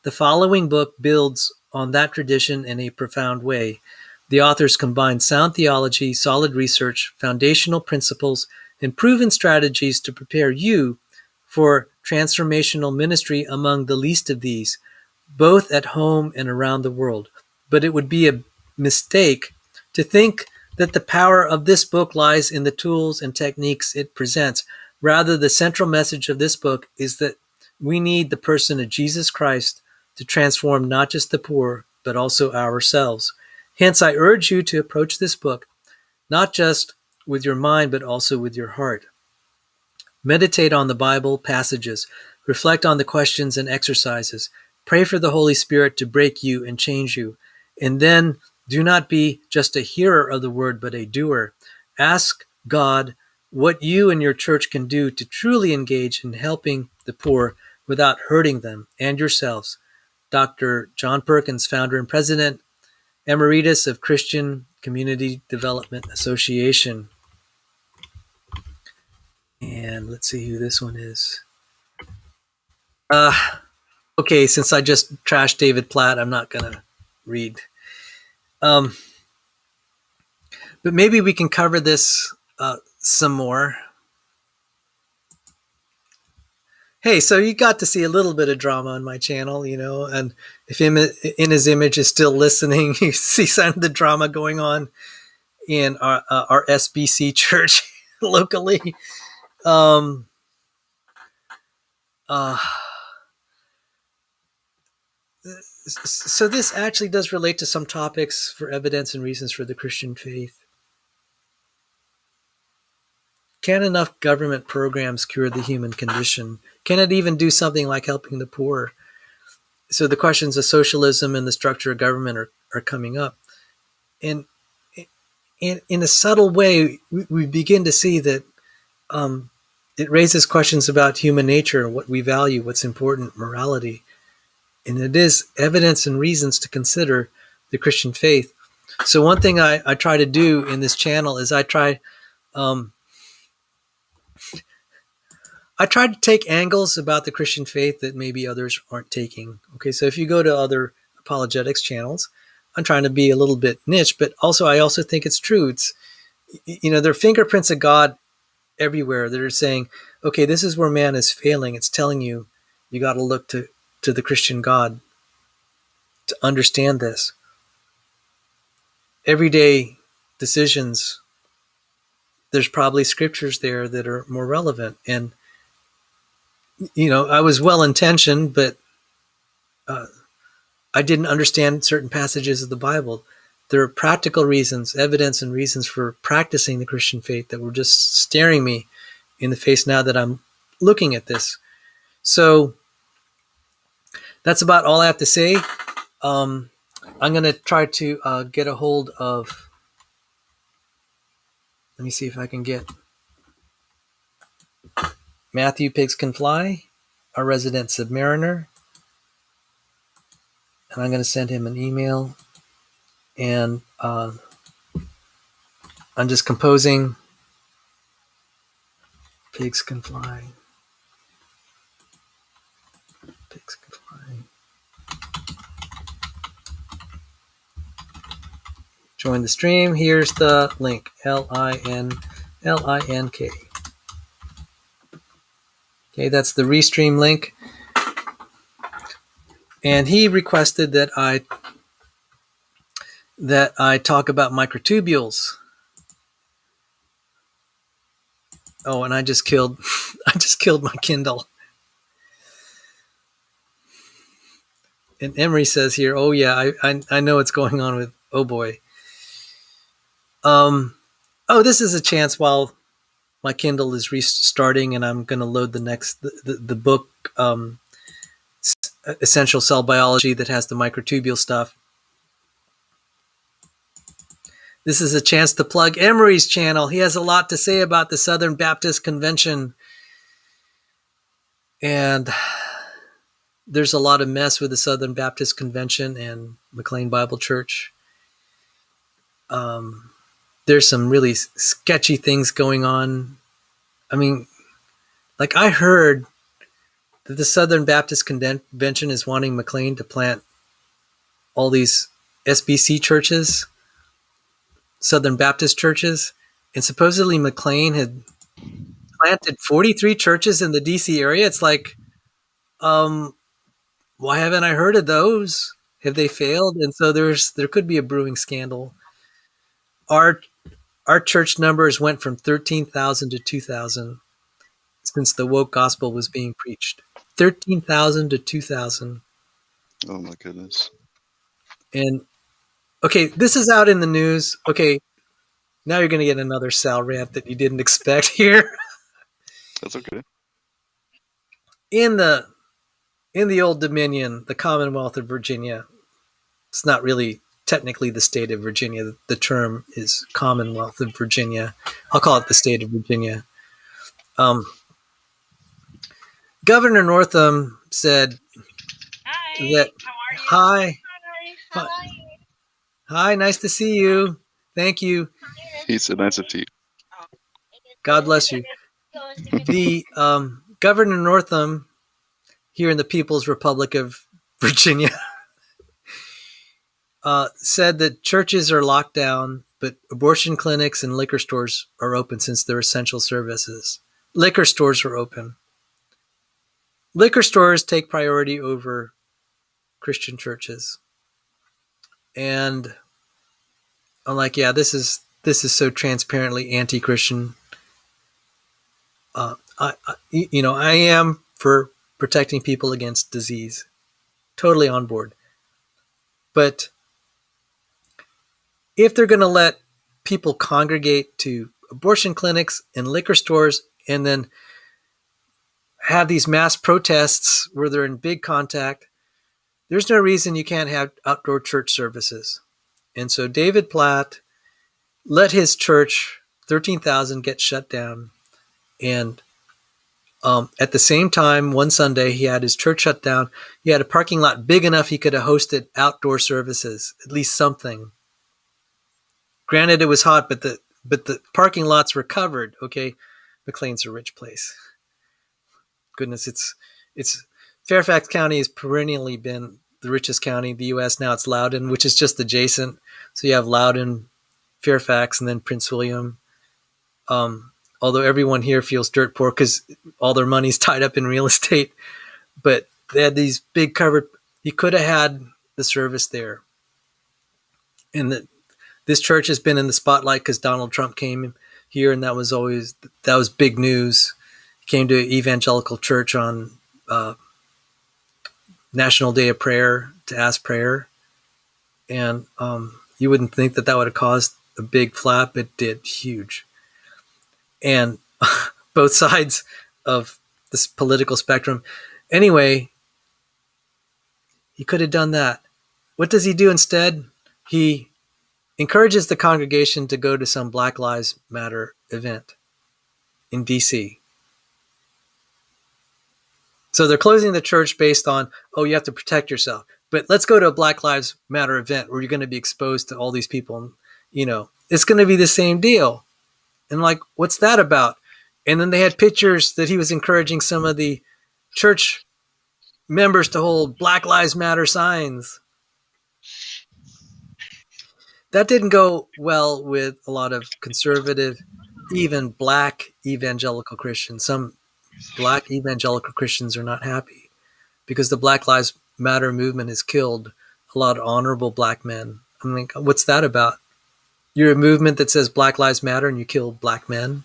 The following book builds on that tradition in a profound way. The authors combine sound theology, solid research, foundational principles, and proven strategies to prepare you for transformational ministry among the least of these, both at home and around the world. But it would be a mistake to think that the power of this book lies in the tools and techniques it presents. Rather, the central message of this book is that we need the person of Jesus Christ to transform not just the poor, but also ourselves. Hence, I urge you to approach this book not just with your mind, but also with your heart. Meditate on the Bible passages, reflect on the questions and exercises, pray for the Holy Spirit to break you and change you, and then do not be just a hearer of the word, but a doer. Ask God what you and your church can do to truly engage in helping the poor without hurting them and yourselves. Dr. John Perkins, founder and president Emeritus of Christian Community Development Association. And let's see who this one is. Okay, since I just trashed David Platt, I'm not going to read. But maybe we can cover this some more. Hey, so you got to see a little bit of drama on my channel, and if him in his image is still listening, you see some of the drama going on in our SBC church locally. So this actually does relate to some topics for evidence and reasons for the Christian faith. Can enough government programs cure the human condition? Can it even do something like helping the poor? So the questions of socialism and the structure of government are coming up. And in a subtle way, we begin to see that it raises questions about human nature, what we value, what's important, morality. And it is evidence and reasons to consider the Christian faith. So one thing I try to do in this channel is I try to take angles about the Christian faith that maybe others aren't taking. Okay, so if you go to other apologetics channels, I'm trying to be a little bit niche, but I also think it's true. It's, there are fingerprints of God everywhere that are saying, okay, this is where man is failing. It's telling you got to look to the Christian God to understand this. Everyday decisions, there's probably scriptures there that are more relevant. And, I was well-intentioned, but I didn't understand certain passages of the Bible. There are practical reasons, evidence and reasons for practicing the Christian faith that were just staring me in the face now that I'm looking at this. So that's about all I have to say. I'm going to try to get a hold of, let me see if I can get Matthew Pigs Can Fly, our resident submariner. And I'm going to send him an email. And I'm just composing Pigs Can Fly. Pigs Can Fly. Join the stream. Here's the link. LINK. Okay, that's the restream link. And he requested that I talk about microtubules. Oh, and I just killed my Kindle. And Emery says here, oh yeah, I know what's going on with, oh boy. This is a chance while my Kindle is restarting and I'm going to load the book, Essential Cell Biology, that has the microtubule stuff. This is a chance to plug Emery's channel. He has a lot to say about the Southern Baptist Convention. And there's a lot of mess with the Southern Baptist Convention and McLean Bible Church. There's some really sketchy things going on. I mean, like I heard that the Southern Baptist Convention is wanting McLean to plant all these SBC churches, Southern Baptist churches, and supposedly McLean had planted 43 churches in the DC area. It's like, why haven't I heard of those? Have they failed? And so there could be a brewing scandal. Our church numbers went from 13,000 to 2,000 since the woke gospel was being preached. 13,000 to 2,000. Oh my goodness. And okay, this is out in the news. Okay, now you're going to get another Sal rant that you didn't expect here. That's okay. In the Old Dominion, the Commonwealth of Virginia, it's not really technically the state of Virginia. The term is Commonwealth of Virginia. I'll call it the state of Virginia. Governor Northam said that, hi, nice to see you. Thank you. He said nice to see you. God bless you. The Governor Northam here in the People's Republic of Virginia said that churches are locked down, but abortion clinics and liquor stores are open since they're essential services. Liquor stores are open. Liquor stores take priority over Christian churches. And I'm like, yeah, this is so transparently anti-Christian. I am for protecting people against disease. Totally on board. But if they're going to let people congregate to abortion clinics and liquor stores and then have these mass protests where they're in big contact, there's no reason you can't have outdoor church services. And so David Platt let his church, 13,000, get shut down. And at the same time, one Sunday, he had his church shut down. He had a parking lot big enough he could have hosted outdoor services, at least something. Granted, it was hot, but the parking lots were covered. Okay, McLean's a rich place. Goodness, it's Fairfax County has perennially been the richest county in the U.S. Now it's Loudoun, which is just adjacent. So you have Loudoun, Fairfax, and then Prince William. Although everyone here feels dirt poor because all their money's tied up in real estate. But they had these big covered. He could have had the service there. And this church has been in the spotlight because Donald Trump came here, and that was big news. He came to evangelical church on National Day of Prayer to ask prayer. And you wouldn't think that would have caused a big flap. It did, huge. And both sides of this political spectrum. Anyway, he could have done that. What does he do instead? He encourages the congregation to go to some Black Lives Matter event in D.C. So they're closing the church based on, you have to protect yourself. But let's go to a Black Lives Matter event where you're going to be exposed to all these people. And, it's going to be the same deal. And like, what's that about? And then they had pictures that he was encouraging some of the church members to hold Black Lives Matter signs. That didn't go well with a lot of conservative, even black evangelical Christians. Some black evangelical Christians are not happy because the Black Lives Matter movement has killed a lot of honorable black men. I mean, what's that about? You're a movement that says Black Lives Matter and you kill black men.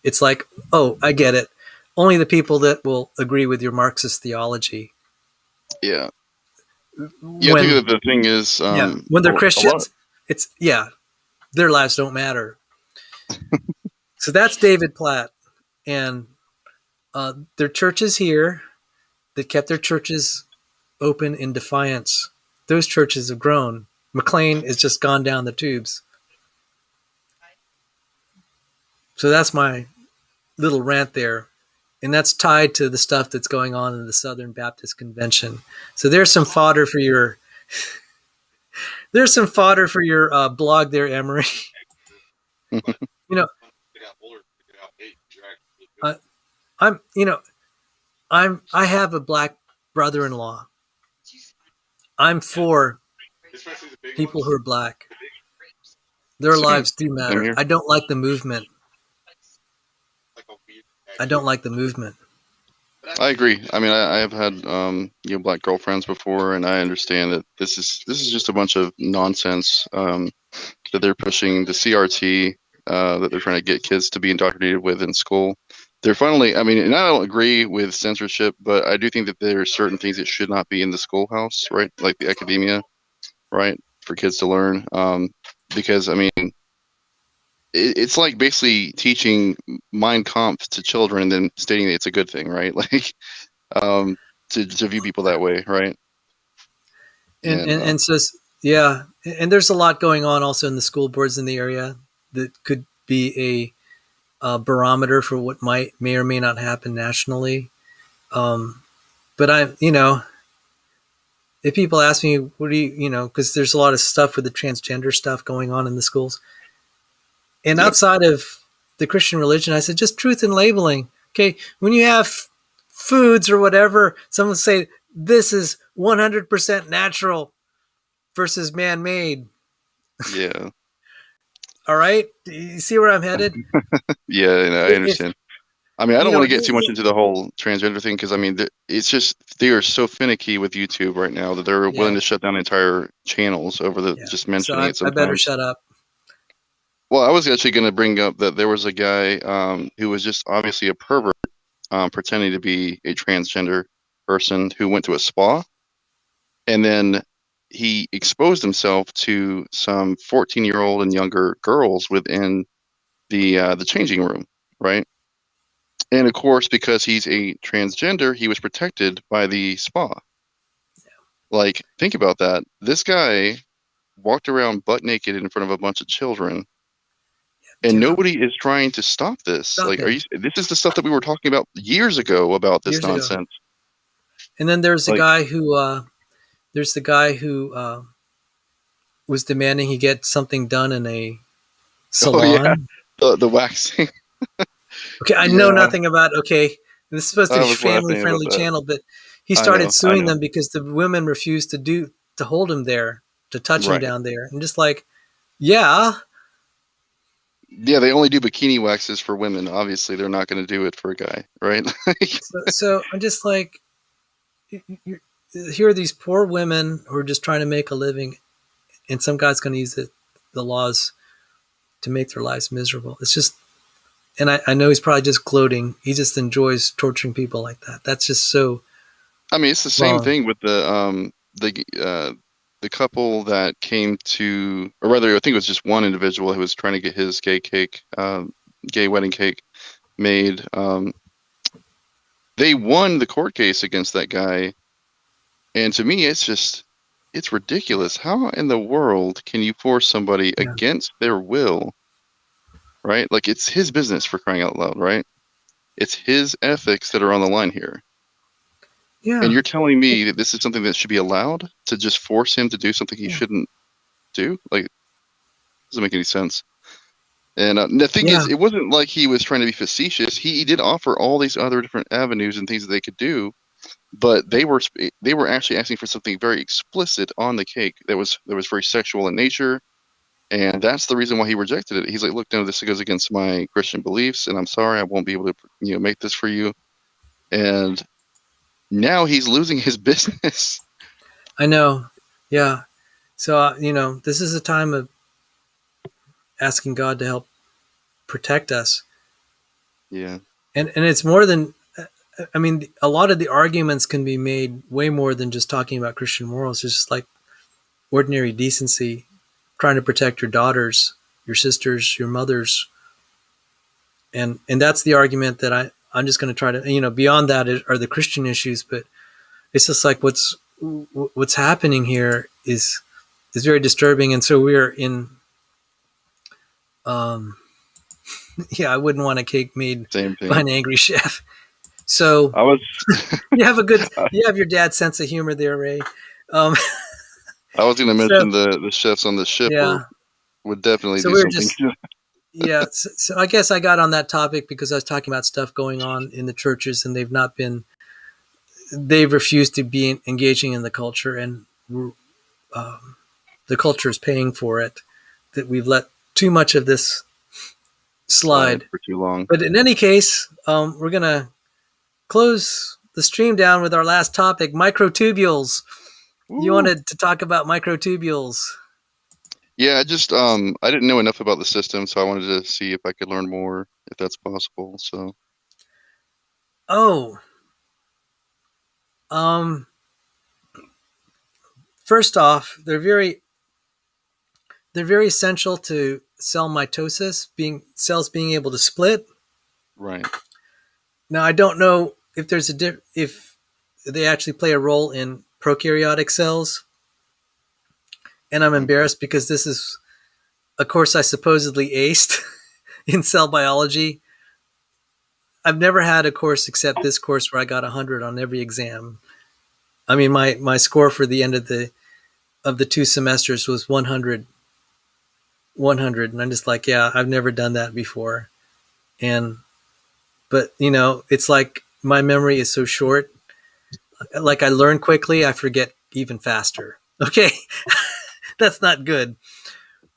It's like, I get it. Only the people that will agree with your Marxist theology. Yeah. Yeah, I think that the thing is, when they're Christians, their lives don't matter. So that's David Platt, and their churches here that kept their churches open in defiance. Those churches have grown. McLean has just gone down the tubes. So that's my little rant there. And that's tied to the stuff that's going on in the Southern Baptist Convention. So there's some fodder for your blog there, Emery. I have a black brother-in-law. I'm for people who are black. Their lives do matter. I don't like the movement. I agree. I mean, I have had black girlfriends before, and I understand that this is just a bunch of nonsense that they're pushing the CRT that they're trying to get kids to be indoctrinated with in school. They're finally, and I don't agree with censorship, but I do think that there are certain things that should not be in the schoolhouse, right? Like the academia, right? For kids to learn. Because, it's like basically teaching Mein Kampf to children and then stating that it's a good thing, right? Like, to view people that way, right? And so, yeah. And there's a lot going on also in the school boards in the area that could be a barometer for what may or may not happen nationally. But if people ask me, what do you, because there's a lot of stuff with the transgender stuff going on in the schools. And outside of the Christian religion. I said, just truth in labeling. Okay, when you have foods or whatever, someone say this is 100% natural versus man-made. Yeah. All right, do you see where I'm headed? Yeah, I understand. I mean, I don't want to get too much it, into the whole transgender thing because I mean, it's just they are so finicky with YouTube right now that they're willing to shut down entire channels over the just mentioning so it I better sometimes. shut up. Well, I was actually going to bring up that there was a guy who was just obviously a pervert pretending to be a transgender person who went to a spa, and then he exposed himself to some 14-year-old and younger girls within the changing room, right? And of course, because he's a transgender, he was protected by the spa. Like, think about that. This guy walked around butt naked in front of a bunch of children, and nobody is trying to stop this. This is the stuff that we were talking about years ago about this nonsense. And then there's the guy who was demanding he get something done in a salon. Oh, yeah. The waxing. Okay, I know nothing about. Okay, this is supposed to be a family-friendly channel, but he started suing them because the women refused to hold him there, to touch him down there, and just like, yeah, they only do bikini waxes for women. Obviously, they're not going to do it for a guy, right? so I'm just like, here are these poor women who are just trying to make a living, and some guy's going to use the laws to make their lives miserable. It's just. And I know he's probably just gloating. He just enjoys torturing people like that. That's just so. I mean, it's the same thing with the couple that came to, or rather, I think it was just one individual who was trying to get his gay wedding cake made. They won the court case against that guy, and to me, it's ridiculous. How in the world can you force somebody against their will? Right? Like, it's his business, for crying out loud, right? It's his ethics that are on the line here. Yeah. And you're telling me that this is something that should be allowed, to just force him to do something he shouldn't do? Like, it doesn't make any sense. And the thing is, it wasn't like he was trying to be facetious. He did offer all these other different avenues and things that they could do, but they were actually asking for something very explicit on the cake that was very sexual in nature. And that's the reason why he rejected it. He's like, look, no, this goes against my Christian beliefs, and I'm sorry, I won't be able to, make this for you. And now he's losing his business. I know. Yeah. So, this is a time of asking God to help protect us. Yeah. And it's more than, I mean, a lot of the arguments can be made way more than just talking about Christian morals. It's just like ordinary decency. Trying to protect your daughters, your sisters, your mothers. And that's the argument that I'm just going to try to, beyond that are the Christian issues, but it's just like what's happening here is very disturbing. And so we're in, I wouldn't want a cake made by an angry chef. So you have your dad's sense of humor there, Ray. I was going to mention the chefs on the ship would definitely do something. So I guess I got on that topic because I was talking about stuff going on in the churches, and they've refused to be engaging in the culture, and the culture is paying for it, that we've let too much of this slide for too long. But in any case, we're going to close the stream down with our last topic, microtubules. Ooh. You wanted to talk about microtubules. Yeah, I just I didn't know enough about the system, so I wanted to see if I could learn more, if that's possible. So. First off, they're very essential to cell mitosis, cells being able to split. Right. Now, I don't know if there's if they actually play a role in prokaryotic cells. And I'm embarrassed because this is a course I supposedly aced in cell biology. I've never had a course except this course where I got 100 on every exam. I mean, my score for the end of the 2 semesters was 100. And I'm just like, yeah, I've never done that before. But it's like my memory is so short. Like I learn quickly, I forget even faster. Okay, that's not good.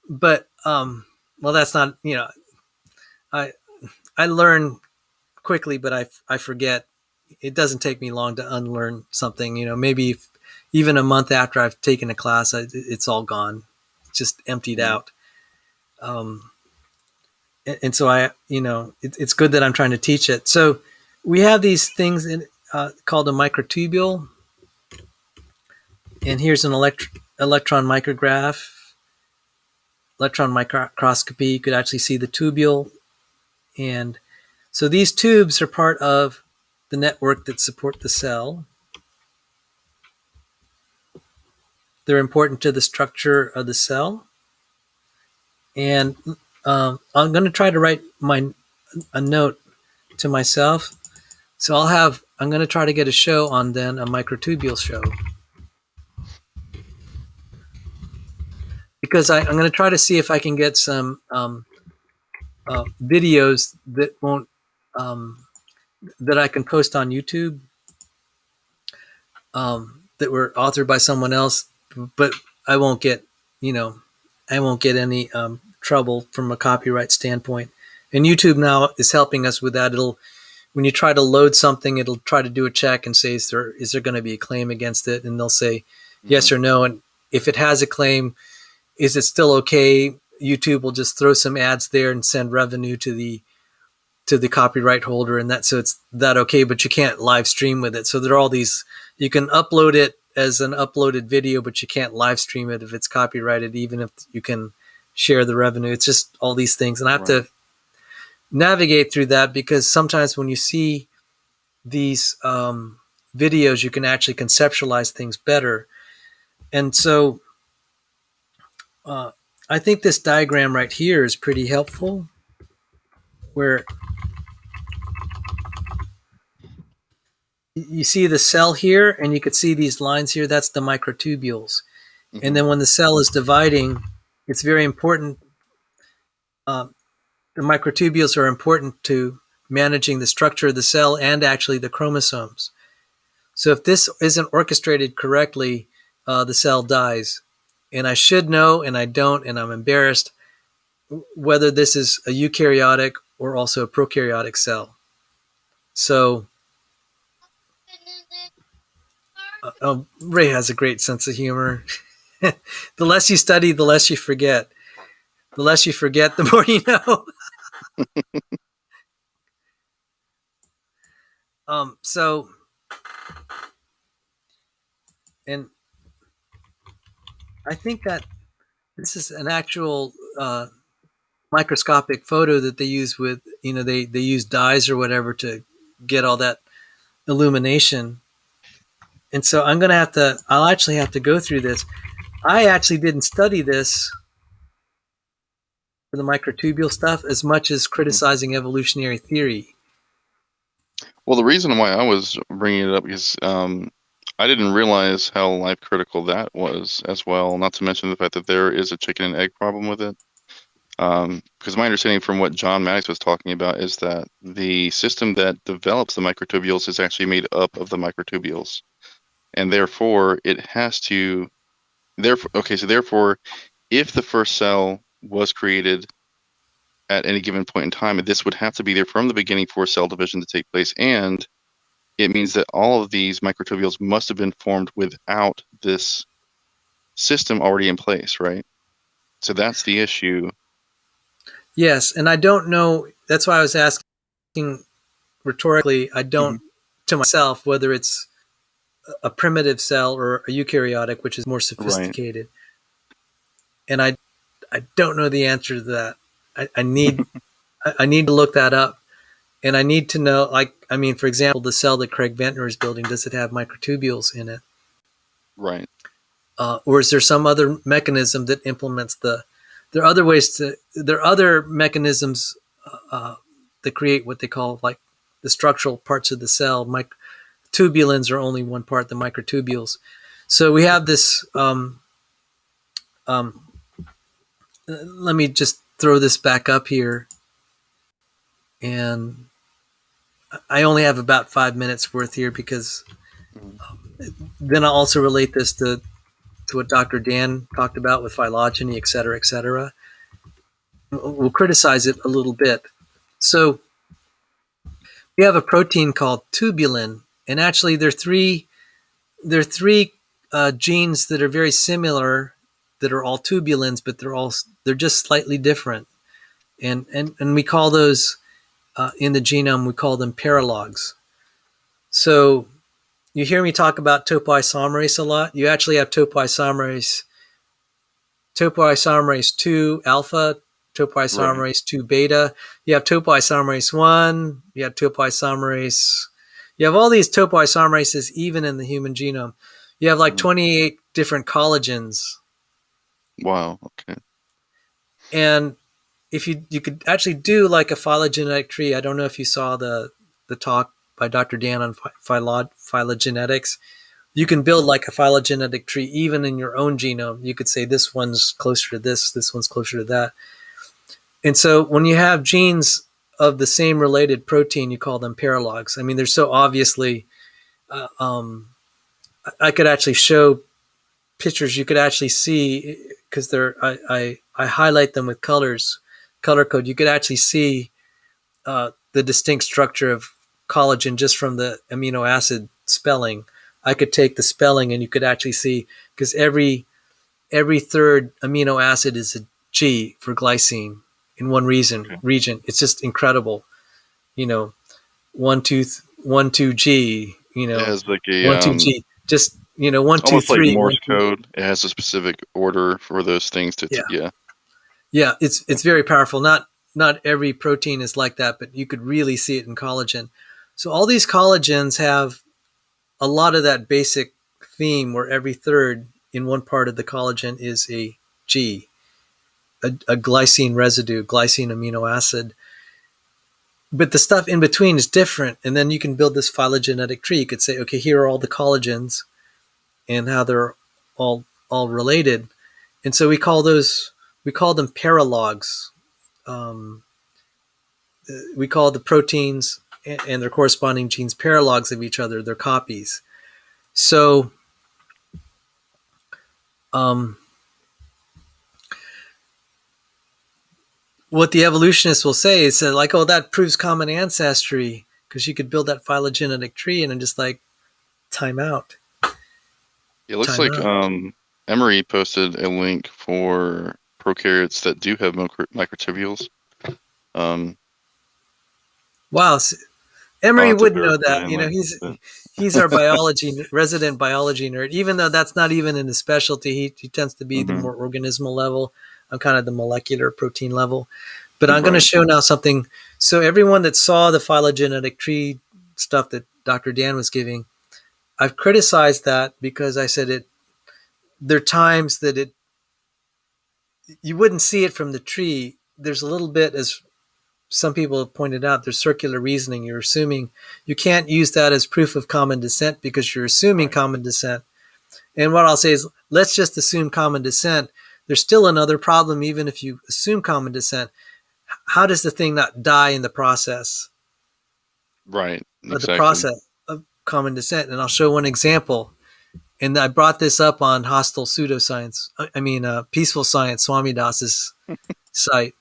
But well, that's not I I learn quickly, but I forget. It doesn't take me long to unlearn something. Maybe even a month after I've taken a class, it's all gone, it's just emptied out. Um, and so it's good that I'm trying to teach it. So we have these things called a microtubule, and here's an electron micrograph, electron microscopy. You could actually see the tubule, and so these tubes are part of the network that support the cell. They're important to the structure of the cell, and I'm going to try to write a note to myself. So I'm going to try to get a show on then a microtubule show, because I'm going to try to see if I can get some videos that won't that I can post on YouTube that were authored by someone else, but I won't get any trouble from a copyright standpoint. And YouTube now is helping us with that. When you try to load something, it'll try to do a check and say, is there going to be a claim against it? And they'll say yes or no. And if it has a claim, is it still okay? YouTube will just throw some ads there and send revenue to the copyright holder, and so it's that okay, but you can't live stream with it. So there are all these, you can upload it as an uploaded video, but you can't live stream it if it's copyrighted, even if you can share the revenue. It's just all these things. And I have to navigate through that, because sometimes when you see these videos, you can actually conceptualize things better. And so I think this diagram right here is pretty helpful, where you see the cell here, and you could see these lines here. That's the microtubules. And then when the cell is dividing, it's very important. The microtubules are important to managing the structure of the cell and actually the chromosomes. So if this isn't orchestrated correctly, the cell dies. And I should know, and I don't, and I'm embarrassed, whether this is a eukaryotic or also a prokaryotic cell. So Ray has a great sense of humor. The less you study, the less you forget. The less you forget, the more you know. So, and I think that this is an actual microscopic photo that they use with, they use dyes or whatever to get all that illumination. And so I'll actually have to go through this. I actually didn't study this for the microtubule stuff as much as criticizing evolutionary theory. Well, the reason why I was bringing it up is I didn't realize how life critical that was as well. Not to mention the fact that there is a chicken and egg problem with it. Because my understanding from what John Maddox was talking about is that the system that develops the microtubules is actually made up of the microtubules, and therefore it has to. Therefore, if the first cell was created at any given point in time, this would have to be there from the beginning for cell division to take place, and it means that all of these microtubules must have been formed without this system already in place, right? So that's the issue. Yes, and I don't know. That's why I was asking rhetorically. I don't to myself whether it's a primitive cell or a eukaryotic, which is more sophisticated. Right. And I don't know the answer to that. I need I need to look that up, and I need to know. For example, the cell that Craig Ventnor is building, does it have microtubules in it? Right. Or is there some other mechanism that implements the? There are other mechanisms that create what they call like the structural parts of the cell. Tubulins are only one part, the microtubules. So we have this. Let me just throw this back up here. And I only have about 5 minutes worth here because then I'll also relate this to what Dr. Dan talked about with phylogeny, et cetera, et cetera. We'll criticize it a little bit. So we have a protein called tubulin, and actually there are three genes that are very similar that are all tubulins, but they're just slightly different. And we call those in the genome, we call them paralogs. So you hear me talk about topoisomerase a lot. You actually have topoisomerase 2 alpha, topoisomerase 2 beta. You have topoisomerase 1, you have topoisomerase. You have all these topoisomerases even in the human genome. You have like 28 different collagens. Wow. Okay. And if you could actually do like a phylogenetic tree. I don't know if you saw the talk by Dr. Dan on phylogenetics. You can build like a phylogenetic tree even in your own genome. You could say this one's closer to this one's closer to that. And so when you have genes of the same related protein, you call them paralogs. I mean, they're so obviously, I could actually show pictures. You could actually see, because I highlight them with color code. You could actually see the distinct structure of collagen just from the amino acid spelling. I could take the spelling and you could actually see, because every third amino acid is a G for glycine in one region. It's just incredible. 1 2 G. It has like a 1 2 G. Just 1 2 almost 3. like Morse code. It has a specific order for those things to. Yeah. It's very powerful. Not every protein is like that, but you could really see it in collagen. So all these collagens have a lot of that basic theme where every third in one part of the collagen is a G, a glycine residue, glycine amino acid. But the stuff in between is different. And then you can build this phylogenetic tree. You could say, okay, here are all the collagens and how they're all related. And so we call them paralogs. We call the proteins and their corresponding genes paralogs of each other. They're copies. So what the evolutionists will say is that, like, oh, that proves common ancestry because you could build that phylogenetic tree, and I'm just like, time out. It looks like Emery posted a link for prokaryotes that do have microtubules. Wow, Emery would know that. He's our resident biology nerd. Even though that's not even in his specialty, he tends to be the more organismal level. I'm kind of the molecular protein level. But I'm going to show now something. So everyone that saw the phylogenetic tree stuff that Dr. Dan was giving, I've criticized that because I said there are times that you wouldn't see it from the tree. There's a little bit, as some people have pointed out, there's circular reasoning. You're assuming you can't use that as proof of common descent because you're assuming common descent. And what I'll say is, let's just assume common descent. There's still another problem, even if you assume common descent. How does the thing not die in the process? Right. Exactly. The process of common descent. And I'll show one example. And I brought this up on Hostile Pseudoscience. Peaceful Science, Swami Das's site.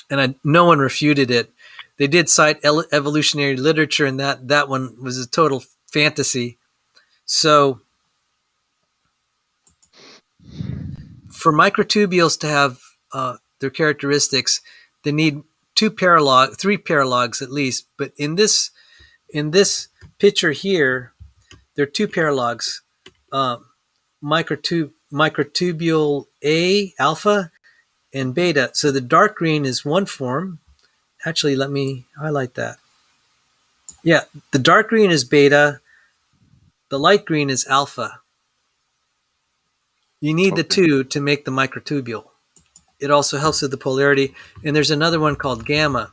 And no one refuted it. They did cite evolutionary literature, and that one was a total fantasy. So for microtubules to have their characteristics, they need three paralogs at least. But in this picture here, there are two paralogs, microtubule A, alpha, and beta. So the dark green is one form. Actually, let me highlight that. Yeah, the dark green is beta. The light green is alpha. You need the two to make the microtubule. It also helps with the polarity. And there's another one called gamma.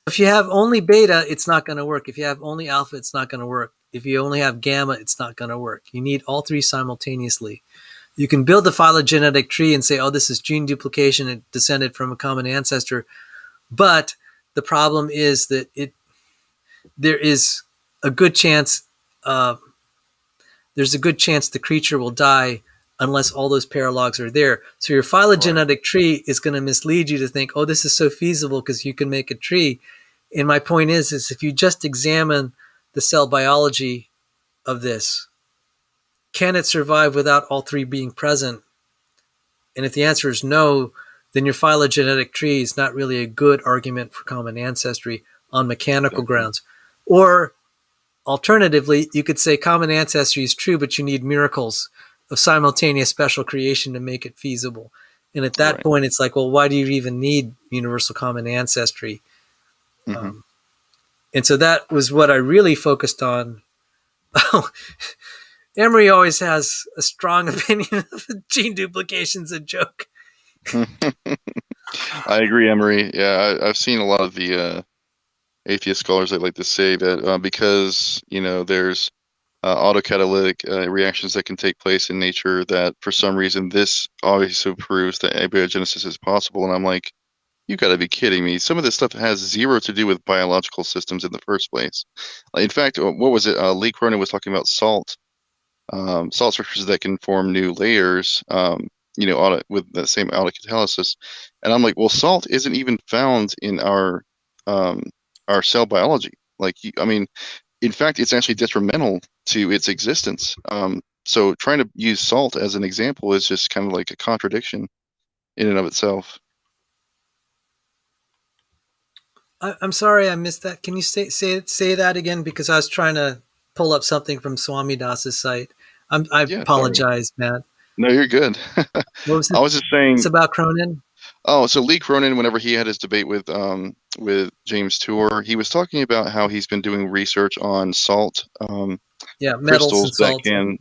If you have only beta, it's not going to work. If you have only alpha, it's not going to work. If you only have gamma, it's not going to work. You need all three simultaneously. You can build the phylogenetic tree and say, oh, this is gene duplication. It descended from a common ancestor. But the problem is that there is a good chance there's a good chance the creature will die unless all those paralogs are there. So your phylogenetic tree is going to mislead you to think, oh, this is so feasible because you can make a tree. And my point is if you just examine the cell biology of this, can it survive without all three being present? And if the answer is no, then your phylogenetic tree is not really a good argument for common ancestry on mechanical grounds. Or alternatively, you could say common ancestry is true, but you need miracles of simultaneous special creation to make it feasible. And at that point, it's like, well, why do you even need universal common ancestry? Mm-hmm. And so that was what I really focused on. Emery always has a strong opinion of gene duplication's a joke. I agree, Emery. Yeah, I've seen a lot of the atheist scholars that like to say that because there's autocatalytic reactions that can take place in nature, that for some reason this also proves that abiogenesis is possible. And I'm like, you got to be kidding me. Some of this stuff has zero to do with biological systems in the first place. In fact, what was it? Lee Cronin was talking about salt structures that can form new layers, with the same autocatalysis. And I'm like, well, salt isn't even found in our cell biology. In fact, it's actually detrimental to its existence. So trying to use salt as an example is just kind of like a contradiction in and of itself. I'm sorry I missed that. Can you say that again? Because I was trying to pull up something from Swami Das's site. I apologize, sorry. Matt. No, you're good. What was it? I was just saying. It's about Cronin. Oh, so Lee Cronin, whenever he had his debate with James Tour, he was talking about how he's been doing research on salt. Metals and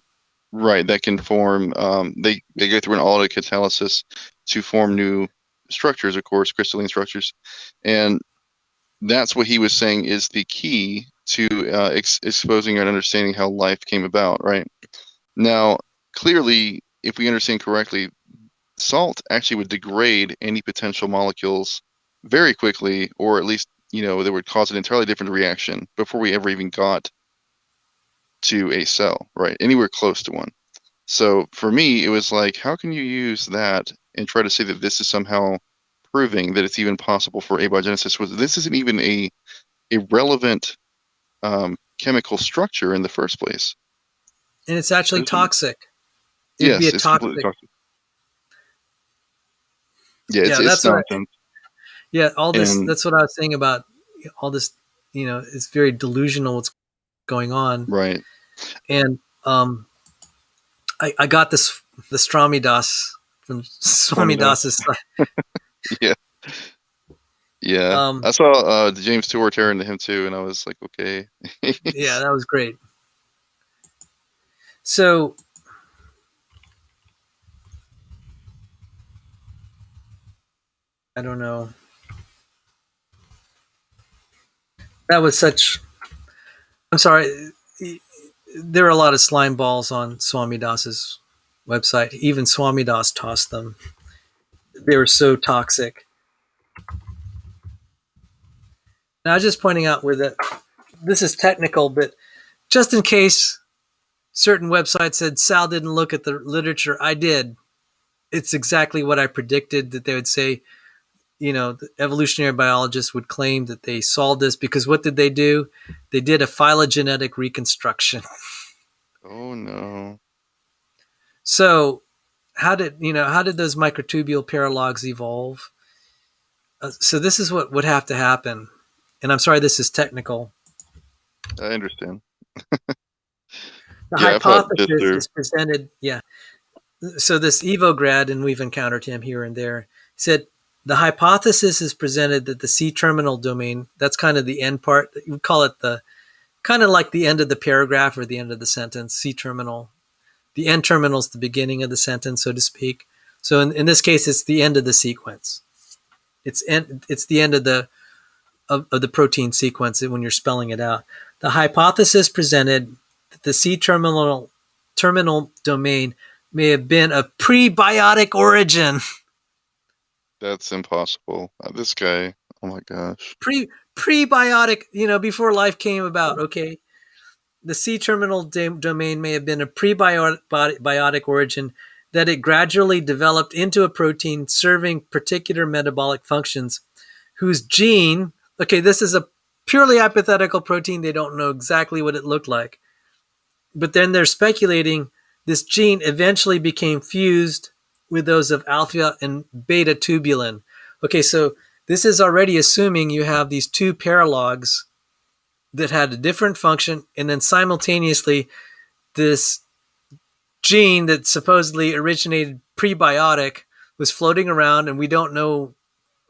that can form. They go through an autocatalysis to form new structures, of course, crystalline structures, and that's what he was saying is the key to exposing and understanding how life came about. Right now, clearly, if we understand correctly, salt actually would degrade any potential molecules very quickly, or at least, that would cause an entirely different reaction before we ever even got to a cell, right? Anywhere close to one. So for me, it was like, how can you use that and try to say that this is somehow proving that it's even possible for abiogenesis? This isn't even a relevant chemical structure in the first place. And it's actually toxic. It'd be a toxic. Yeah, it's nonsense. All this, that's what I was saying about all this, it's very delusional what's going on. Right. And I got the Swami Das from Swami Das's site. Yeah. Yeah. I saw James Tour tearing to him too, and I was like, okay. Yeah, that was great. So I don't know. That was such. I'm sorry. There are a lot of slime balls on Swami Das's website. Even Swami Das tossed them. They were so toxic. Now, I was just pointing out where this is technical, but just in case certain websites said Sal didn't look at the literature, I did. It's exactly what I predicted that they would say. The evolutionary biologists would claim that they solved this because what did they do? They did a phylogenetic reconstruction. Oh no. So how did those microtubule paralogs evolve? So this is what would have to happen. And I'm sorry, this is technical. I understand. The hypothesis is presented. Yeah. So this Evograd, and we've encountered him here and there, said, the hypothesis is presented that the C-terminal domain, that's kind of the end part. You would call it kind of like the end of the paragraph or the end of the sentence, C-terminal. The end terminal is the beginning of the sentence, so to speak. So in this case, it's the end of the sequence. It's the end of the protein sequence when you're spelling it out. The hypothesis presented that the C-terminal domain may have been of prebiotic origin. That's impossible. This guy, Oh my gosh. Prebiotic, before life came about, okay? The C-terminal domain may have been a prebiotic origin, that it gradually developed into a protein serving particular metabolic functions, whose gene, okay, this is a purely hypothetical protein. They don't know exactly what it looked like. But then they're speculating this gene eventually became fused with those of alpha and beta tubulin. Okay, so this is already assuming you have these two paralogs that had a different function, and then simultaneously this gene that supposedly originated prebiotic was floating around, and we don't know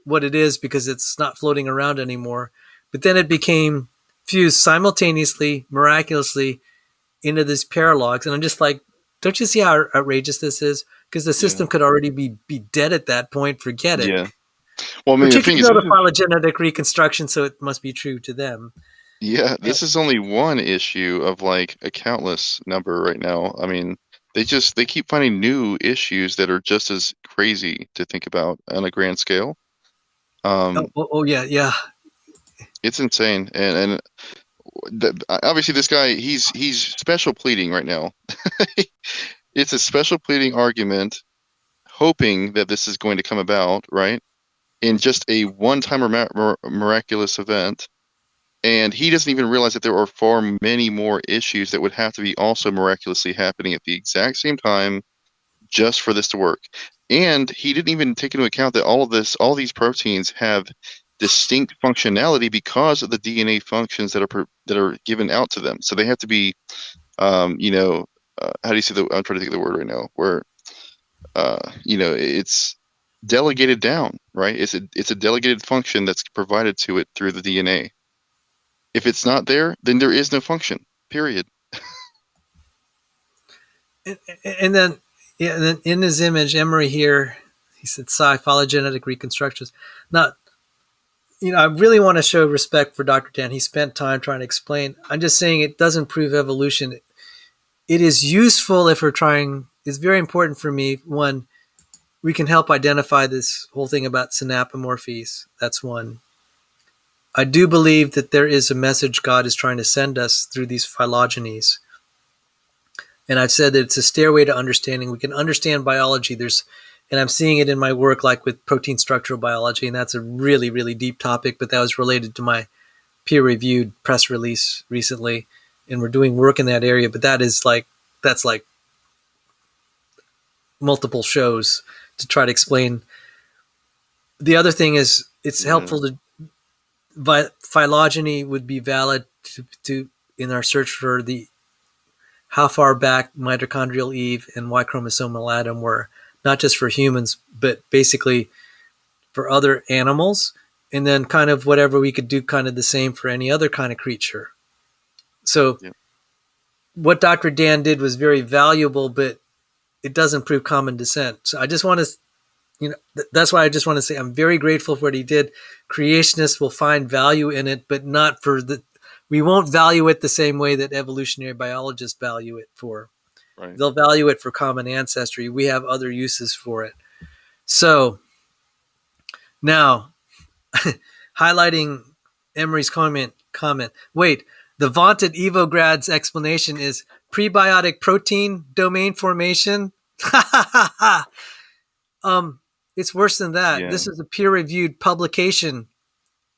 what it is because it's not floating around anymore. But then it became fused simultaneously, miraculously, into these paralogs. And I'm just like, don't you see how outrageous this is? Because the system could already be dead at that point. Forget it. Yeah. Well, I mean, the thing is, the phylogenetic reconstruction, so it must be true to them. yeah, this is only one issue of like a countless number right now. I mean, they keep finding new issues that are just as crazy to think about on a grand scale. Yeah. It's insane, and obviously this guy he's special pleading right now. It's a special pleading argument, hoping that this is going to come about, right, in just a one-time miraculous event. And he doesn't even realize that there are far many more issues that would have to be also miraculously happening at the exact same time just for this to work. And he didn't even take into account that all these proteins have distinct functionality because of the DNA functions that are given out to them. So they have to be, how do you say I'm trying to think of the word right now, where, it's delegated down, right? It's a delegated function that's provided to it through the DNA. If it's not there, then there is no function, period. And then in his image, Emery here, he said, phylogenetic reconstructions. Not, I really want to show respect for Dr. Dan. He spent time trying to explain. I'm just saying it doesn't prove evolution. It is useful if we're trying. It's very important for me. One, we can help identify this whole thing about synapomorphies. That's one. I do believe that there is a message God is trying to send us through these phylogenies. And I've said that it's a stairway to understanding. We can understand biology. And I'm seeing it in my work, like with protein structural biology, and that's a really, really deep topic, but that was related to my peer-reviewed press release recently, and we're doing work in that area, but that's like multiple shows to try to explain. The other thing is it's helpful to phylogeny would be valid to in our search for the how far back mitochondrial Eve and Y chromosomal Adam were, not just for humans, but basically for other animals, and then kind of whatever we could do kind of the same for any other kind of creature. So what Dr. Dan did was very valuable, but it doesn't prove common descent. So I just want to, that's why I just want to say I'm very grateful for what he did. Creationists will find value in it, but not for we won't value it the same way that evolutionary biologists value it for. Right. They'll value it for common ancestry. We have other uses for it. So now, highlighting Emery's comment. Wait, the vaunted Evograd's explanation is prebiotic protein domain formation. It's worse than that. Yeah. This is a peer-reviewed publication,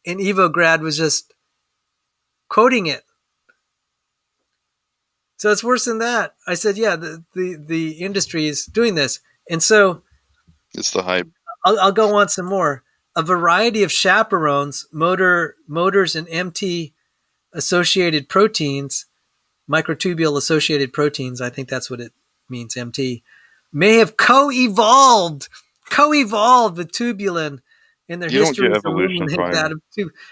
and Evograd was just quoting it. So it's worse than that. I said, yeah, the industry is doing this. And so it's the hype. I'll go on some more. A variety of chaperones, motors, and MT associated proteins, microtubule associated proteins, I think that's what it means, MT, may have co-evolved with tubulin in their history. You don't get evolution prior.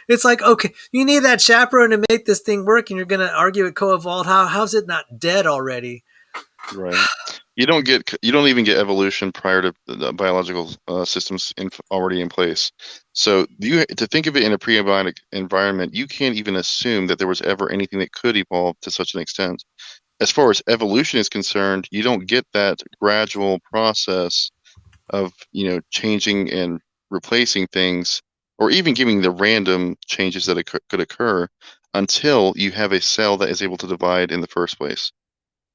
It's like, okay, you need that chaperone to make this thing work, and you're going to argue it co-evolved. How's it not dead already? Right. You don't even get evolution prior to the biological systems already in place. So to think of it in a prebiotic environment, you can't even assume that there was ever anything that could evolve to such an extent. As far as evolution is concerned, you don't get that gradual process of changing and replacing things or even giving the random changes that could occur until you have a cell that is able to divide in the first place.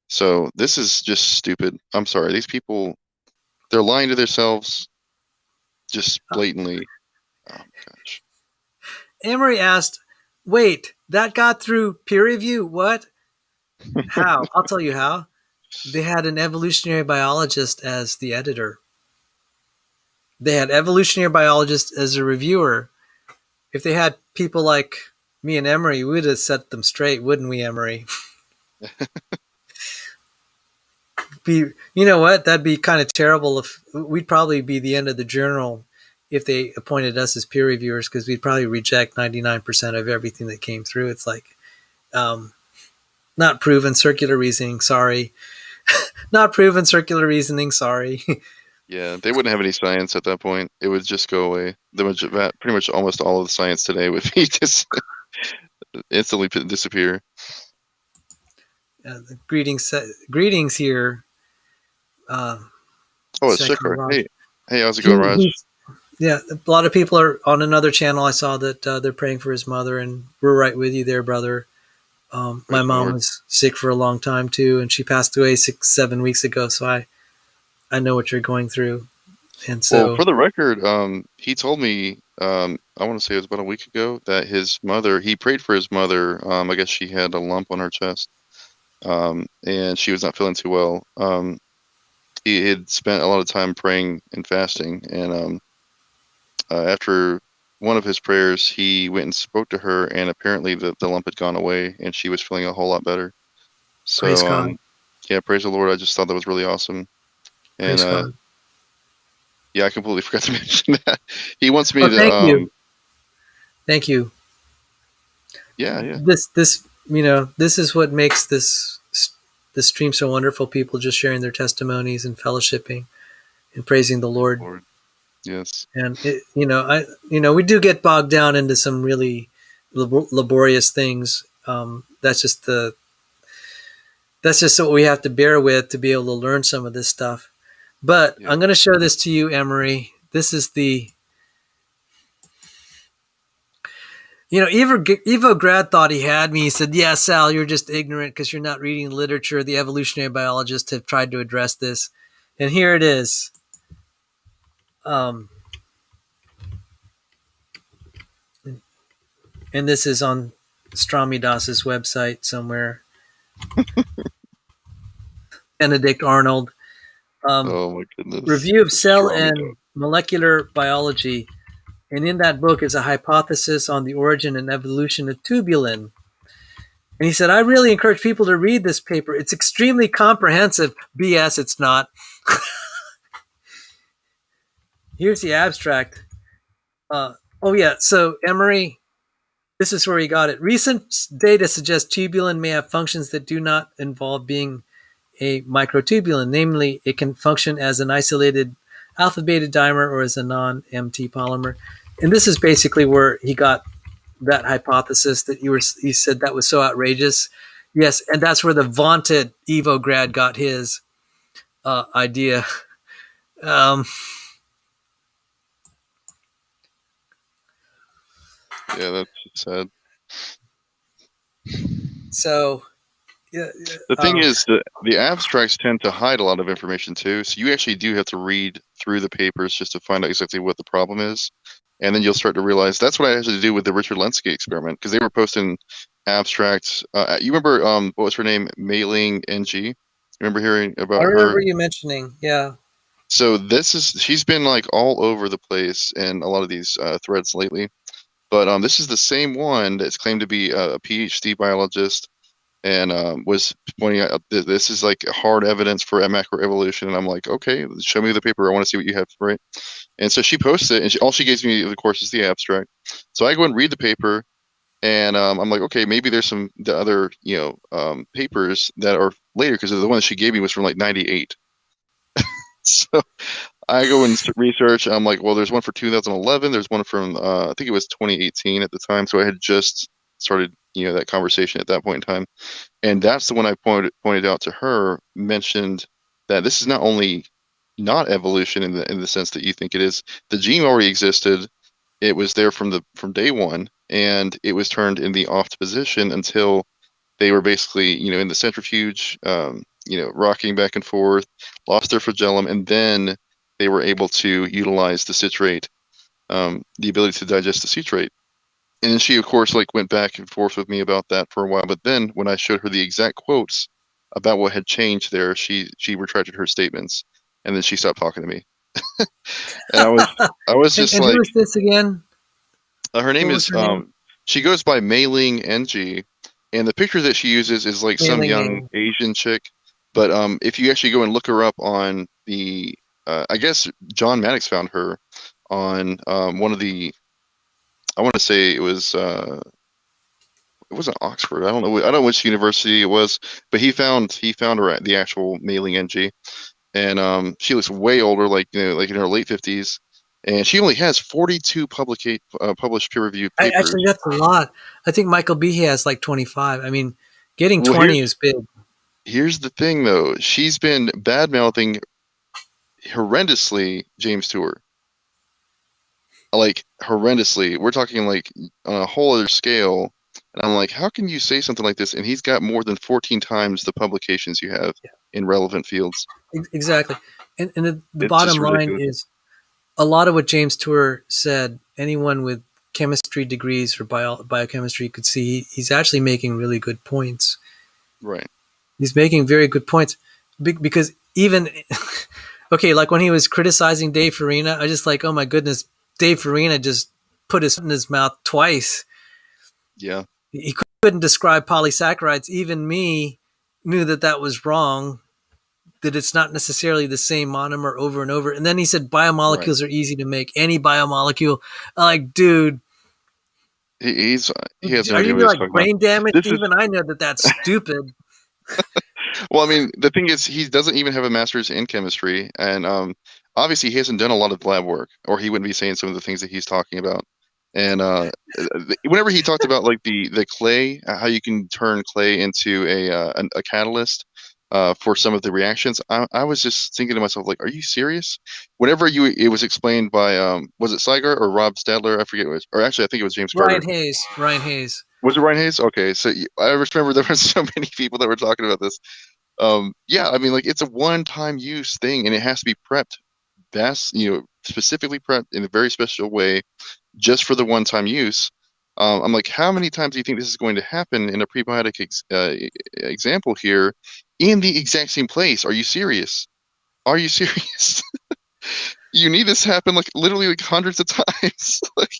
So this is just stupid. I'm sorry. These people, they're lying to themselves just blatantly. Oh my gosh. Emery asked, wait, that got through peer review? What? How? I'll tell you how. They had an evolutionary biologist as the editor. They had evolutionary biologists as a reviewer. If they had people like me and Emery, we'd have set them straight, wouldn't we, Emery? You know what? That'd be kind of terrible. If we'd probably be the end of the journal if they appointed us as peer reviewers, because we'd probably reject 99% of everything that came through. It's like, not proven, circular reasoning, sorry. Not proven, circular reasoning, sorry. Yeah, they wouldn't have any science at that point. It would just go away. Pretty much almost all of the science today would be just instantly disappear. Greetings here. Oh, it's Fikkert. Hey, how's it going, Raj? Yeah, a lot of people are on another channel. I saw that they're praying for his mother, and we're right with you there, brother. My mom was sick for a long time too, and she passed away 6-7 weeks ago. So I know what you're going through. And so, well, for the record, he told me, I want to say it was about a week ago, that his mother, he prayed for his mother. I guess she had a lump on her chest, and she was not feeling too well. He had spent a lot of time praying and fasting, and after one of his prayers, he went and spoke to her, and apparently the lump had gone away, and she was feeling a whole lot better. So, praise God. Yeah, praise the Lord. I just thought that was really awesome. And praise God. Yeah, I completely forgot to mention that. He wants me to. Thank you. Yeah. This this is what makes this stream so wonderful. People just sharing their testimonies and fellowshipping and praising the Lord. Yes. And we do get bogged down into some really laborious things. That's just what we have to bear with to be able to learn some of this stuff. But I'm going to show this to you, Emery. This is the, Evo Grad thought he had me. He said, yeah, Sal, you're just ignorant because you're not reading literature. The evolutionary biologists have tried to address this. And here it is. And this is on Stramidas's website somewhere. Benedict Arnold. Oh my goodness. Review of Cell and Molecular Biology. And in that book is a hypothesis on the origin and evolution of tubulin. And he said, I really encourage people to read this paper. It's extremely comprehensive. BS, it's not. Here's the abstract. So Emery, this is where he got it. Recent data suggests tubulin may have functions that do not involve being a microtubulin. Namely, it can function as an isolated alpha-beta dimer or as a non-MT polymer. And this is basically where he got that hypothesis that he said that was so outrageous. Yes, and that's where the vaunted Evo Grad got his idea. Yeah, that's sad. So, the thing is that the abstracts tend to hide a lot of information too. So you actually do have to read through the papers just to find out exactly what the problem is. And then you'll start to realize that's what I had to do with the Richard Lenski experiment, because they were posting abstracts. You remember what was her name? Mei-Ling NG. You remember hearing about her? I remember you mentioning, yeah. So she's been like all over the place in a lot of these threads lately. But this is the same one that's claimed to be a PhD biologist and was pointing out this is like hard evidence for macroevolution. And I'm like, okay, show me the paper. I want to see what you have, right? And so she posts it, and all she gives me, of course, is the abstract. So I go and read the paper, and I'm like, okay, maybe there's the other papers that are later, because the one that she gave me was from like 98. So I go and research, and I'm like, well, there's one for 2011. There's one from I think it was 2018 at the time. So I had just started that conversation at that point in time, and that's the one I pointed out to her, mentioned that this is not only not evolution in the sense that you think it is. The gene already existed. it was there from day one, and it was turned in the off position until they were basically, in the centrifuge, rocking back and forth, lost their flagellum, and then they were able to utilize the citrate, the ability to digest the citrate. And then she, of course, went back and forth with me about that for a while. But then when I showed her the exact quotes about what had changed there, she retracted her statements, and then she stopped talking to me. And I was just and like, who is this again? her name What was is her name? she goes by Mei Ling NG, and the picture that she uses is like some Mailing young name. Asian chick. But if you actually go and look her up on the, I guess John Maddox found her on one of the, I want to say it wasn't Oxford. I don't know which university it was, but he found her at the actual Mailing NG, and she looks way older, like in her late 50s, and she only has 42 published peer-reviewed papers. Actually, that's a lot. I think Michael Behe has like 25. I mean, getting Well, 20 is big. here's the thing, though. She's been bad-mouthing horrendously James Tour. Like, horrendously. We're talking like on a whole other scale. And I'm like, how can you say something like this? And he's got more than 14 times the publications you have in relevant fields. Exactly. And the It's just bottom line ridiculous. is a lot of what James Tour said, anyone with chemistry degrees or biochemistry could see he's actually making really good points. Right. He's making very good points because even, okay, like when he was criticizing Dave Farina, I just like, oh my goodness, Dave Farina just put his foot in his mouth twice. Yeah. He couldn't describe polysaccharides. Even me knew that was wrong, that it's not necessarily the same monomer over and over. And then he said biomolecules are easy to make. Any biomolecule. I'm like, dude. He has no are idea you what he's like talking brain about. damaged? Even I know that's stupid. Well, I mean, the thing is, he doesn't even have a master's in chemistry, and obviously he hasn't done a lot of lab work, or he wouldn't be saying some of the things that he's talking about. And whenever he talked about like the clay, how you can turn clay into a catalyst for some of the reactions, I was just thinking to myself, like, are you serious? Whenever it was explained by was it Seiger or Rob Stadler? I forget which, or actually I think it was James Carter. Ryan Hayes. Was it Ryan Hayes? Okay, so I remember there were so many people that were talking about this. Yeah, I mean, like, it's a one-time use thing, and it has to be prepped, specifically prepped in a very special way, just for the one-time use. I'm like, how many times do you think this is going to happen in a prebiotic example here, in the exact same place? Are you serious? Are you serious? You need this to happen like literally like hundreds of times. Like,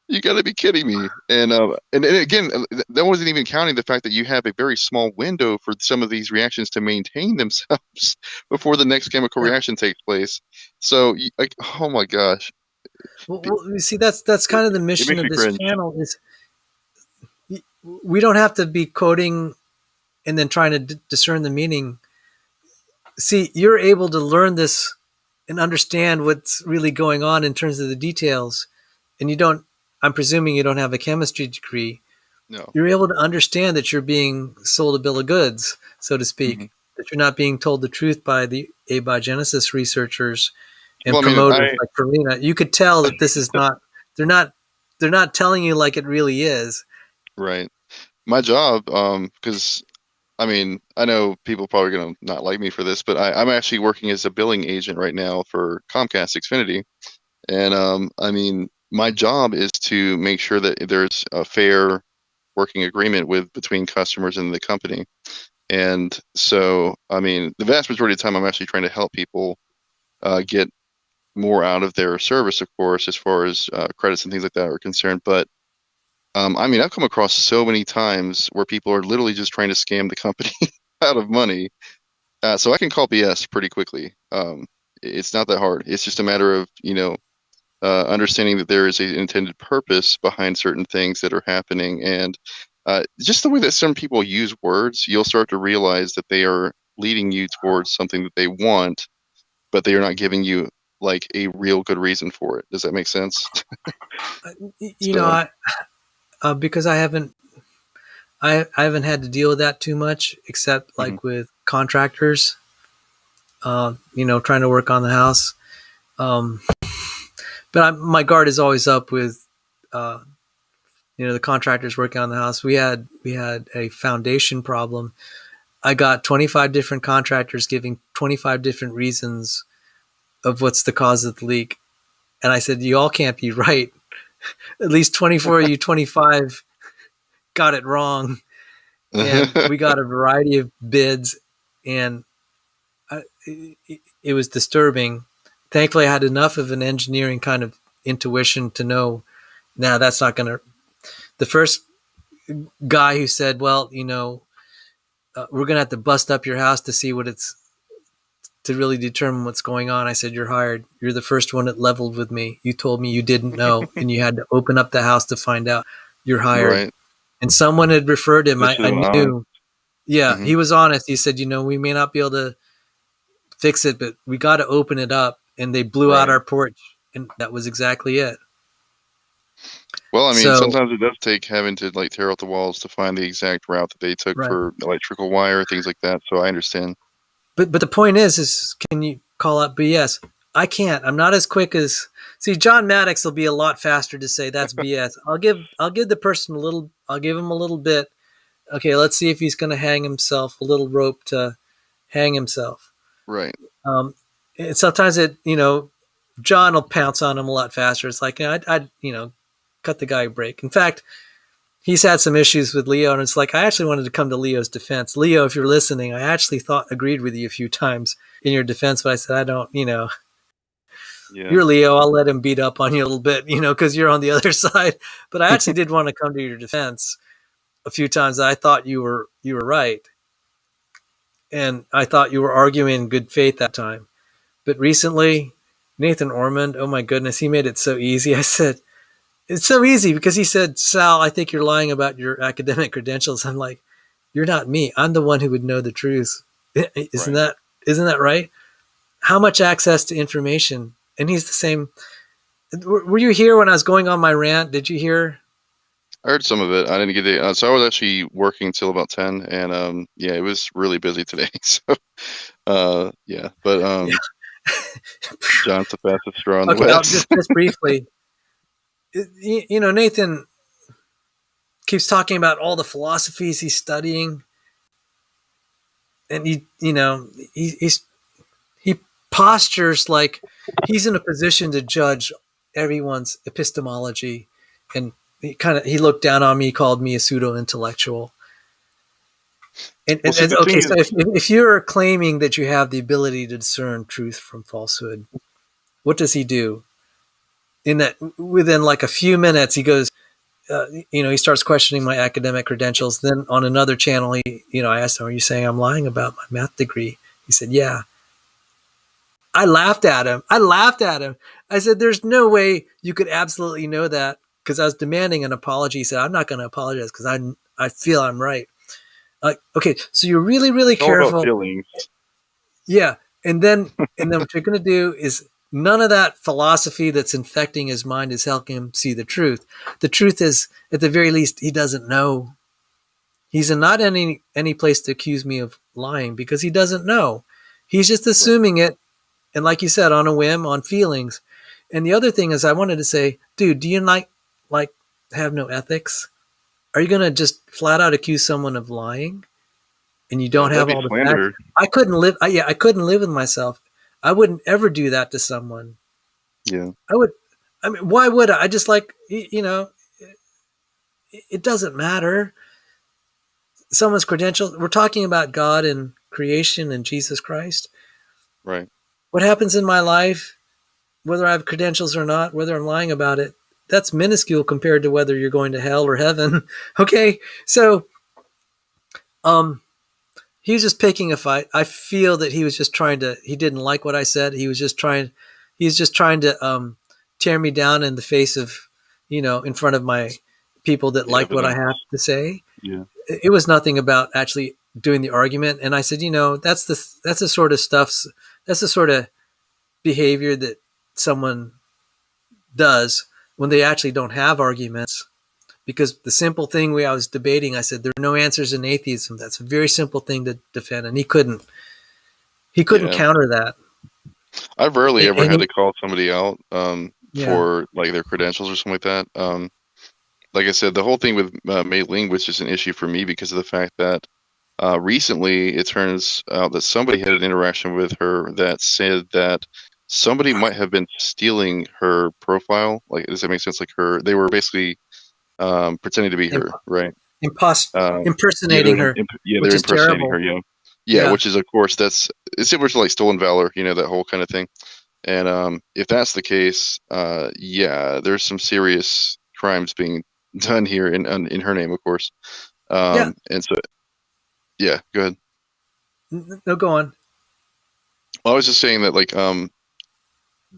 you got to be kidding me. And again, that wasn't even counting the fact that you have a very small window for some of these reactions to maintain themselves before the next chemical reaction takes place. So, like, oh my gosh. Well, you see, that's kind of the It mission makes of me this cringe. channel is we don't have to be coding and then trying to discern the meaning. See, you're able to learn this and understand what's really going on in terms of the details. And you don't, I'm presuming you don't have a chemistry degree. No. You're able to understand that you're being sold a bill of goods, so to speak, that you're not being told the truth by the abiogenesis researchers and Well, I mean, promoters like Farina. You could tell that this is not, they're not telling you like it really is. right. My job, because I mean, I know people probably going to not like me for this, but I'm actually working as a billing agent right now for Comcast Xfinity. And I mean, my job is to make sure that there's a fair working agreement between customers and the company. And so, I mean, the vast majority of the time, I'm actually trying to help people get more out of their service, of course, as far as credits and things like that are concerned. But I mean, I've come across so many times where people are literally just trying to scam the company out of money. So I can call BS pretty quickly. It's not that hard. It's just a matter of, understanding that there is an intended purpose behind certain things that are happening. And just the way that some people use words, you'll start to realize that they are leading you towards something that they want, but they are not giving you like a real good reason for it. Does that make sense? Because I haven't had to deal with that too much, except like with contractors, trying to work on the house. But my guard is always up with, the contractors working on the house. We had a foundation problem. I got 25 different contractors giving 25 different reasons of what's the cause of the leak. And I said, you all can't be right. At least 24 of you 25 got it wrong. And we got a variety of bids, and it was disturbing. Thankfully, I had enough of an engineering kind of intuition to know, that's not going to. The first guy who said, well, we're going to have to bust up your house to see to really determine what's going on. I said, you're hired. You're the first one that leveled with me. You told me you didn't know, and you had to open up the house to find out. You're hired. Right. And someone had referred him. I knew. Yeah, mm-hmm. He was honest. He said, we may not be able to fix it, but we got to open it up. And they blew out our porch, and that was exactly it. Well, I mean, sometimes it does take having to tear out the walls to find the exact route that they took for electrical wire, things like that. So I understand. But the point is can you call out BS? I can't. I'm not as quick as. See, John Maddox will be a lot faster to say that's BS. I'll give the person a little. I'll give him a little bit. Okay, let's see if he's going to hang himself. A little rope to hang himself. Right. And sometimes John will pounce on him a lot faster. It's like, I'd cut the guy a break. In fact, he's had some issues with Leo, and it's like, I actually wanted to come to Leo's defense. Leo, if you're listening, I actually agreed with you a few times in your defense, but I said, I don't, you're Leo. I'll let him beat up on you a little bit, because you're on the other side. But I actually did want to come to your defense a few times. I thought you were right. And I thought you were arguing in good faith that time. But recently, Nathan Ormond, oh my goodness, he made it so easy. I said, it's so easy because he said, Sal, I think you're lying about your academic credentials. I'm like, you're not me. I'm the one who would know the truth. Isn't that right? How much access to information? And he's the same. Were you here when I was going on my rant? Did you hear? I heard some of it. I didn't get it. So I was actually working till about 10, and it was really busy today. So but John's the fastest straw on the web. Just briefly, Nathan keeps talking about all the philosophies he's studying, and he postures like he's in a position to judge everyone's epistemology, and he looked down on me, he called me a pseudo-intellectual. So if you're claiming that you have the ability to discern truth from falsehood, what does he do? In that, within like a few minutes, he goes, he starts questioning my academic credentials. Then on another channel, I asked him, "Are you saying I'm lying about my math degree?" He said, "Yeah." I laughed at him. I said, "There's no way you could absolutely know that," because I was demanding an apology. He said, "I'm not going to apologize because I feel I'm right." Okay, so you're really, really careful. Yeah, and then what you're going to do is none of that philosophy that's infecting his mind is helping him see the truth. The truth is, at the very least, he doesn't know. He's not in any place to accuse me of lying because he doesn't know. He's just assuming it, and like you said, on a whim, on feelings. And the other thing is, I wanted to say, dude, do you like have no ethics? Are you going to just flat out accuse someone of lying and you don't have all the facts? I couldn't live. I couldn't live with myself. I wouldn't ever do that to someone. Yeah. I mean, why would I? I just it doesn't matter. Someone's credentials. We're talking about God and creation and Jesus Christ. Right. What happens in my life, whether I have credentials or not, whether I'm lying about it, that's minuscule compared to whether you're going to hell or heaven. Okay. So, he was just picking a fight. I feel that he was just he didn't like what I said. He was just trying to, tear me down in the face of, in front of my people that like what I have to say. Yeah. It was nothing about actually doing the argument. And I said, that's the sort of stuff, that's the sort of behavior that someone does when they actually don't have arguments. Because the simple thing I was debating, I said, there are no answers in atheism. That's a very simple thing to defend. And he couldn't counter that. I've rarely ever had to call somebody out. for like their credentials or something like that. Like I said, the whole thing with Mei Ling was just an issue for me because of the fact that recently it turns out that somebody had an interaction with her that said that somebody might have been stealing her profile. Like, does that make sense? Like they were basically pretending to be her, right? Impersonating her, which they're is impersonating terrible. her. Yeah, which is, of course, it's similar to like stolen valor, that whole kind of thing. And if that's the case, yeah, there's some serious crimes being done here in her name, of course. Yeah. And so, yeah, go ahead. No, go on. Well, I was just saying that, like,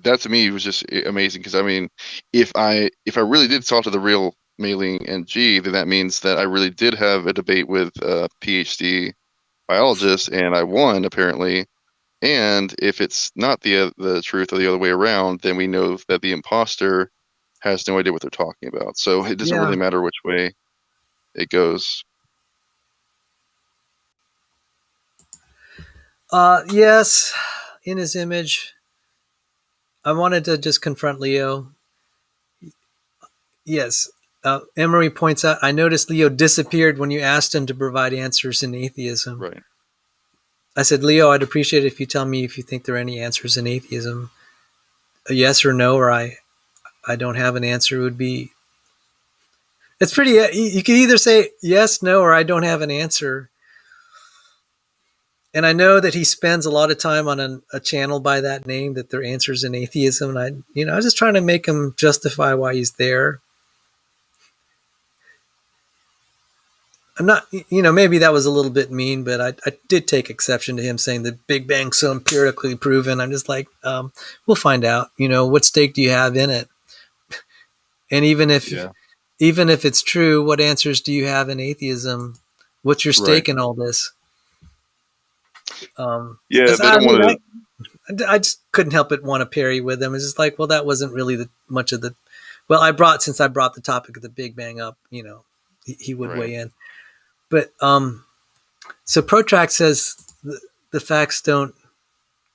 that to me was just amazing because I mean, if I really did talk to the real Mei Ling and G, then that means that I really did have a debate with a PhD biologist, and I won apparently. And if it's not the truth or the other way around, then we know that the imposter has no idea what they're talking about. So it doesn't really matter which way it goes. Yes, in his image. I wanted to just confront Leo. Yes. Emery points out, I noticed Leo disappeared when you asked him to provide answers in atheism. Right. I said, Leo, I'd appreciate it if you tell me if you think there are any answers in atheism. A yes or no, or I don't have an answer would be. It's pretty. You can either say yes, no, or I don't have an answer. And I know that he spends a lot of time on a channel by that name, that there are answers in atheism. And I was just trying to make him justify why he's there. I'm not, maybe that was a little bit mean, but I did take exception to him saying the Big Bang's so empirically proven. I'm just like, we'll find out. What stake do you have in it? And even if it's true, what answers do you have in atheism? What's your stake in all this? They don't want to. I just couldn't help but want to parry with him. It's just like, well, that wasn't really much of the. Well, since I brought the topic of the Big Bang up, he would weigh in. But so Protract says the facts don't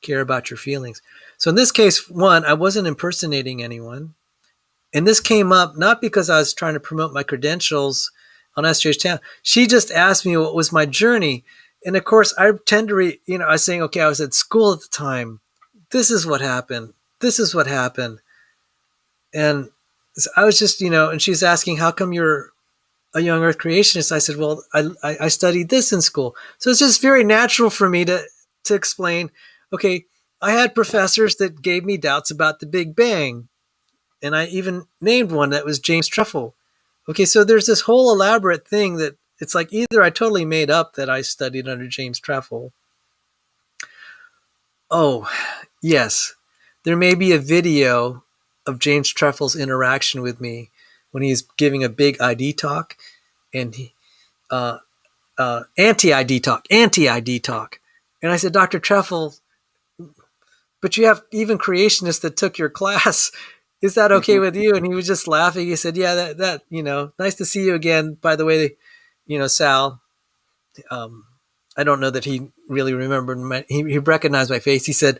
care about your feelings. So in this case, one, I wasn't impersonating anyone. And this came up not because I was trying to promote my credentials on SJ's channel. She just asked me what was my journey. And of course, I tend to I was saying, okay, I was at school at the time. This is what happened. This is what happened. And I was just, and she's asking, how come you're a young earth creationist? I said, well, I studied this in school. So it's just very natural for me to explain, okay, I had professors that gave me doubts about the Big Bang. And I even named one that was James Truffle. Okay, so there's this whole elaborate thing that it's like either I totally made up that I studied under James Truffle. Oh, yes. There may be a video of James Truffle's interaction with me when he's giving a big ID talk, and he anti-ID talk. And I said, Dr. Truffle, but you have even creationists that took your class. Is that okay with you? And he was just laughing. He said, yeah, that nice to see you again. By the way, Sal, I don't know that he really remembered. He recognized my face. He said,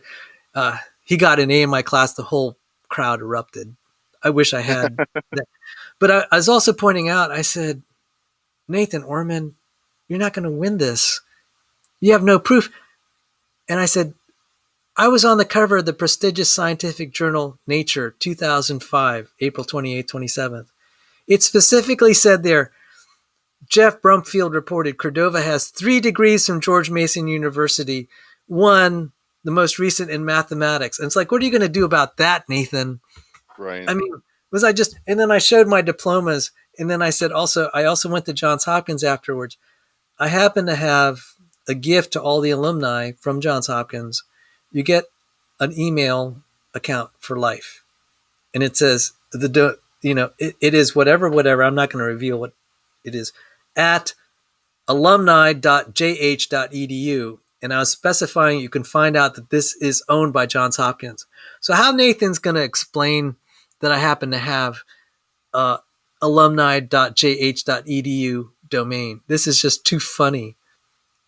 he got an A in my class. The whole crowd erupted. I wish I had that. But I was also pointing out, I said, Nathan Ormond, you're not going to win this. You have no proof. And I said, I was on the cover of the prestigious scientific journal Nature, 2005, April 28th, 27th. It specifically said there, Jeff Brumfield reported Cordova has 3 degrees from George Mason University, one, the most recent in mathematics. And it's like, what are you going to do about that, Nathan? Right. I mean, and then I showed my diplomas. And then I said, I also went to Johns Hopkins afterwards. I happen to have a gift to all the alumni from Johns Hopkins. You get an email account for life. And it says, it is whatever, I'm not going to reveal what it is, at alumni.jh.edu. And I was specifying you can find out that this is owned by Johns Hopkins. So how Nathan's going to explain that I happen to have alumni.jh.edu domain? This is just too funny.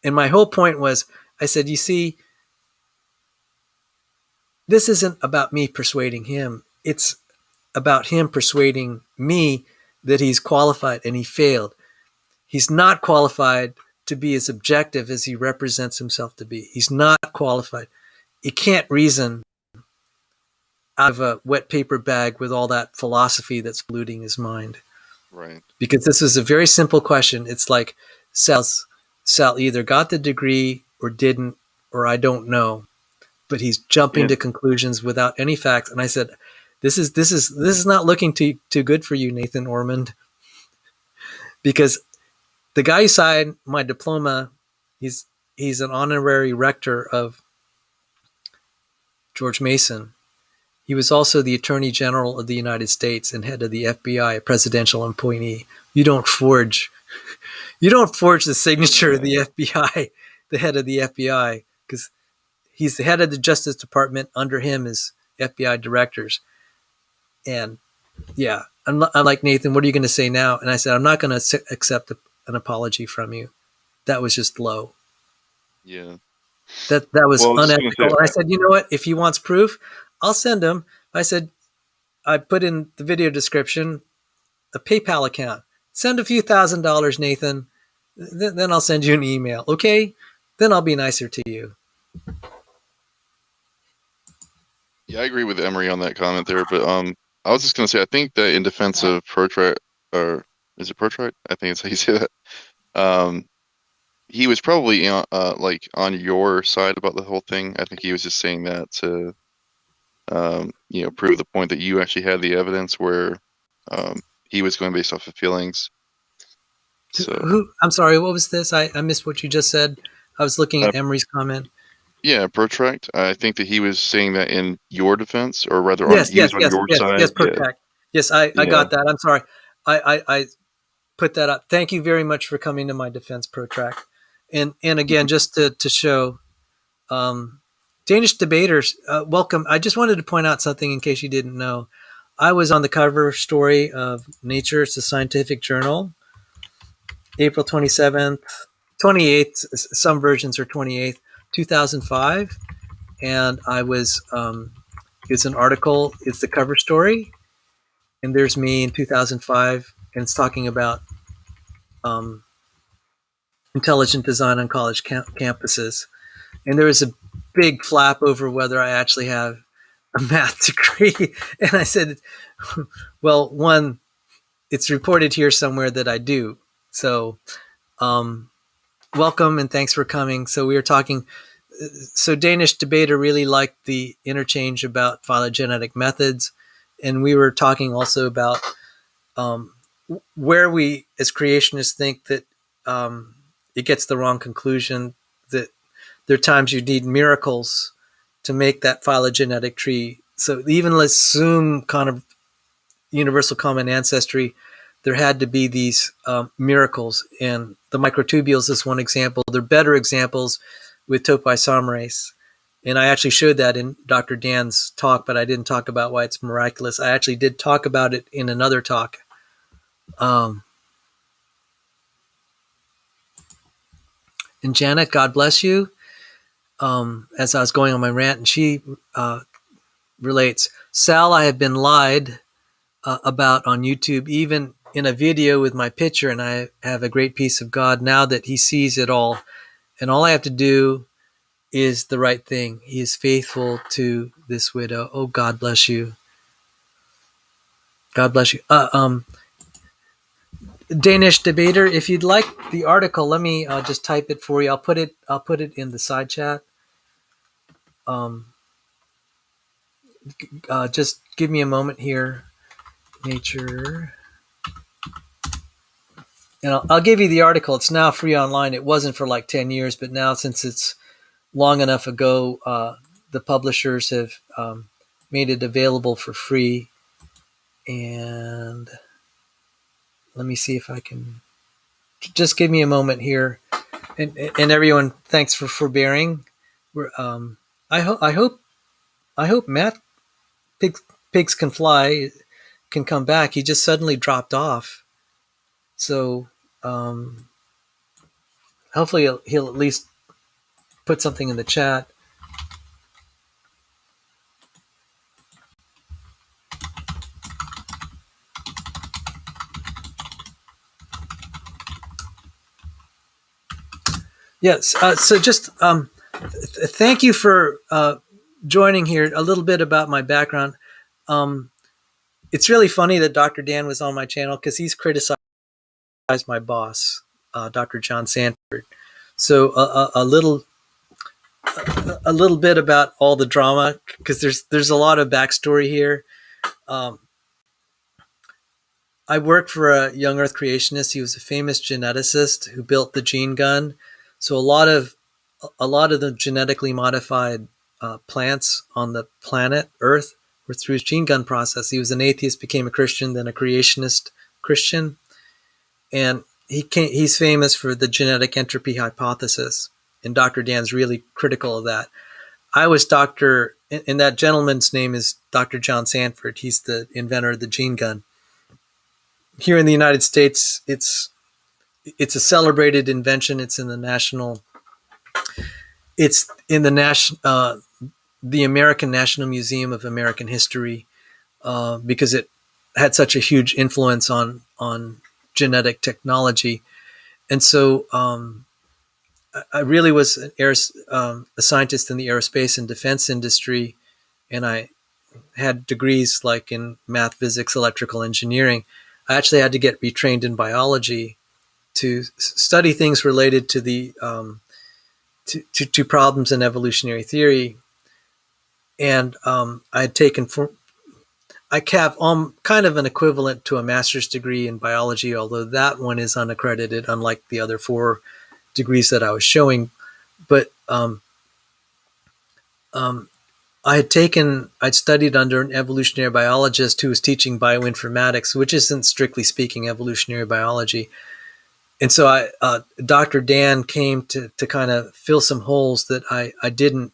And my whole point was, I said, you see, this isn't about me persuading him. It's about him persuading me that he's qualified, and he failed. He's not qualified to be as objective as he represents himself to be. He's not qualified. He can't reason out of a wet paper bag with all that philosophy that's polluting his mind. Right. Because this is a very simple question. It's like Sal either got the degree or didn't, or I don't know. But he's jumping to conclusions without any facts. And I said, this is not looking too good for you, Nathan Ormond. Because the guy who signed my diploma, he's an honorary rector of George Mason. He was also the Attorney General of the United States and head of the FBI, a presidential appointee. You don't forge the signature of the FBI, the head of the FBI, because he's the head of the Justice Department. Under him is FBI directors. And yeah, I'm like, Nathan, what are you going to say now? And I said, I'm not going to accept an apology from you. That was just low. Yeah. That was unethical. And I said, you know what? If he wants proof, I'll send him. I said, I put in the video description a PayPal account. Send a few $1,000s, Nathan. Then I'll send you an email. Okay? Then I'll be nicer to you. Yeah, I agree with Emery on that comment there, but I was just going to say, I think that in defense of Protract, or is it Protract? I think it's how you say that. He was probably like on your side about the whole thing. I think he was just saying that to, prove the point that you actually had the evidence, where he was going based off of feelings. So, I'm sorry, what was this? I missed what you just said. I was looking at Emery's comment. Yeah, Protract. I think that he was saying that in your defense, or rather, yes, he was on your side. Yes, Protract. Yes, I got that. I'm sorry. I put that up. Thank you very much for coming to my defense, Protract. And again, just to show, Danish debaters, welcome. I just wanted to point out something in case you didn't know. I was on the cover story of Nature. It's a scientific journal. April 27th, 28th. Some versions are 28th. 2005, and I was it's an article, it's the cover story, and there's me in 2005, and it's talking about intelligent design on college campuses, and there was a big flap over whether I actually have a math degree, and I said, well, one, it's reported here somewhere that I do, so welcome and thanks for coming. So we were talking. So Danish debater really liked the interchange about phylogenetic methods, and we were talking also about where we as creationists think that it gets the wrong conclusion, that there are times you need miracles to make that phylogenetic tree. So even let's assume kind of universal common ancestry, there had to be these miracles, and the microtubules is one example. There are better examples with topoisomerase. And I actually showed that in Dr. Dan's talk, but I didn't talk about why it's miraculous. I actually did talk about it in another talk. And Janet, God bless you. As I was going on my rant, and she relates, Sal, I have been lied about on YouTube, even in a video with my picture, and I have a great peace of God now that he sees it all. And all I have to do is the right thing. He is faithful to this widow. Oh, God bless you. God bless you. Danish debater, if you'd like the article, let me just type it for you. I'll put it in the side chat. Just give me a moment here. Nature. And I'll give you the article. It's now free online. It wasn't for like 10 years, but now since it's long enough ago, the publishers have made it available for free. And let me see if I can just give me a moment here. And everyone, thanks for forbearing. I hope Matt Pigs Can Fly can come back. He just suddenly dropped off. So hopefully he'll at least put something in the chat. Yes. So just thank you for joining here. A little bit about my background. Um, it's really funny that Dr. Dan was on my channel because he's criticized my boss, Dr. John Sanford. So a little bit about all the drama because there's a lot of backstory here. Um, I worked for a young Earth creationist. He was a famous geneticist who built the gene gun. So a lot of the genetically modified plants on the planet Earth were through his gene gun process. He was an atheist, became a Christian, then a creationist Christian, and he's famous for the genetic entropy hypothesis. And Dr. Dan's really critical of that. I was and that gentleman's name is Dr. John Sanford. He's the inventor of the gene gun. Here in the United States, it's a celebrated invention. It's in the the American National Museum of American History because it had such a huge influence on genetic technology. And so I really was a scientist in the aerospace and defense industry, and I had degrees like in math, physics, electrical engineering. I actually had to get retrained in biology to study things related to the to problems in evolutionary theory. And I had taken I have kind of an equivalent to a master's degree in biology, although that one is unaccredited, unlike the other four degrees that I was showing. But um, I'd studied under an evolutionary biologist who was teaching bioinformatics, which isn't strictly speaking evolutionary biology. And so Dr. Dan came to kind of fill some holes that I didn't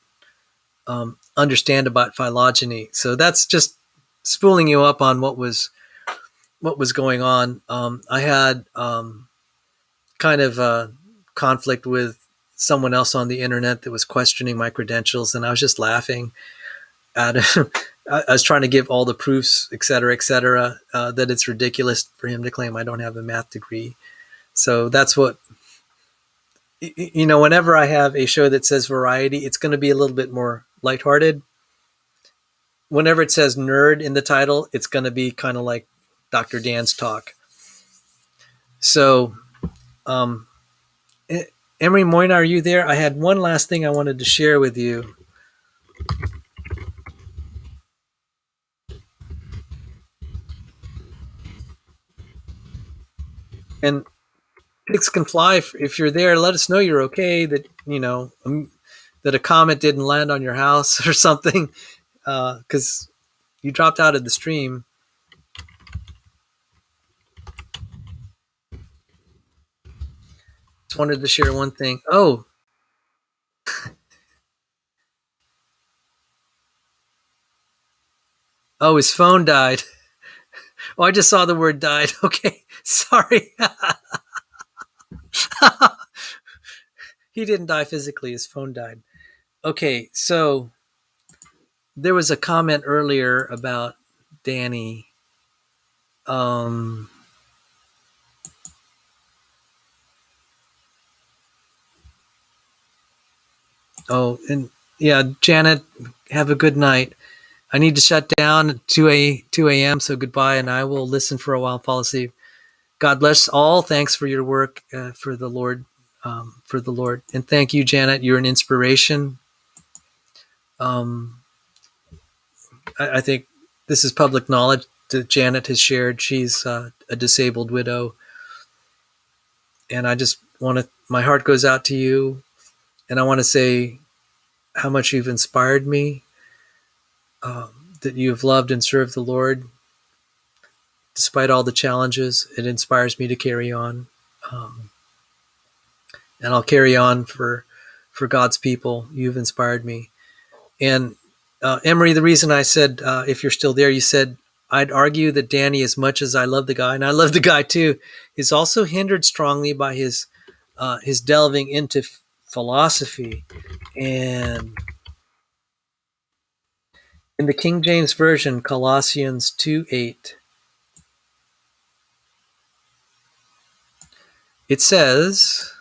understand about phylogeny. So that's just spooling you up on what was going on. I had kind of a conflict with someone else on the internet that was questioning my credentials, and I was just laughing at him. I was trying to give all the proofs, et cetera, that it's ridiculous for him to claim I don't have a math degree. So that's what, whenever I have a show that says variety, it's going to be a little bit more lighthearted. Whenever it says nerd in the title, it's going to be kind of like Dr. Dan's talk. So, Emery Moyna, are you there? I had one last thing I wanted to share with you. And pigs can fly. If you're there, let us know you're okay. That that a comet didn't land on your house or something, because you dropped out of the stream. Just wanted to share one thing. Oh, his phone died. Oh, I just saw the word died. Okay, sorry. He didn't die physically. His phone died. Okay, so there was a comment earlier about Danny. Um, oh, and yeah, Janet, have a good night. I need to shut down at 2 a.m., so goodbye, and I will listen for a while and fall asleep. God bless all. Thanks for your work for the Lord. And thank you, Janet. You're an inspiration. I think this is public knowledge that Janet has shared. She's a disabled widow. And I just my heart goes out to you. And I want to say how much you've inspired me, that you've loved and served the Lord. Despite all the challenges, it inspires me to carry on. And I'll carry on for God's people. You've inspired me. And Emery, the reason I said, if you're still there, you said, I'd argue that Danny, as much as I love the guy, and I love the guy too, is also hindered strongly by his delving into philosophy. And in the King James Version, Colossians 2:8, it says,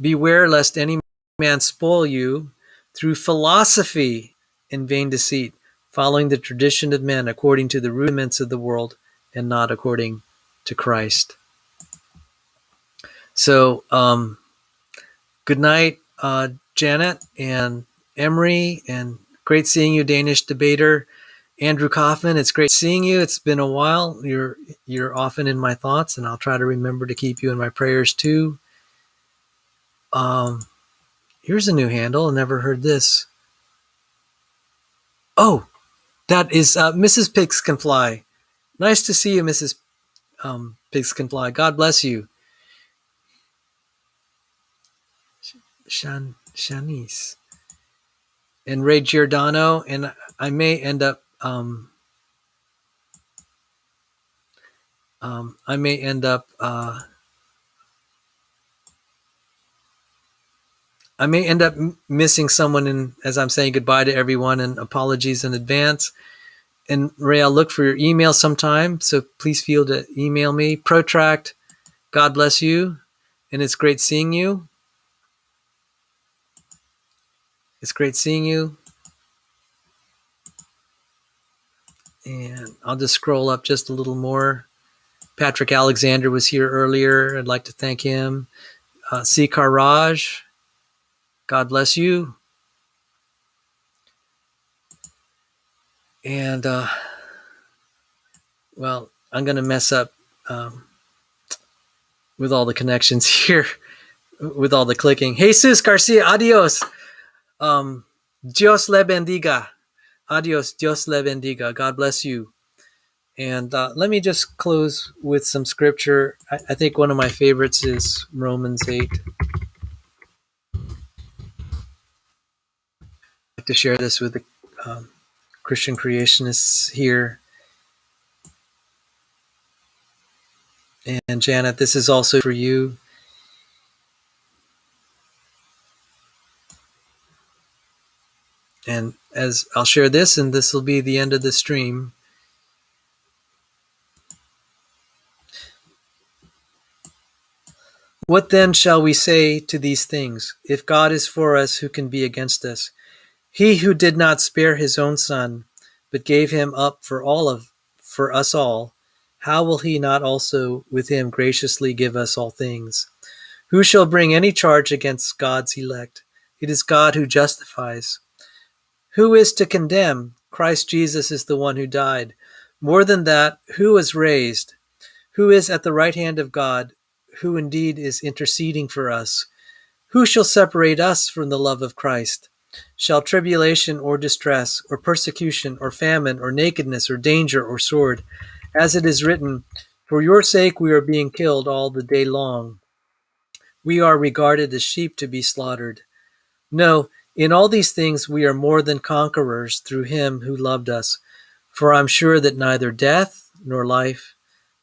Beware lest any man spoil you through philosophy and vain deceit, following the tradition of men according to the rudiments of the world and not according to Christ. So, good night, Janet and Emery, and great seeing you, Danish debater Andrew Kaufman. It's great seeing you. It's been a while. You're often in my thoughts, and I'll try to remember to keep you in my prayers too. Here's a new handle. I never heard this. Oh, that is Mrs. Pigs Can Fly. Nice to see you, Mrs. Pigs Can Fly. God bless you. Shanice. And Ray Giordano. And I may end up missing someone as I'm saying goodbye to everyone, and apologies in advance. And Ray, I'll look for your email sometime, so please feel to email me. Protract, God bless you, and it's great seeing you. It's great seeing you. And I'll just scroll up just a little more. Patrick Alexander was here earlier. I'd like to thank him. C. Raj, God bless you. And, well, I'm going to mess up with all the connections here, with all the clicking. Jesus Garcia, adios. Dios le bendiga. Adios, Dios le bendiga. God bless you. And let me just close with some scripture. I think one of my favorites is Romans 8. I'd like to share this with the Christian creationists here. And Janet, this is also for you. And as I'll share this, and this will be the end of the stream. What then shall we say to these things? If God is for us, who can be against us? He who did not spare his own son, but gave him up for us all, how will he not also with him graciously give us all things? Who shall bring any charge against God's elect? It is God who justifies. Who is to condemn? Christ Jesus is the one who died. More than that, who was raised? Who is at the right hand of God? Who indeed is interceding for us? Who shall separate us from the love of Christ? Shall tribulation or distress or persecution or famine or nakedness or danger or sword? As it is written, for your sake we are being killed all the day long. We are regarded as sheep to be slaughtered. No, in all these things we are more than conquerors through him who loved us. For I'm sure that neither death nor life,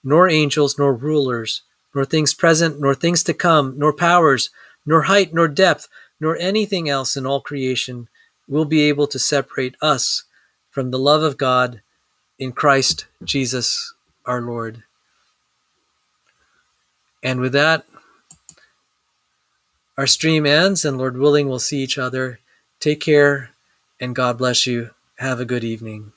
nor angels nor rulers, nor things present nor things to come, nor powers, nor height nor depth, nor anything else in all creation will be able to separate us from the love of God in Christ Jesus our Lord. And with that, our stream ends, and Lord willing, we'll see each other. Take care, and God bless you. Have a good evening.